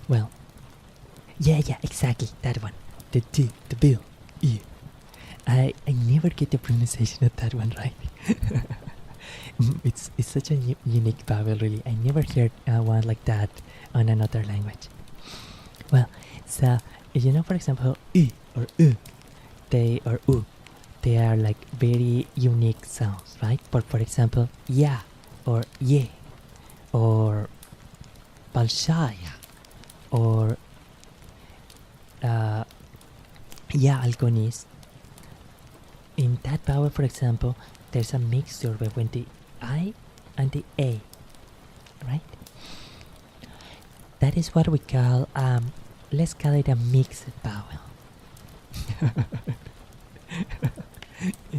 Well, yeah, exactly, that one. The T, the bill, E. I never get the pronunciation of that one right. It's such a unique vowel, really. I never heard one like that on another language. Well, so, you know, for example, I or U, they are like very unique sounds, right? But for example, ya or ye or balshaya or ya algonis. In that vowel, for example, there's a mixture between the I and the A, right? That is what we call, let's call it a mixed vowel.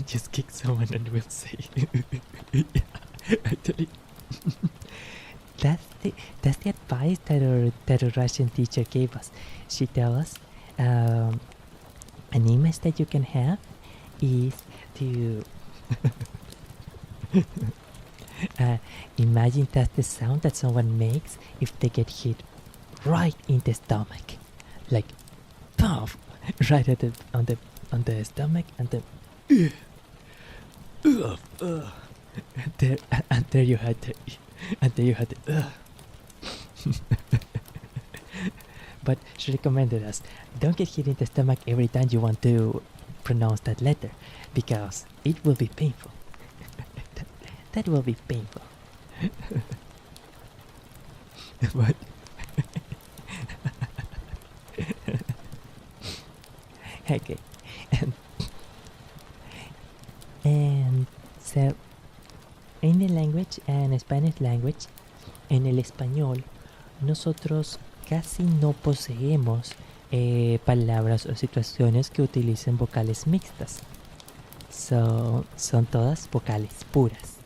Just kick someone and we'll say, yeah, actually. That's the advice that our Russian teacher gave us. She tells us, an image that you can have is to imagine that's the sound that someone makes if they get hit right in the stomach, like poof, right at on the stomach, and then there you had the But she recommended us, don't get hit in the stomach every time you want to pronounce that letter, because it will be painful. that will be painful. But Okay. And so, in the language and Spanish language, en el español, nosotros casi no poseemos palabras o situaciones que utilicen vocales mixtas. Son todas vocales puras.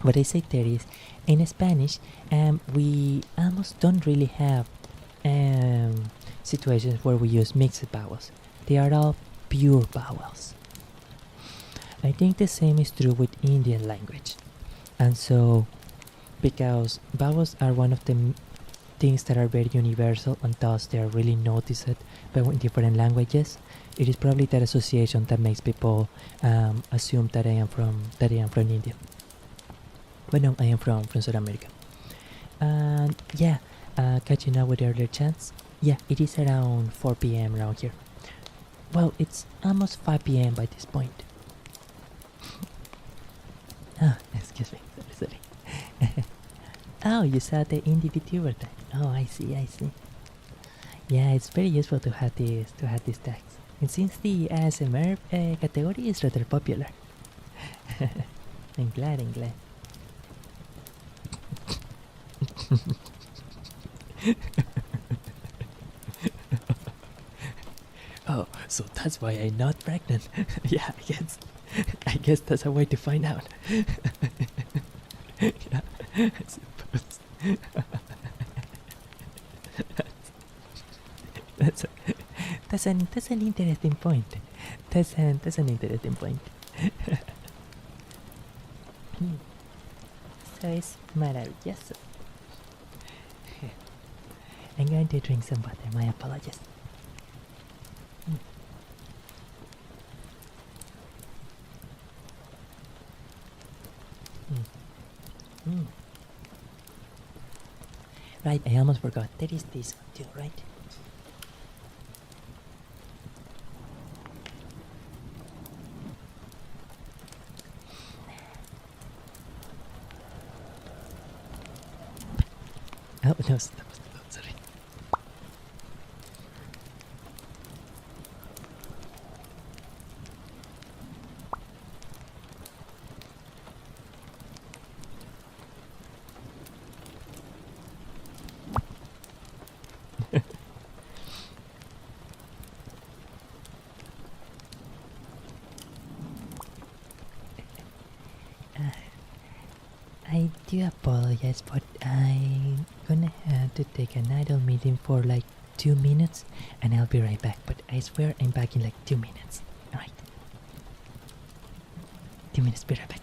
What I say there is, in Spanish, we almost don't really have situations where we use mixed vowels. They are all pure vowels. I think the same is true with Indian language. And so, because vowels are one of the things that are very universal and thus they are really noticed by different languages, it is probably that association that makes people assume that I am from India. But no, I am from South America. And yeah, catching up with the earlier chants. Yeah, it is around 4 p.m. around here. Well, it's almost 5 p.m. by this point. Oh, excuse me. Sorry. Oh, you saw the indie VTuber tag. Oh, I see. Yeah, it's very useful to have these tags. And since the ASMR category is rather popular. I'm glad. Oh, so that's why I'm not pregnant. Yeah, I guess that's a way to find out. Yeah, I suppose. That's an interesting point. That's an interesting point. So it's maravilloso. I'm going to drink some water. My apologies. Right, I almost forgot. There is this one too, right? Oh, no, stop, sorry. I do apologize, but I'm gonna have to take an idle meeting for like 2 minutes and I'll be right back. But I swear I'm back in like 2 minutes. Alright. 2 minutes, be right back.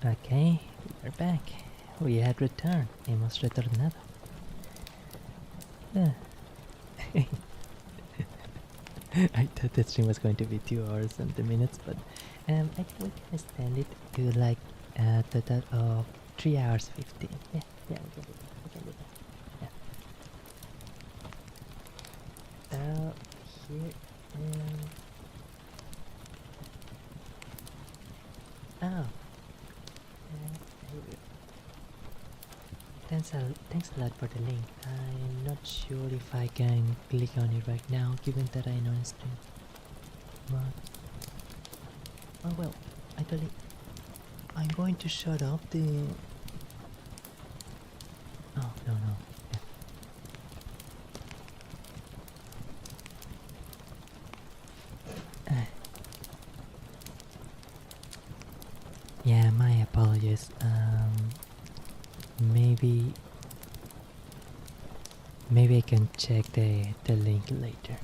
Okay, we're back. We had returned. Hemos retornado. Ah. I thought the stream was going to be 2 hours and 10 minutes, but I think we can extend it to like a total of 3 hours 15. Yeah, we can do that. We can do that. Yeah. Here. Oh. Here we go. Thanks a lot for the link. I'm not sure if I can click on it right now, given that I'm on stream. But oh well, actually, I'm going to shut off the. Oh no. Yeah. Yeah, my apologies. Maybe I can check the link later.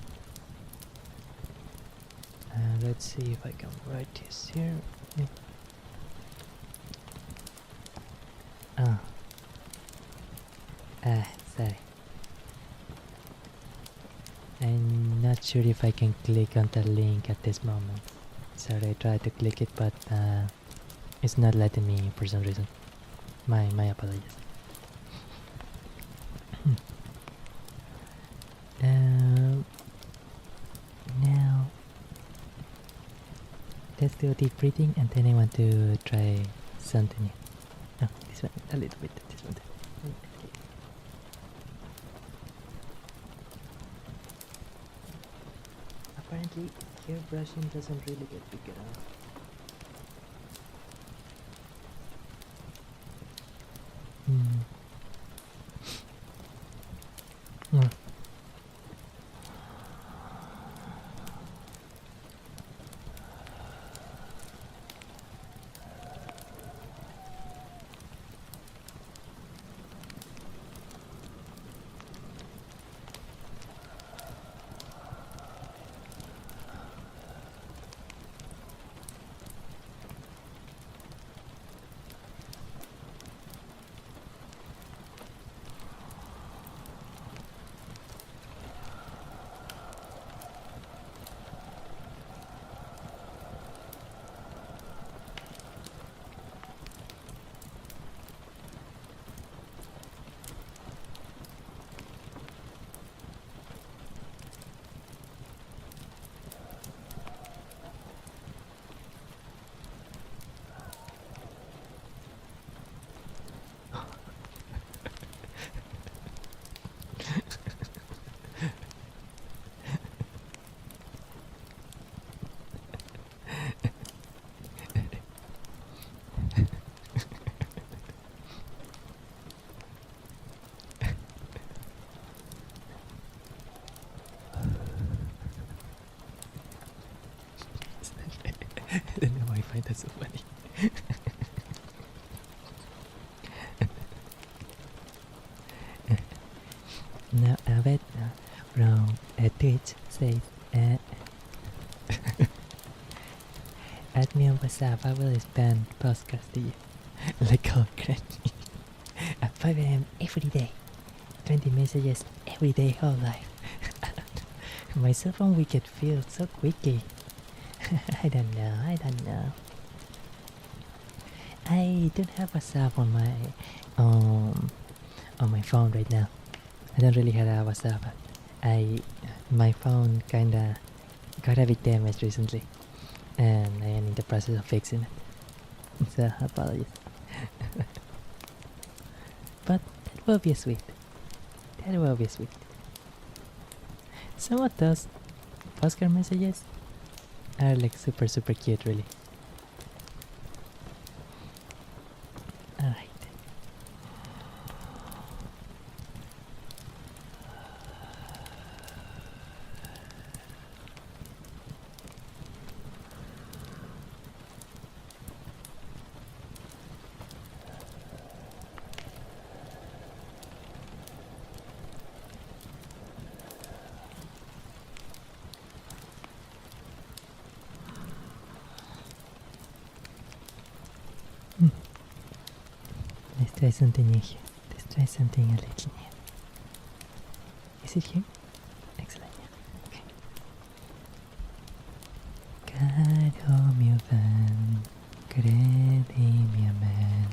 Let's see if I can write this here. Yeah. Oh. Sorry. I'm not sure if I can click on the link at this moment. Sorry, I tried to click it, but it's not letting me for some reason. My apologies. Now let's do deep breathing, and then I want to try something new. No, this one a little bit. This one. Okay. Apparently, hair brushing doesn't really get big enough. I don't know why I find that so funny. Now, Abed from Twitch says, add me on WhatsApp, I will spend podcast to you. Like all granny. At 5 a.m. every day. 20 messages every day, whole life. My cell phone will get filled so quickly. I don't know. I don't have WhatsApp on my phone right now. I don't really have a WhatsApp. My phone kinda got a bit damaged recently, and I am in the process of fixing it. So apologies. But that will be sweet. Some of those postcard messages are like super cute, really. Alright. try something new here. Let's try something a little new. Is it here? Excellent. Okay. Caro mio fan, credimi a man.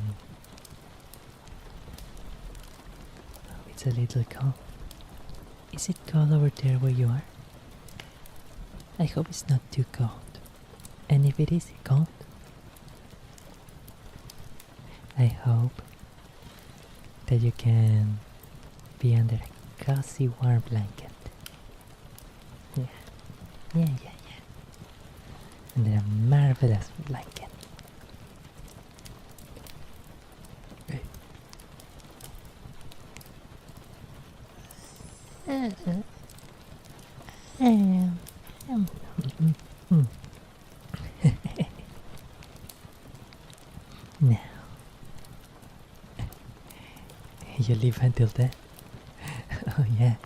Oh, it's a little cold. Is it cold over there where you are? I hope it's not too cold. And if it is cold, I hope that you can be under a cozy warm blanket. Yeah. Under a marvelous blanket. Now, you live until then? Oh yeah.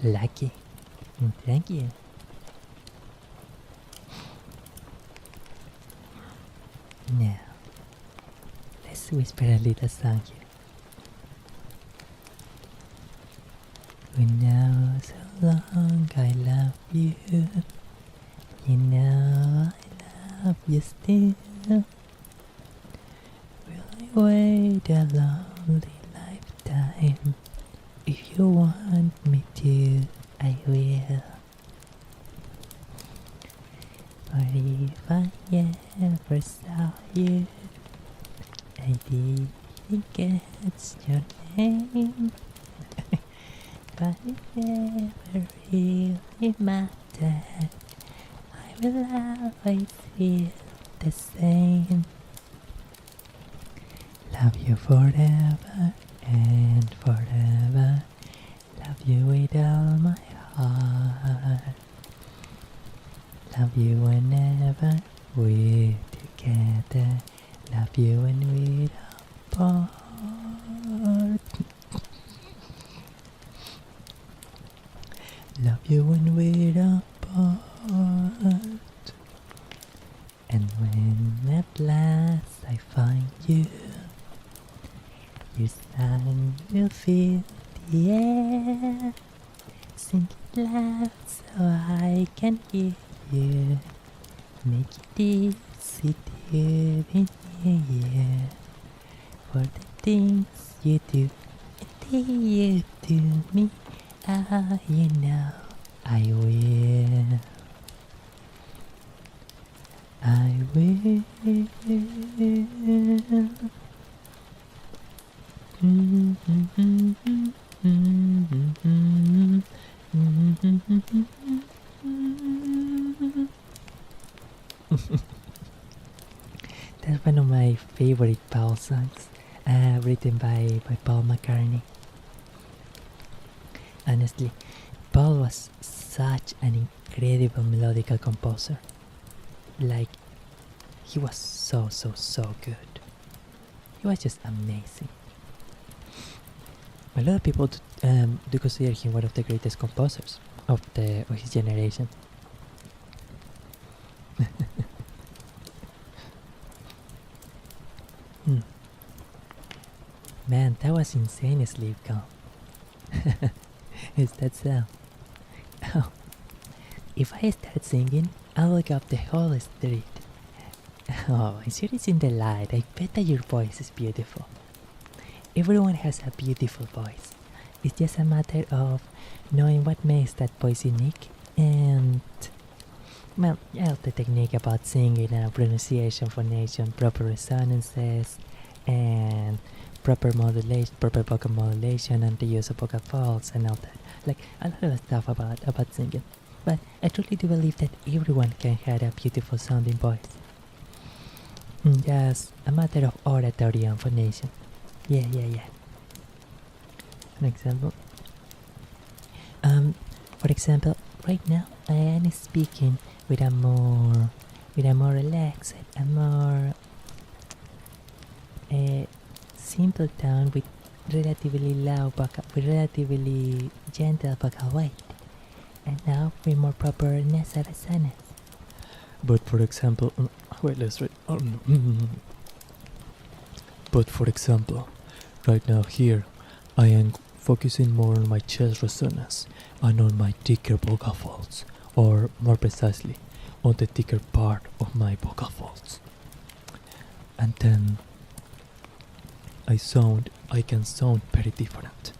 Lucky. Thank you. Now, let's whisper a little song here. We know so long I love you. You know I love you still. Will I wait a lonely lifetime? If you want me to, I will. Or if I ever saw you, I didn't catch your name. But it never really mattered. I will always feel the same. Love you forever and forever. Love you with all my heart. Love you whenever we're together. Love you when we're apart. Love you when we're apart. And when at last I find you, your song will fill the air. Sing it loud so I can hear you. Make it easy to be near you. For the things you do and you to me, you know I will. I will. That's one of my favorite Paul songs, written by Paul McCartney. Honestly, Paul was such an incredible melodical composer. Like, he was so good. He was just amazing. A lot of people do consider him one of the greatest composers of his generation. Man, that was insane sleep calm. Is that so? Oh, if I start singing, I'll wake up the whole street. Oh, I'm serious in the light. I bet that your voice is beautiful. Everyone has a beautiful voice. It's just a matter of knowing what makes that voice unique and, well, yeah, the technique about singing, pronunciation, phonation, proper resonances, and proper modulation, proper vocal modulation, and the use of vocal folds and all that. Like a lot of stuff about singing. But I truly do believe that everyone can have a beautiful sounding voice. Just a matter of oratory and phonation. Yeah. An example. For example, right now I am speaking with a more relaxed, a more simple tone with relatively loud vocal, with relatively gentle vocal weight, and now with more proper nasal resonance. But for example, wait, let's read. But for example, right now here, I am focusing more on my chest resonance and on my thicker vocal folds, or more precisely, on the thicker part of my vocal folds. And then I can sound very different.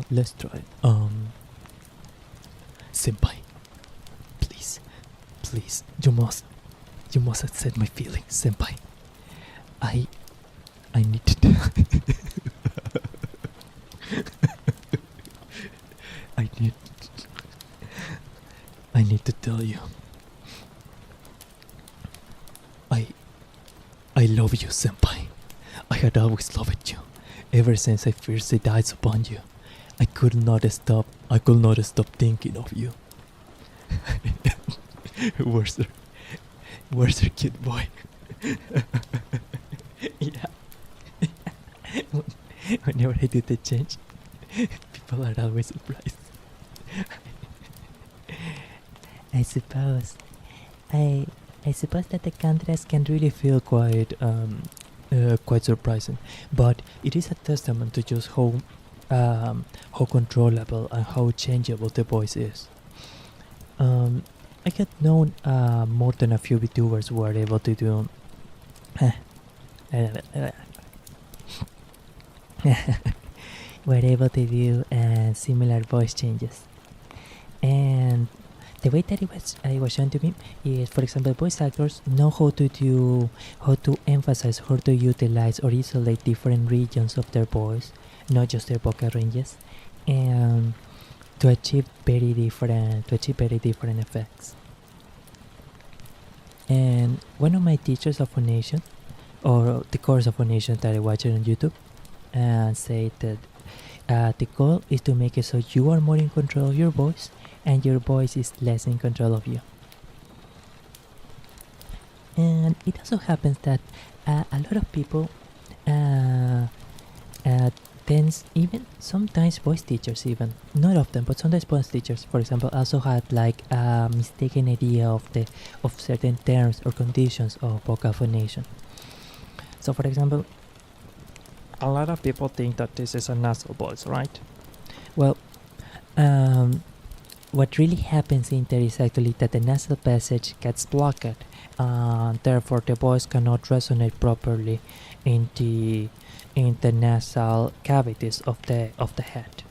Let's try. Senpai, please, you must accept my feelings, senpai. I need to I need to tell you. I love you, senpai. I had always loved you. Ever since I first set eyes upon you, I could not stop thinking of you. Where's the cute boy? Yeah. Whenever I do the change, people are always surprised. I suppose that the contrast can really feel quite surprising, but it is a testament to just how controllable and how changeable the voice is. I had known more than a few VTubers who were able to do similar voice changes, and the way that it was shown to me is, for example, voice actors know how to emphasize, how to utilize or isolate different regions of their voice, not just their vocal ranges, and to achieve very different effects. And one of my teachers of phonation, or the course of phonation that I watched on YouTube, said that the goal is to make it so you are more in control of your voice and your voice is less in control of you. And it also happens that a lot of people even sometimes voice teachers, even not often, but sometimes voice teachers, for example, also had like a mistaken idea of certain terms or conditions of vocal phonation. So, for example, a lot of people think that this is a nasal voice, right? Well, what really happens in there is actually that the nasal passage gets blocked, therefore the voice cannot resonate properly in the nasal cavities of the head.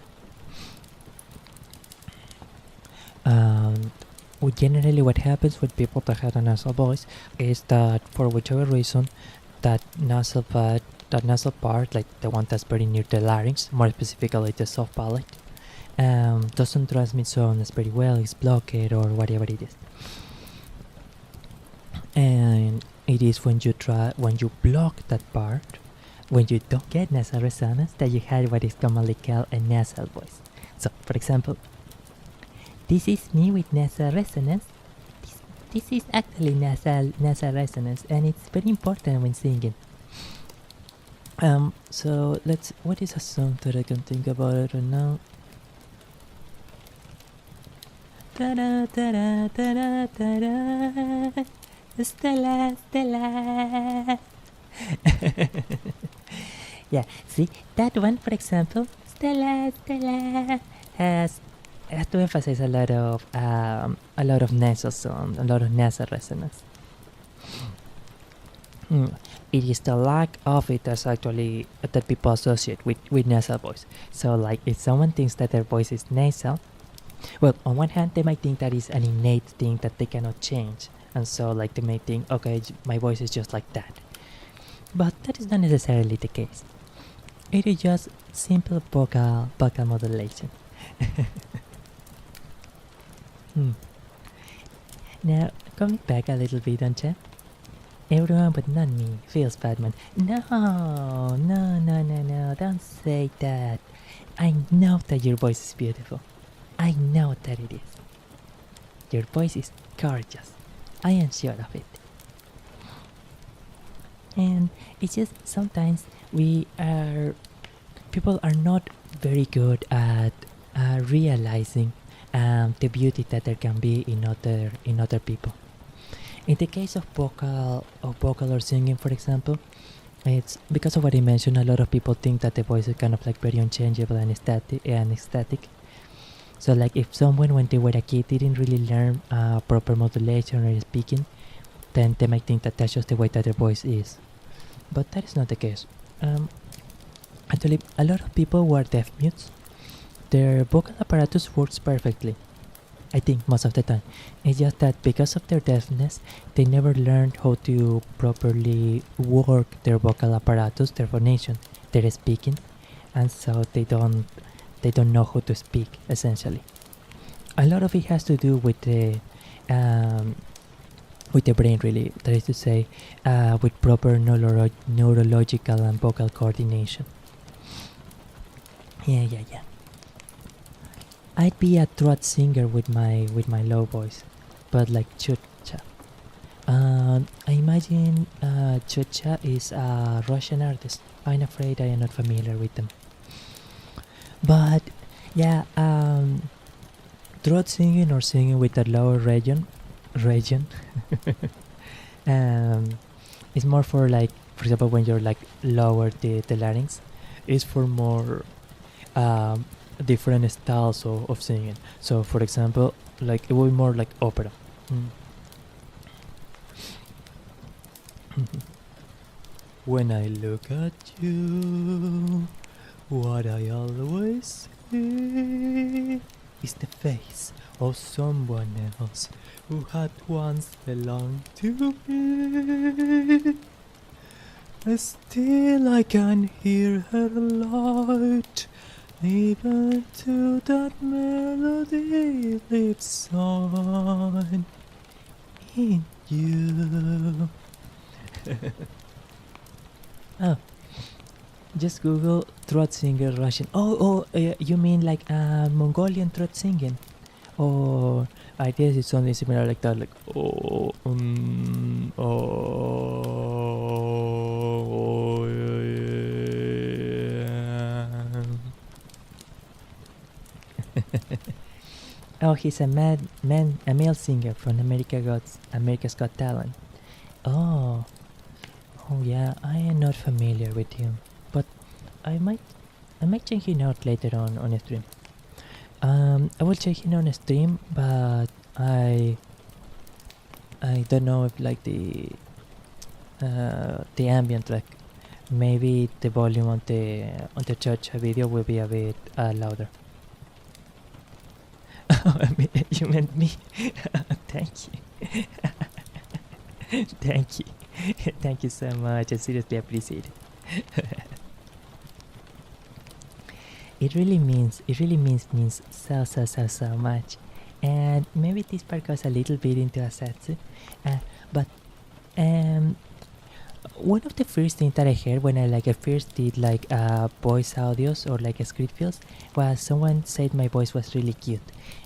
Generally, what happens with people that have a nasal voice is that for whichever reason, that nasal part, like the one that's very near the larynx, more specifically the soft palate, doesn't transmit sounds very well, it's blocked or whatever it is. And it is when you block that part, when you don't get nasal resonance, that you have what is commonly called a nasal voice. So, for example, this is me with nasal resonance. This is actually nasal resonance, and it's very important when singing. So what is a song that I can think about it right now? Ta-da, ta-da, ta-da, ta-da. Stella, Stella. Yeah, see, that one, for example, Stella, Stella, has to emphasize a lot of nasal sound, a lot of nasal resonance. It is the lack of it that's actually that people associate with nasal voice. So, like, if someone thinks that their voice is nasal, well, on one hand, they might think that is an innate thing that they cannot change, and so, like, they may think, okay, my voice is just like that. But that is not necessarily the case. It is just simple vocal modulation. Now, coming back a little bit on chat. Everyone but not me feels Batman. No, don't say that. I know that your voice is beautiful. I know that it is. Your voice is gorgeous. I am sure of it. And it's just sometimes people are not very good at realizing the beauty that there can be in other people. In the case of vocal or singing, for example, It's because of what I mentioned. A lot of people think that the voice is kind of like very unchangeable and static. So like if someone when they were a kid didn't really learn proper modulation or speaking, then they might think that that's just the way that their voice is. But that is not the case. Actually, a lot of people who are deaf mutes, their vocal apparatus works perfectly. I think most of the time. It's just that because of their deafness, they never learned how to properly work their vocal apparatus, their phonation, their speaking, and so they don't know how to speak essentially. A lot of it has to do with the brain, really. That is to say, with proper neurological and vocal coordination. Yeah. I'd be a throat singer with my low voice, but like Chucha. I imagine Chucha is a Russian artist. I'm afraid I am not familiar with them. But yeah, throat singing or singing with a lower region, is more for like, for example, when you're like lower the larynx, is for more different styles of singing. So for example, like it will be more like opera. When I look at you, what I always see is the face of someone else who had once belonged to me. Still I can hear her light, even to that melody lives on in you. Oh, just Google throat singer Russian. You mean like Mongolian throat singing? Or I guess it's something similar like that, like Oh, he's a male singer from America's Got Talent. Oh yeah, I am not familiar with him, but I might check him out later on a stream. I will check him on a stream, but I don't know if like the ambient track. Maybe the volume on the church video will be a bit louder. You meant me? Thank you. Thank you. Thank you so much. I seriously appreciate it. It really means so much. And maybe this part goes a little bit into Asatsu. But one of the first things that I heard when I first did voice audios or script fields was someone said my voice was really cute,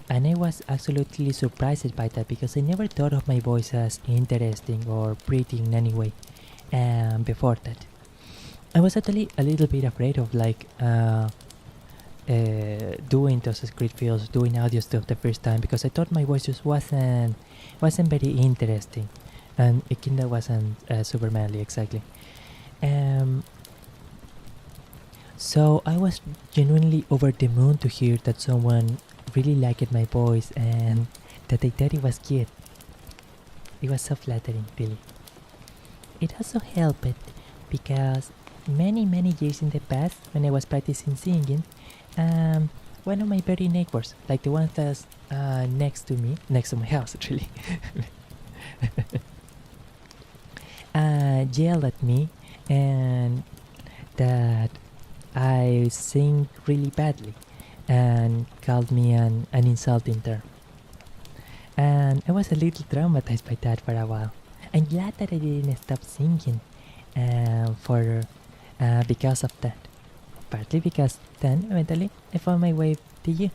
and I was absolutely surprised by that because I never thought of my voice as interesting or pretty in any way. Before that, I was actually a little bit afraid of doing those script fields, doing audio stuff the first time, because I thought my voice just wasn't very interesting, and it kinda wasn't super manly exactly. So I was genuinely over the moon to hear that someone really liked my voice and that they thought it was cute. It was so flattering, really. It also helped because many years in the past, when I was practicing singing, one of my very neighbors, like the one that's next to my house actually, yelled at me and that I sing really badly and called me an insulting term. And I was a little traumatized by that for a while. I'm glad that I didn't stop singing because of that. Partly because then eventually I found my way to you,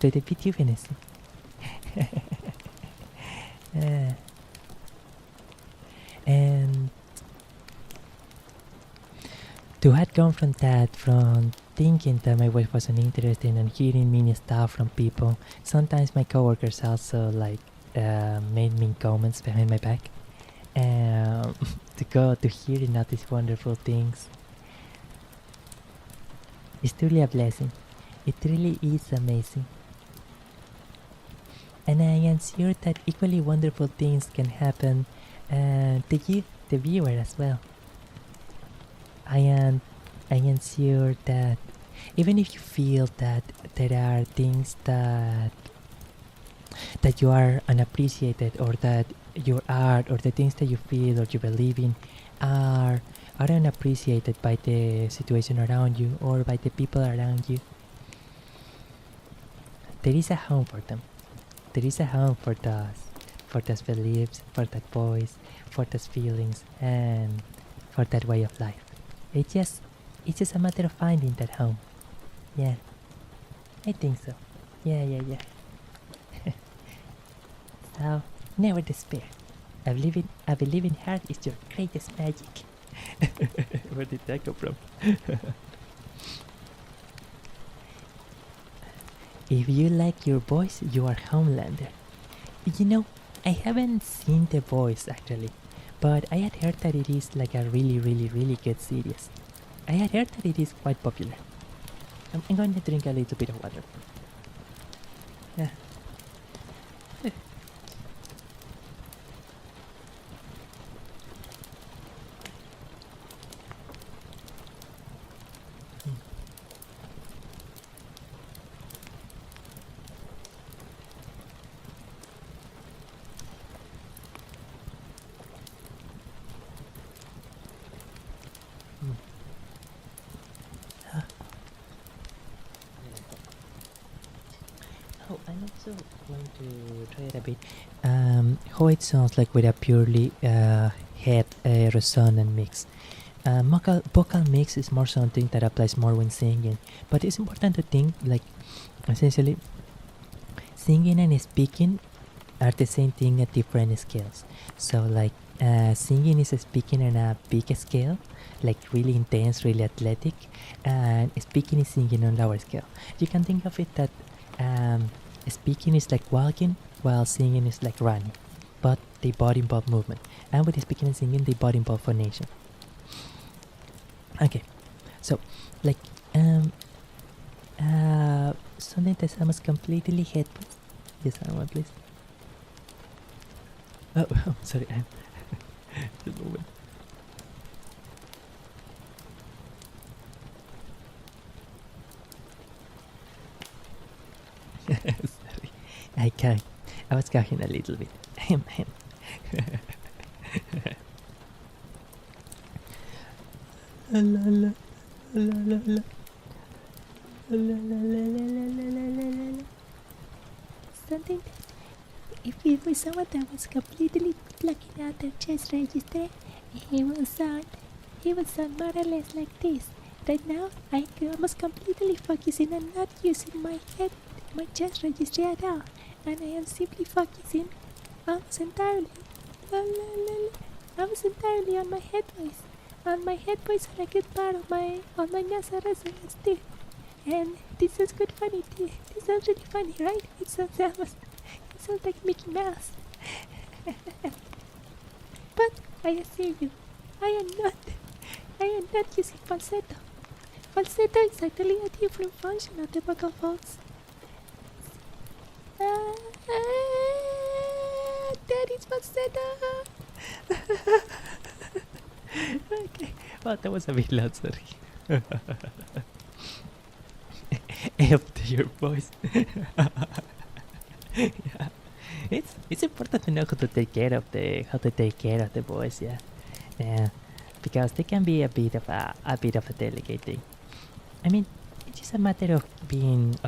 to the VTuberness. And to have gone from that, from thinking that my voice wasn't interesting and hearing mean stuff from people, sometimes my coworkers also made mean comments behind my back. to go to hear and notice wonderful things. It's truly a blessing. It really is amazing. And I am sure that equally wonderful things can happen to you, the viewer, as well. I am sure that even if you feel that there are things that you are unappreciated, or that your art or the things that you feel or you believe in are unappreciated by the situation around you or by the people around you, there is a home for them. There is a home for those beliefs, for that voice, for those feelings, and for that way of life. It's just a matter of finding that home. Yeah, I think so. Yeah. So never despair. I believe in heart is your greatest magic. Where did that come from? If you like your voice, you are Homelander. You know, I haven't seen The Voice actually, but I had heard that it is like a really good series. I had heard that it is quite popular. I'm going to drink a little bit of water. Yeah. Oh, I'm also going to try it a bit. How it sounds like with a purely head resonant mix. Vocal mix is more something that applies more when singing, but it's important to think like essentially singing and speaking are the same thing at different scales. So like singing is speaking on a big scale, like really intense, really athletic, and speaking is singing on lower scale. You can think of it that speaking is like walking, while singing is like running, but they both involve movement. And with speaking and singing, they both involve phonation. Okay, so like something that sounds completely headphones. Yes, someone please. Oh, sorry, I'm just moving. Sorry, I was coughing a little bit. La la la la la la. Something that if it was someone that was completely blocking out their chest register, he will sound more or less like this. Right now, I'm almost completely focusing on not using my head, my chest register at all, and I am simply focusing almost entirely, almost entirely on my head voice. On my head voice for a good part of my nasal resonance too. And this sounds good funny too. This sounds really funny, right? It sounds like Mickey Mouse. But I assure you, I am not using falsetto. Falsetto is actually a different function of the vocal folds. That is falsetto. Okay, well that was a bit loud, sorry. Up to your voice. Yeah. It's important to know how to take care of the voice, yeah. Yeah. Because they can be a bit of a delicate thing. I mean, it's just a matter of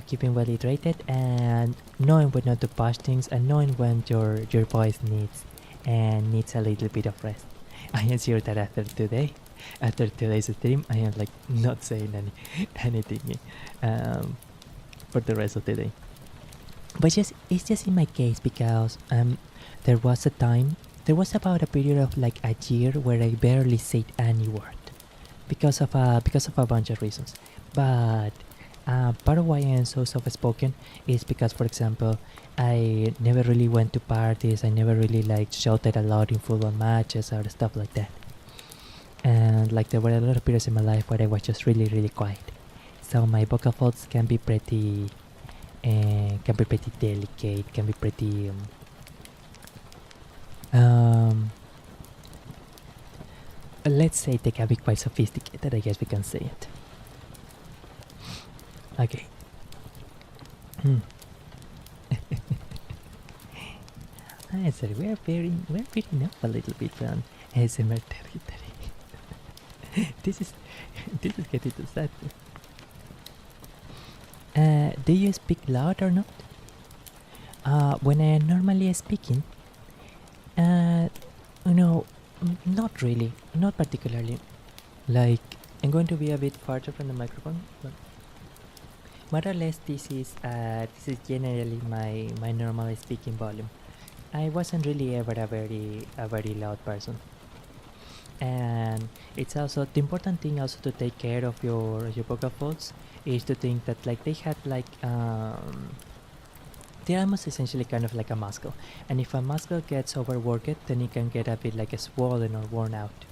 keeping well hydrated and knowing when not to push things and knowing when your voice needs a little bit of rest. I am sure that after today's stream, I am like not saying anything for the rest of the day. But it's just in my case because there was about a period of like a year where I barely said any word because of a bunch of reasons. But part of why I am so soft-spoken is because, for example, I never really went to parties. I never really like shouted a lot in football matches or stuff like that. and like there were a lot of periods in my life where I was just really, really quiet. So my vocal folds can be pretty delicate, can be pretty let's say they can be quite sophisticated, I guess we can say it. Okay. Sorry, we're veering up a little bit on ASMR territory. this is getting too sad. Do you speak loud or not? When I am normally speaking, no, not really, not particularly. Like, I'm going to be a bit farther from the microphone, but more or less this is generally my normal speaking volume. I wasn't really ever a very loud person, and it's also the important thing also to take care of your vocal folds is to think that like they have like they're almost essentially kind of like a muscle, and if a muscle gets overworked, then it can get a bit like a swollen or worn out.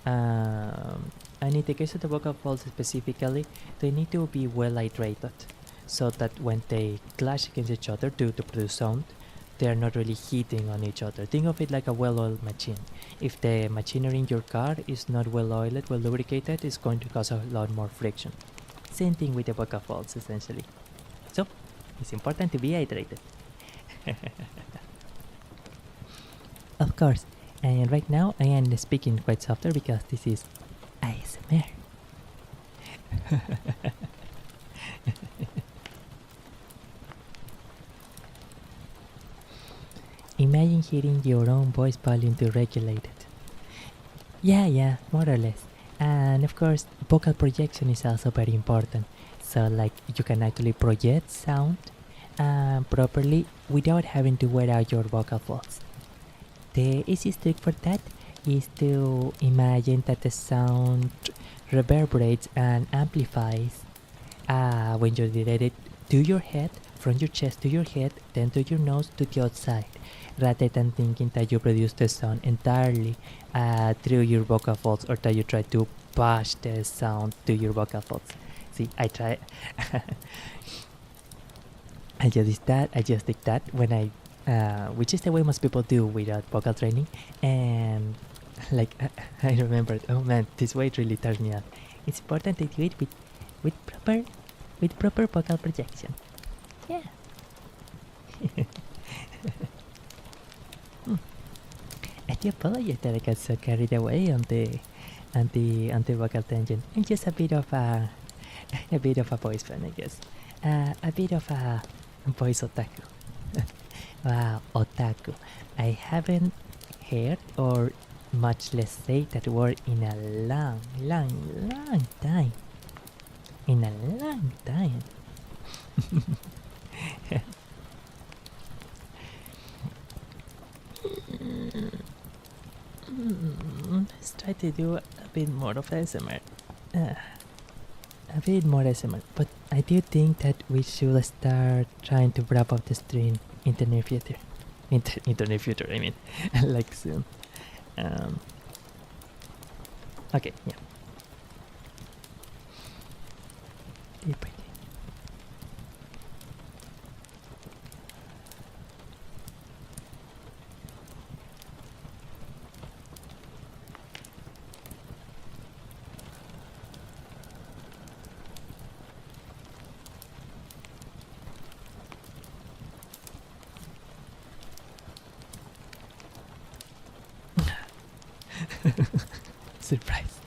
And in the case of the vocal folds specifically, they need to be well hydrated so that when they clash against each other to produce sound, they are not really hitting on each other. Think of it like a well-oiled machine. If the machinery in your car is not well-oiled, well lubricated, it's going to cause a lot more friction. Same thing with the vocal folds, essentially. So, it's important to be hydrated. Of course, and right now I am speaking quite softer because this is ASMR. Imagine hearing your own voice volume to regulate it. Yeah, more or less. And of course, vocal projection is also very important. So like you can actually project sound properly without having to wear out your vocal folds. The easiest trick for that is to imagine that the sound reverberates and amplifies when you direct it to your head, from your chest to your head, then to your nose to the outside, rather than thinking that you produce the sound entirely through your vocal folds or that you try to push the sound to your vocal folds. See, I try. I just did that when which is the way most people do without vocal training, and like I remembered, oh man, this way really turns me off. It's important to do it with proper vocal projection. Yeah. I do apologize that I got so carried away on the vocal tangent. I'm just a bit of a voice fan, I guess. A bit of a voice otaku. Wow, otaku. I haven't heard or much less say that word in a long time. In a long time. Let's try to do a bit more of ASMR. A bit more ASMR, but I do think that we should start trying to wrap up the stream in the near future. In the near future, I mean, like soon. Okay, yeah. Deep breathing. Surprise.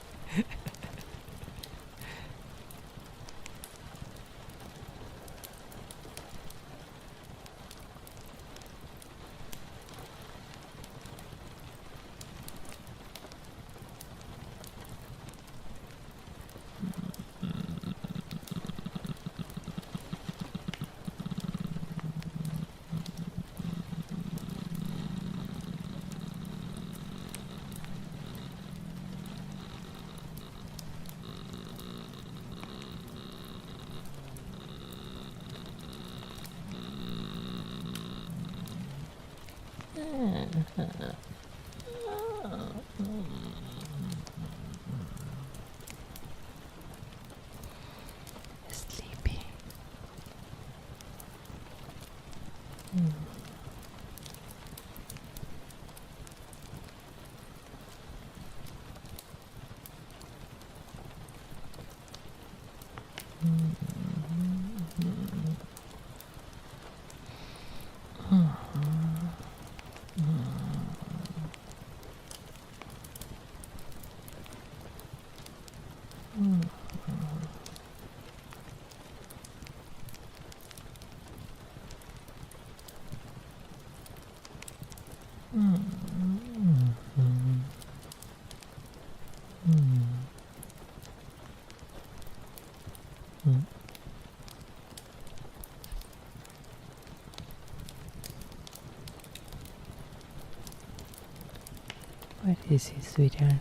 What is it, sweetheart?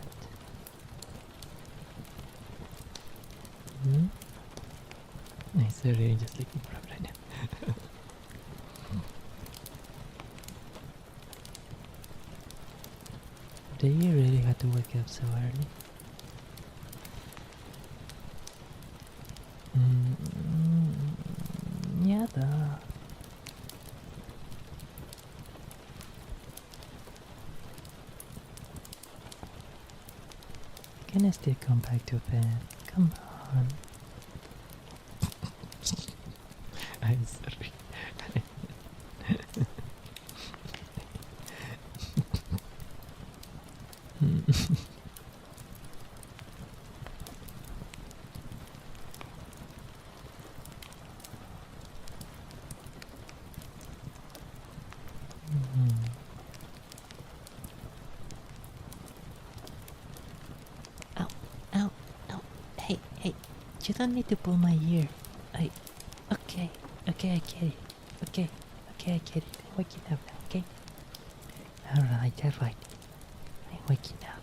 Hmm? I'm sorry, I'm just looking for a friend. Do you really have to wake up so early? Yeah, though. Can I still come back to bed? Come on. I'm sorry. Ow, ow, ow. Hey, hey. You don't need to pull my ear. Okay, okay, I get it. Okay, okay, I get it. I'm waking up now, okay? Alright, alright. I'm waking up.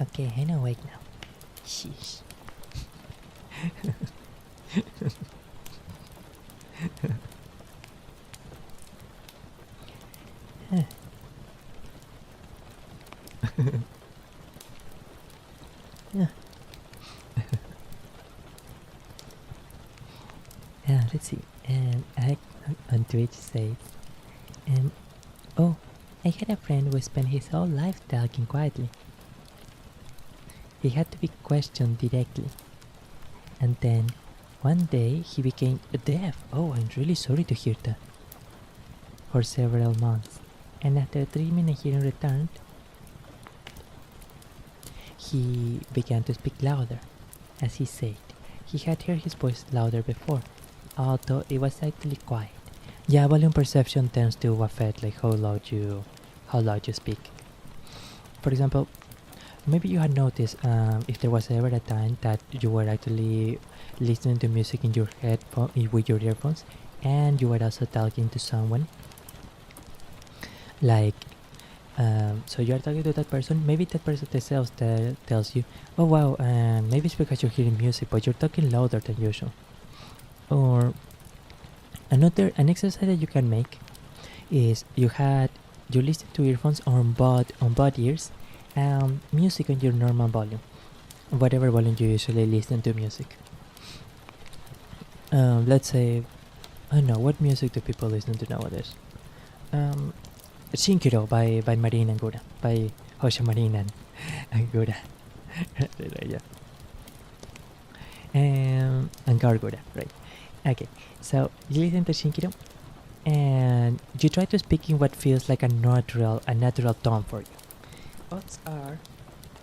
Okay, I'm awake now. Sheesh. Let's see. I on Twitch says, oh, I had a friend who spent his whole life talking quietly. He had to be questioned directly. And then, one day, he became deaf. Oh, I'm really sorry to hear that. For several months. And after 3 minutes hearing returned, he began to speak louder. As he said, he had heard his voice louder before, although it was actually quiet. Yeah, volume perception tends to affect like how loud you speak. For example, maybe you had noticed if there was ever a time that you were actually listening to music in your headphone with your earphones, and you were also talking to someone. Like, so you are talking to that person. Maybe that person themselves tells you, "Oh wow," maybe it's because you're hearing music, but you're talking louder than usual. Or an exercise that you can make is you listen to earphones on both ears, music on your normal volume, whatever volume you usually listen to music. Let's say, I don't know, what music do people listen to nowadays? Shinkiro by Marin and Gura, by Hosha Marin and Gura. Yeah. And Gargura, right? Okay, so you listen to Shinkiro, and you try to speak in what feels like a natural tone for you. Odds are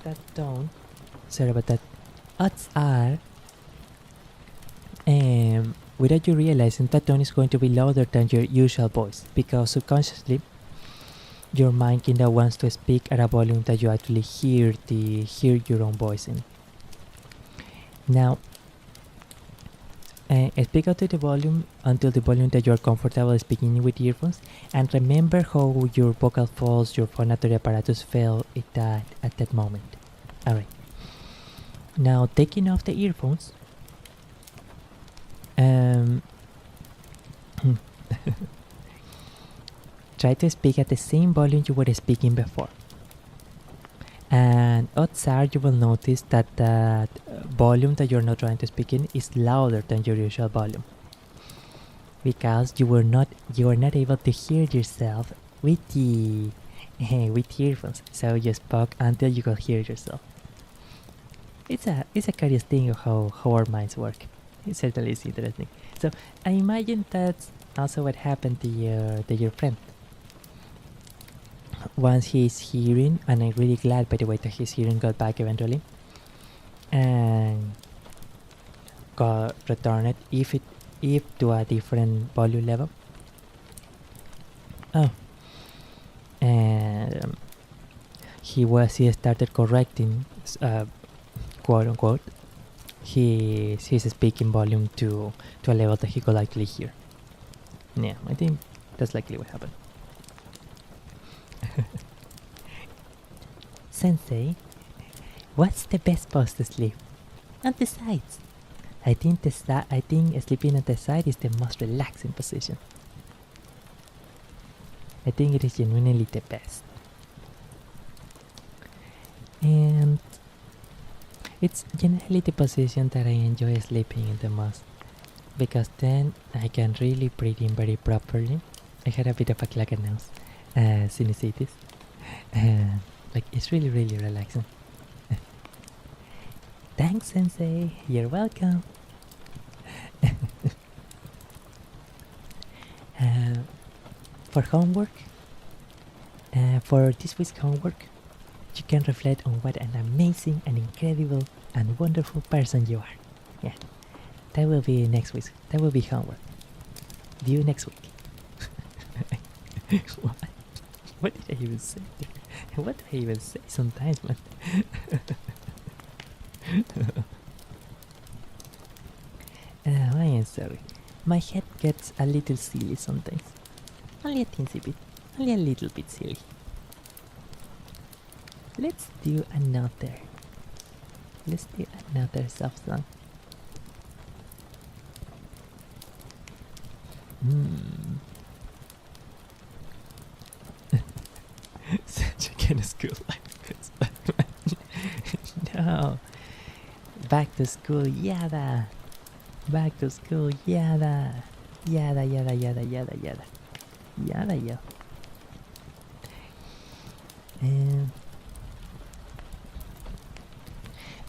that tone. Sorry about that. Odds are, without you realizing, that tone is going to be louder than your usual voice, because subconsciously your mind kinda wants to speak at a volume that you actually hear your own voice in. Now, speak out to the volume until the volume that you are comfortable speaking with earphones, and remember how your vocal folds, your phonatory apparatus felt at that moment. Alright. Now, taking off the earphones, try to speak at the same volume you were speaking before. And odds are you will notice that that volume that you're not trying to speak in is louder than your usual volume, because you were not able to hear yourself with the earphones. So you spoke until you could hear yourself. It's a curious thing of how our minds work. It certainly is interesting. So I imagine that's also what happened to your friend. Once his hearing, and I'm really glad by the way that his hearing got back eventually, and got returned if to a different volume level. Oh, and he started correcting, quote unquote, his speaking volume to a level that he could actually hear. Yeah, I think that's likely what happened. Sensei, what's the best pose to sleep? On the sides. I think sleeping on the side is the most relaxing position. I think it is genuinely the best. And it's generally the position that I enjoy sleeping in the most, because then I can really breathe in very properly. I had a bit of a clacker nose, sinusitis, and like it's really relaxing. Thanks, Sensei. You're welcome. For homework, for this week's homework, you can reflect on what an amazing and incredible and wonderful person you are. Yeah, that will be next week. That will be homework. Due next week. What? What did I even say? What did I even say sometimes, man? I am sorry. My head gets a little silly sometimes. Only a teensy bit. Only a little bit silly. Let's do another soft song. Such a kind of school life. No. Back to school, yada. Back to school, yada. Yada.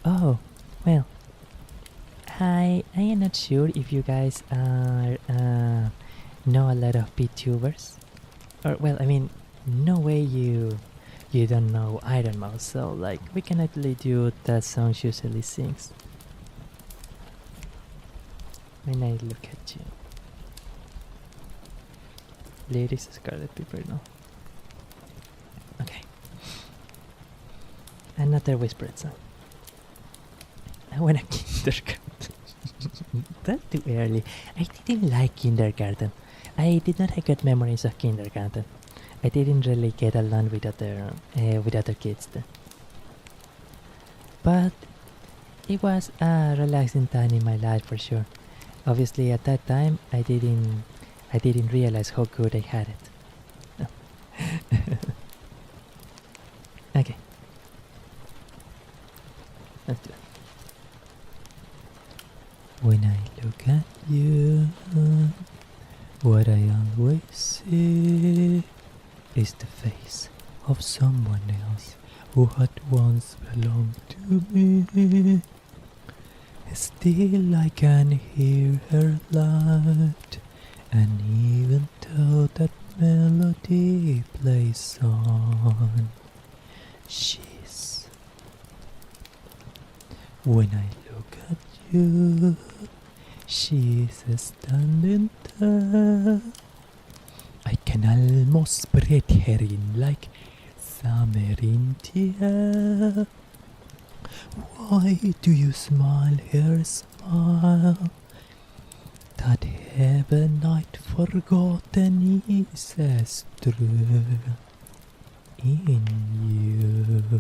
Oh, well, I am not sure if you guys are know a lot of VTubers, or well, I mean, no way you don't know Iron Mouse, so like we can actually do that song she usually sings. When I look at you, lyrics Scarlet Piper, no. Okay, another whispered song. I want a kindergarten. That's too early. I didn't like kindergarten. I did not have good memories of kindergarten. I didn't really get along with other kids there. But it was a relaxing time in my life for sure. Obviously, at that time, I didn't realize how good I had it. No. Okay. Let's do it. When I look at you, what I always see is the face of someone else who had once belonged to me. Still I can hear her light, and even though that melody plays on, she's. When I look at you, she's standing there. I can almost breathe her in like summer in the air. Why do you smile her smile? That heaven I'd forgotten is as true in you.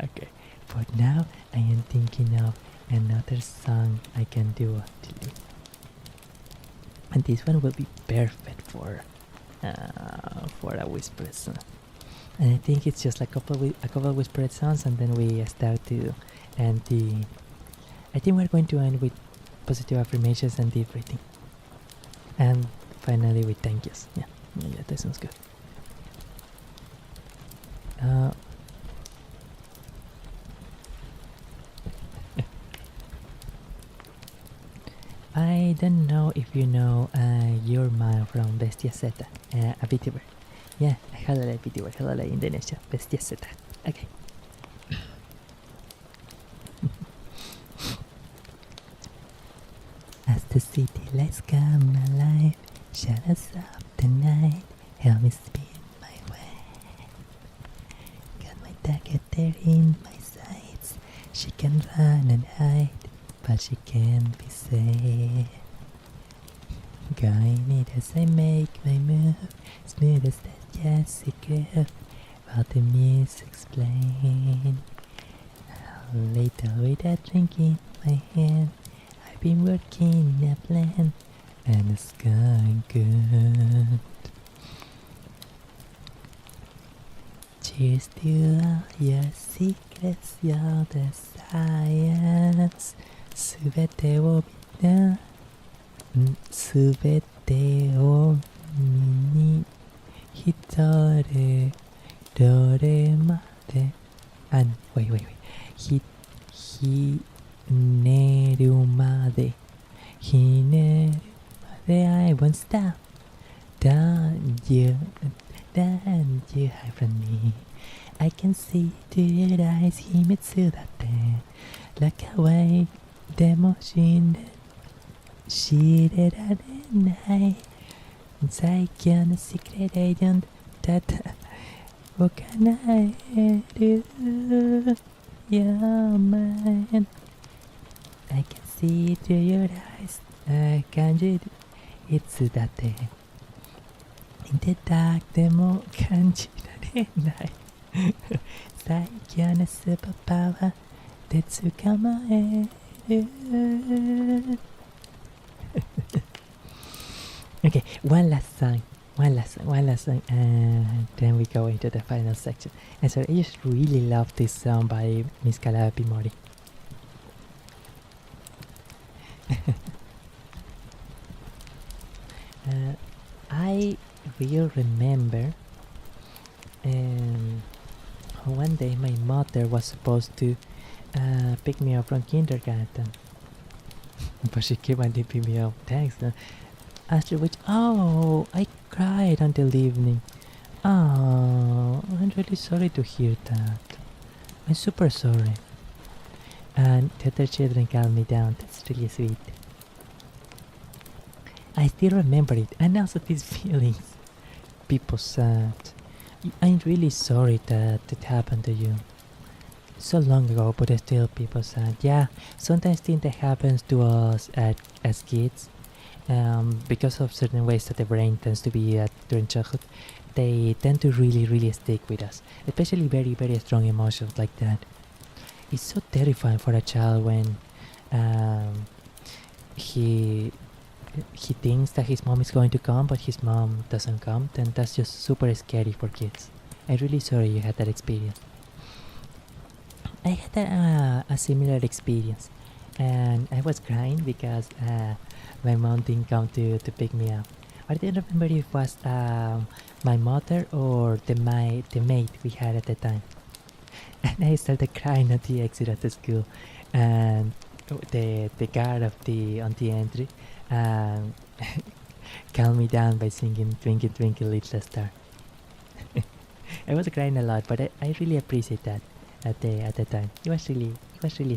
Okay, but now I am thinking of another song I can do actually. And this one will be perfect for a whispered song. And I think it's just a couple whispered songs, and then we start to end the. I think we're going to end with positive affirmations and deep breathing, and finally with thank yous. Yeah, that sounds good. I don't know if you know your man from Bestia Zeta, a VTuber. Yeah, a halal VTuber, halal Indonesia, Bestia Zeta. Okay. As the city lights come alive, shadows of the night, help me spin my way. Got my target there in my sights, she can run and hide, but she can't be saved. Guide me as I make my move, smooth as that jazzy curve. while the music's playing. A little with a drink in my hand. I've been working a plan, and it's going good. Cheers to all your secrets, you're the science. すべてを見に一人どれまでひねるまで I won't stop. Don't you hide from me. I can see through your eyes 秘密だって Like a way でも知れられない最強のシークレットエージェントだったを叶える You're mine. I can see through your eyes 感じるいつだって In the dark でも感じられない最強のスーパーパワーで捕まえるOkay, one last song, and then we go into the final section. And so I just really love this song by Miss Calabi Mori. I will remember one day my mother was supposed to pick me up from kindergarten. But she came and didn't pick me up. Thanks. After which, I cried until the evening. I'm really sorry to hear that. I'm super sorry. And the other children calmed me down. That's really sweet. I still remember it, and also these feelings. People said, I'm really sorry that it happened to you. So long ago, but still people said, yeah, sometimes things that happens to us as kids, because of certain ways that the brain tends to be during childhood, they tend to really stick with us, especially very strong emotions like that. It's so terrifying for a child when he thinks that his mom is going to come, but his mom doesn't come. Then that's just super scary for kids. I'm really sorry you had that experience. I had a similar experience, and I was crying because my mom didn't come to pick me up. I don't remember if it was my mother or the maid we had at the time. And I started crying at the exit of the school, and the guard on the entry calmed me down by singing "Twinkle Twinkle Little Star." I was crying a lot, but I really appreciate that at the time. It was really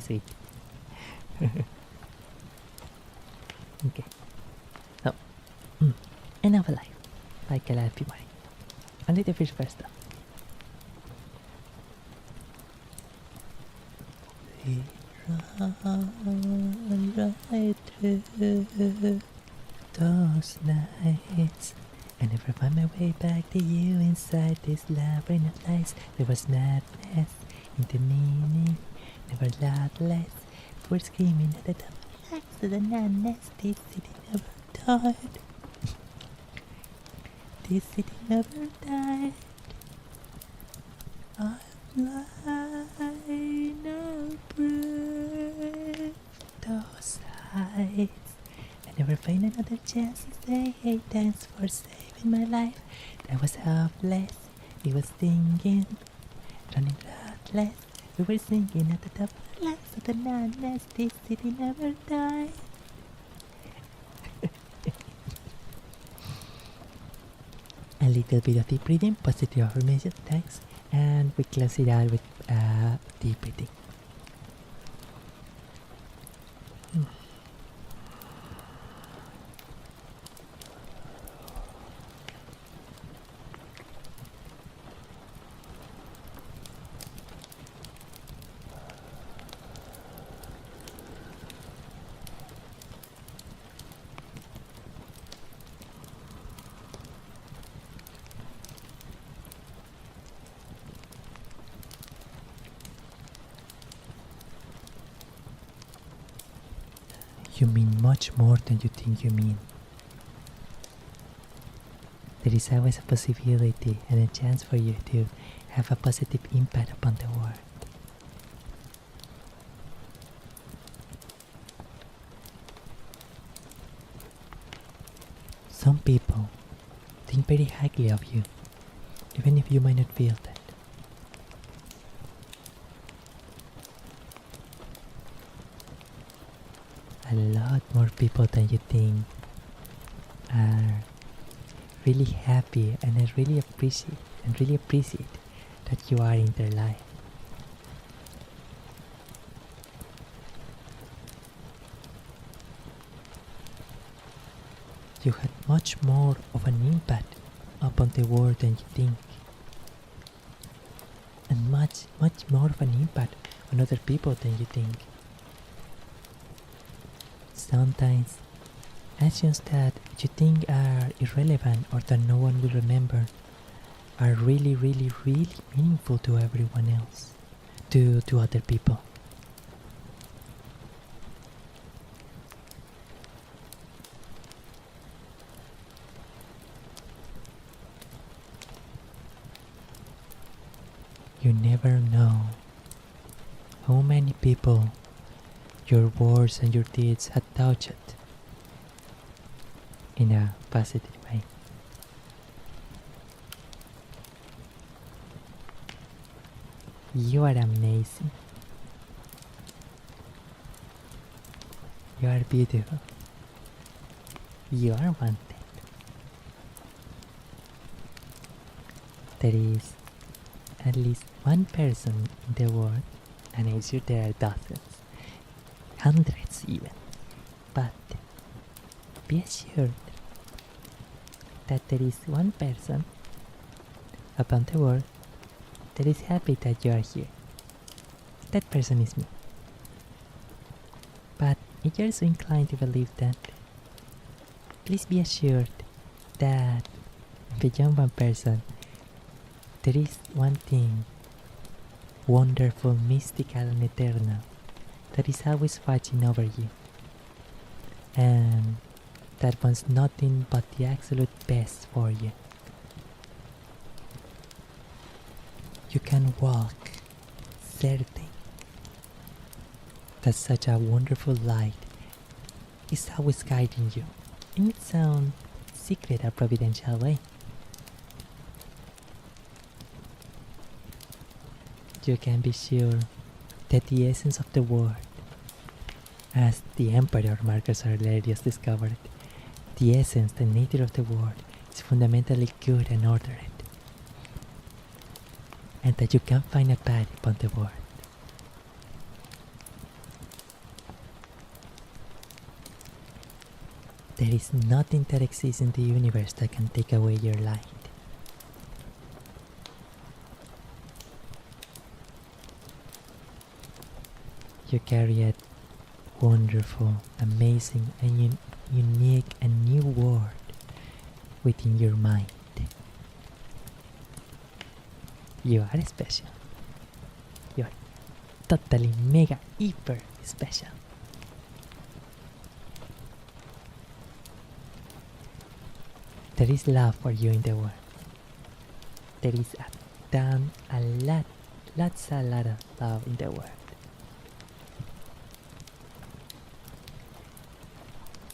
sweet. Okay. So, enough alive. By Calabi Mori. Only the fish first though. We run right through those nights. I never find my way back to you inside this labyrinth of lies. There was madness in the meaning, never less. We're screaming at the top of the lights to the madness. This city never died. This city never died. I'm lying abreast those heights. I never find another chance to say, hey, thanks for saving my life. I was helpless, he was thinking, running breathless. We were singing at the top of the lights of the madness. This city never died. A little bit of deep breathing, positive affirmation, thanks. And we close it out with deep breathing. you mean much more than you think you mean. There is always a possibility and a chance for you to have a positive impact upon the world. Some people think very highly of you, even if you might not feel that. A lot more people than you think are really happy and really appreciate that you are in their life. You had much more of an impact upon the world than you think, and much more of an impact on other people than you think. Sometimes actions that you think are irrelevant or that no one will remember are really meaningful to everyone else, to other people. You never know how many people your words and your deeds had touched in a positive way. You are amazing. You are beautiful. You are wanted. There is at least one person in the world, and I'm sure there are dozens, hundreds even, but be assured that there is one person upon the world that is happy that you are here. That person is me. But if you're so inclined to believe that, please be assured that beyond one person, there is one thing wonderful, mystical, and eternal that is always watching over you, and that wants nothing but the absolute best for you. You can walk certain that such a wonderful light is always guiding you in its own secret or providential way. You can be sure that the essence of the world, as the Emperor Marcus Aurelius discovered, the essence, the nature of the world is fundamentally good and ordered, and that you can find a path upon the world. There is nothing that exists in the universe that can take away your light. You carry a wonderful, amazing, and unique and new world within your mind. You are special. You are totally mega hyper special. There is love for you in the world. There is lots of love in the world.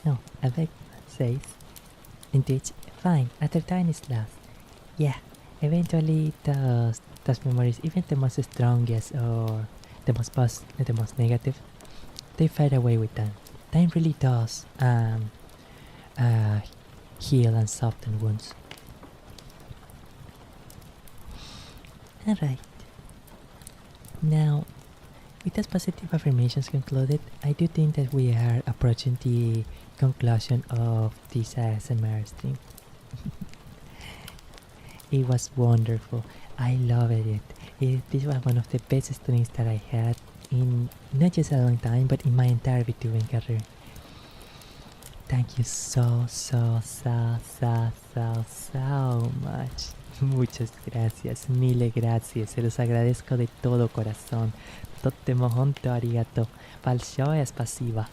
No, Avec says, indeed, fine, after time is lost. Yeah, eventually those memories, even the most strongest or the most negative, they fade away with time. Time really does heal and soften wounds. Alright. Now, with those positive affirmations concluded, I do think that we are approaching the conclusion of this ASMR stream. It was wonderful. I loved it. This was one of the best streams that I had in not just a long time, but in my entire VTubing career. Thank you so much. Muchas gracias, mille gracias. Se los agradezco de todo corazón. Totemo honto arigato. Большое спасибо.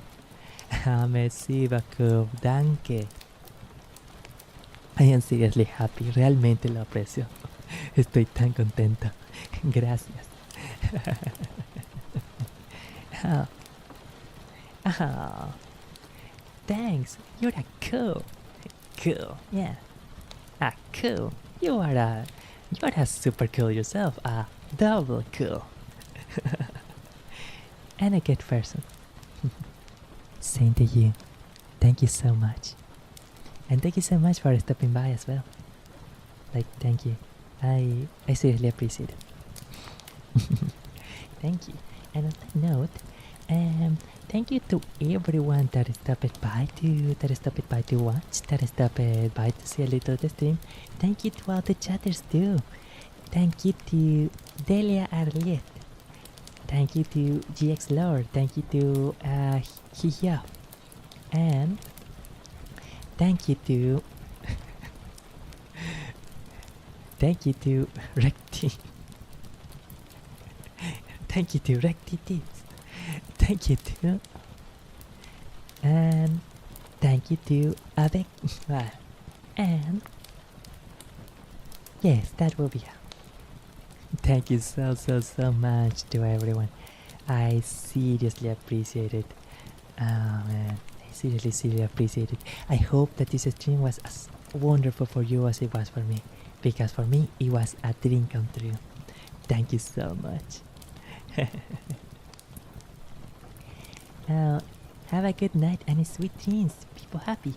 Merci beaucoup, danke. I am seriously happy, realmente lo aprecio. Estoy tan contento. Gracias. Oh. Oh. Thanks, you're a cool. Cool, yeah. Cool. You're a super cool yourself. Double cool. And a good person. Same to you. Thank you so much. And thank you so much for stopping by as well. Thank you. I seriously appreciate it. Thank you. And on that note, thank you to everyone that stopped by to watch, that stopped by to see a little of the stream. Thank you to all the chatters too. Thank you to Delia Arliet. Thank you to GX Lord. Thank you to Hiya. And thank you to thank you to Recti. Thank you to Recti Tits. Thank you to and thank you to Avec. And yes, that will be all. Thank you so much to everyone. I seriously appreciate it. Oh man, I seriously appreciate it. I hope that this stream was as wonderful for you as it was for me, because for me it was a dream come true. Thank you so much. Have a good night and sweet dreams. People happy.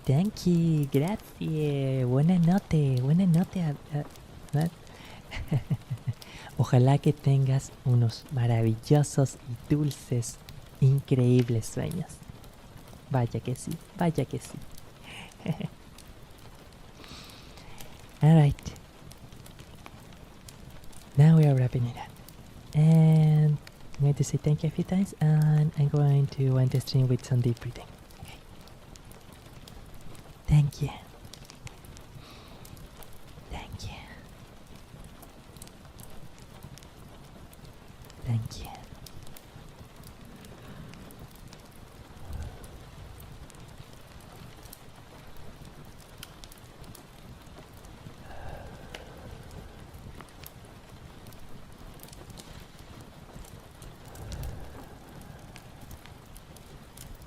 Thank you, grazie. Buenas noches. Ojalá que tengas unos maravillosos y dulces, increíbles sueños. Vaya que sí, vaya que sí. Alright. Now we are wrapping it up. And I'm going to say thank you a few times, and I'm going to end the stream with some deep breathing. Okay. Thank you.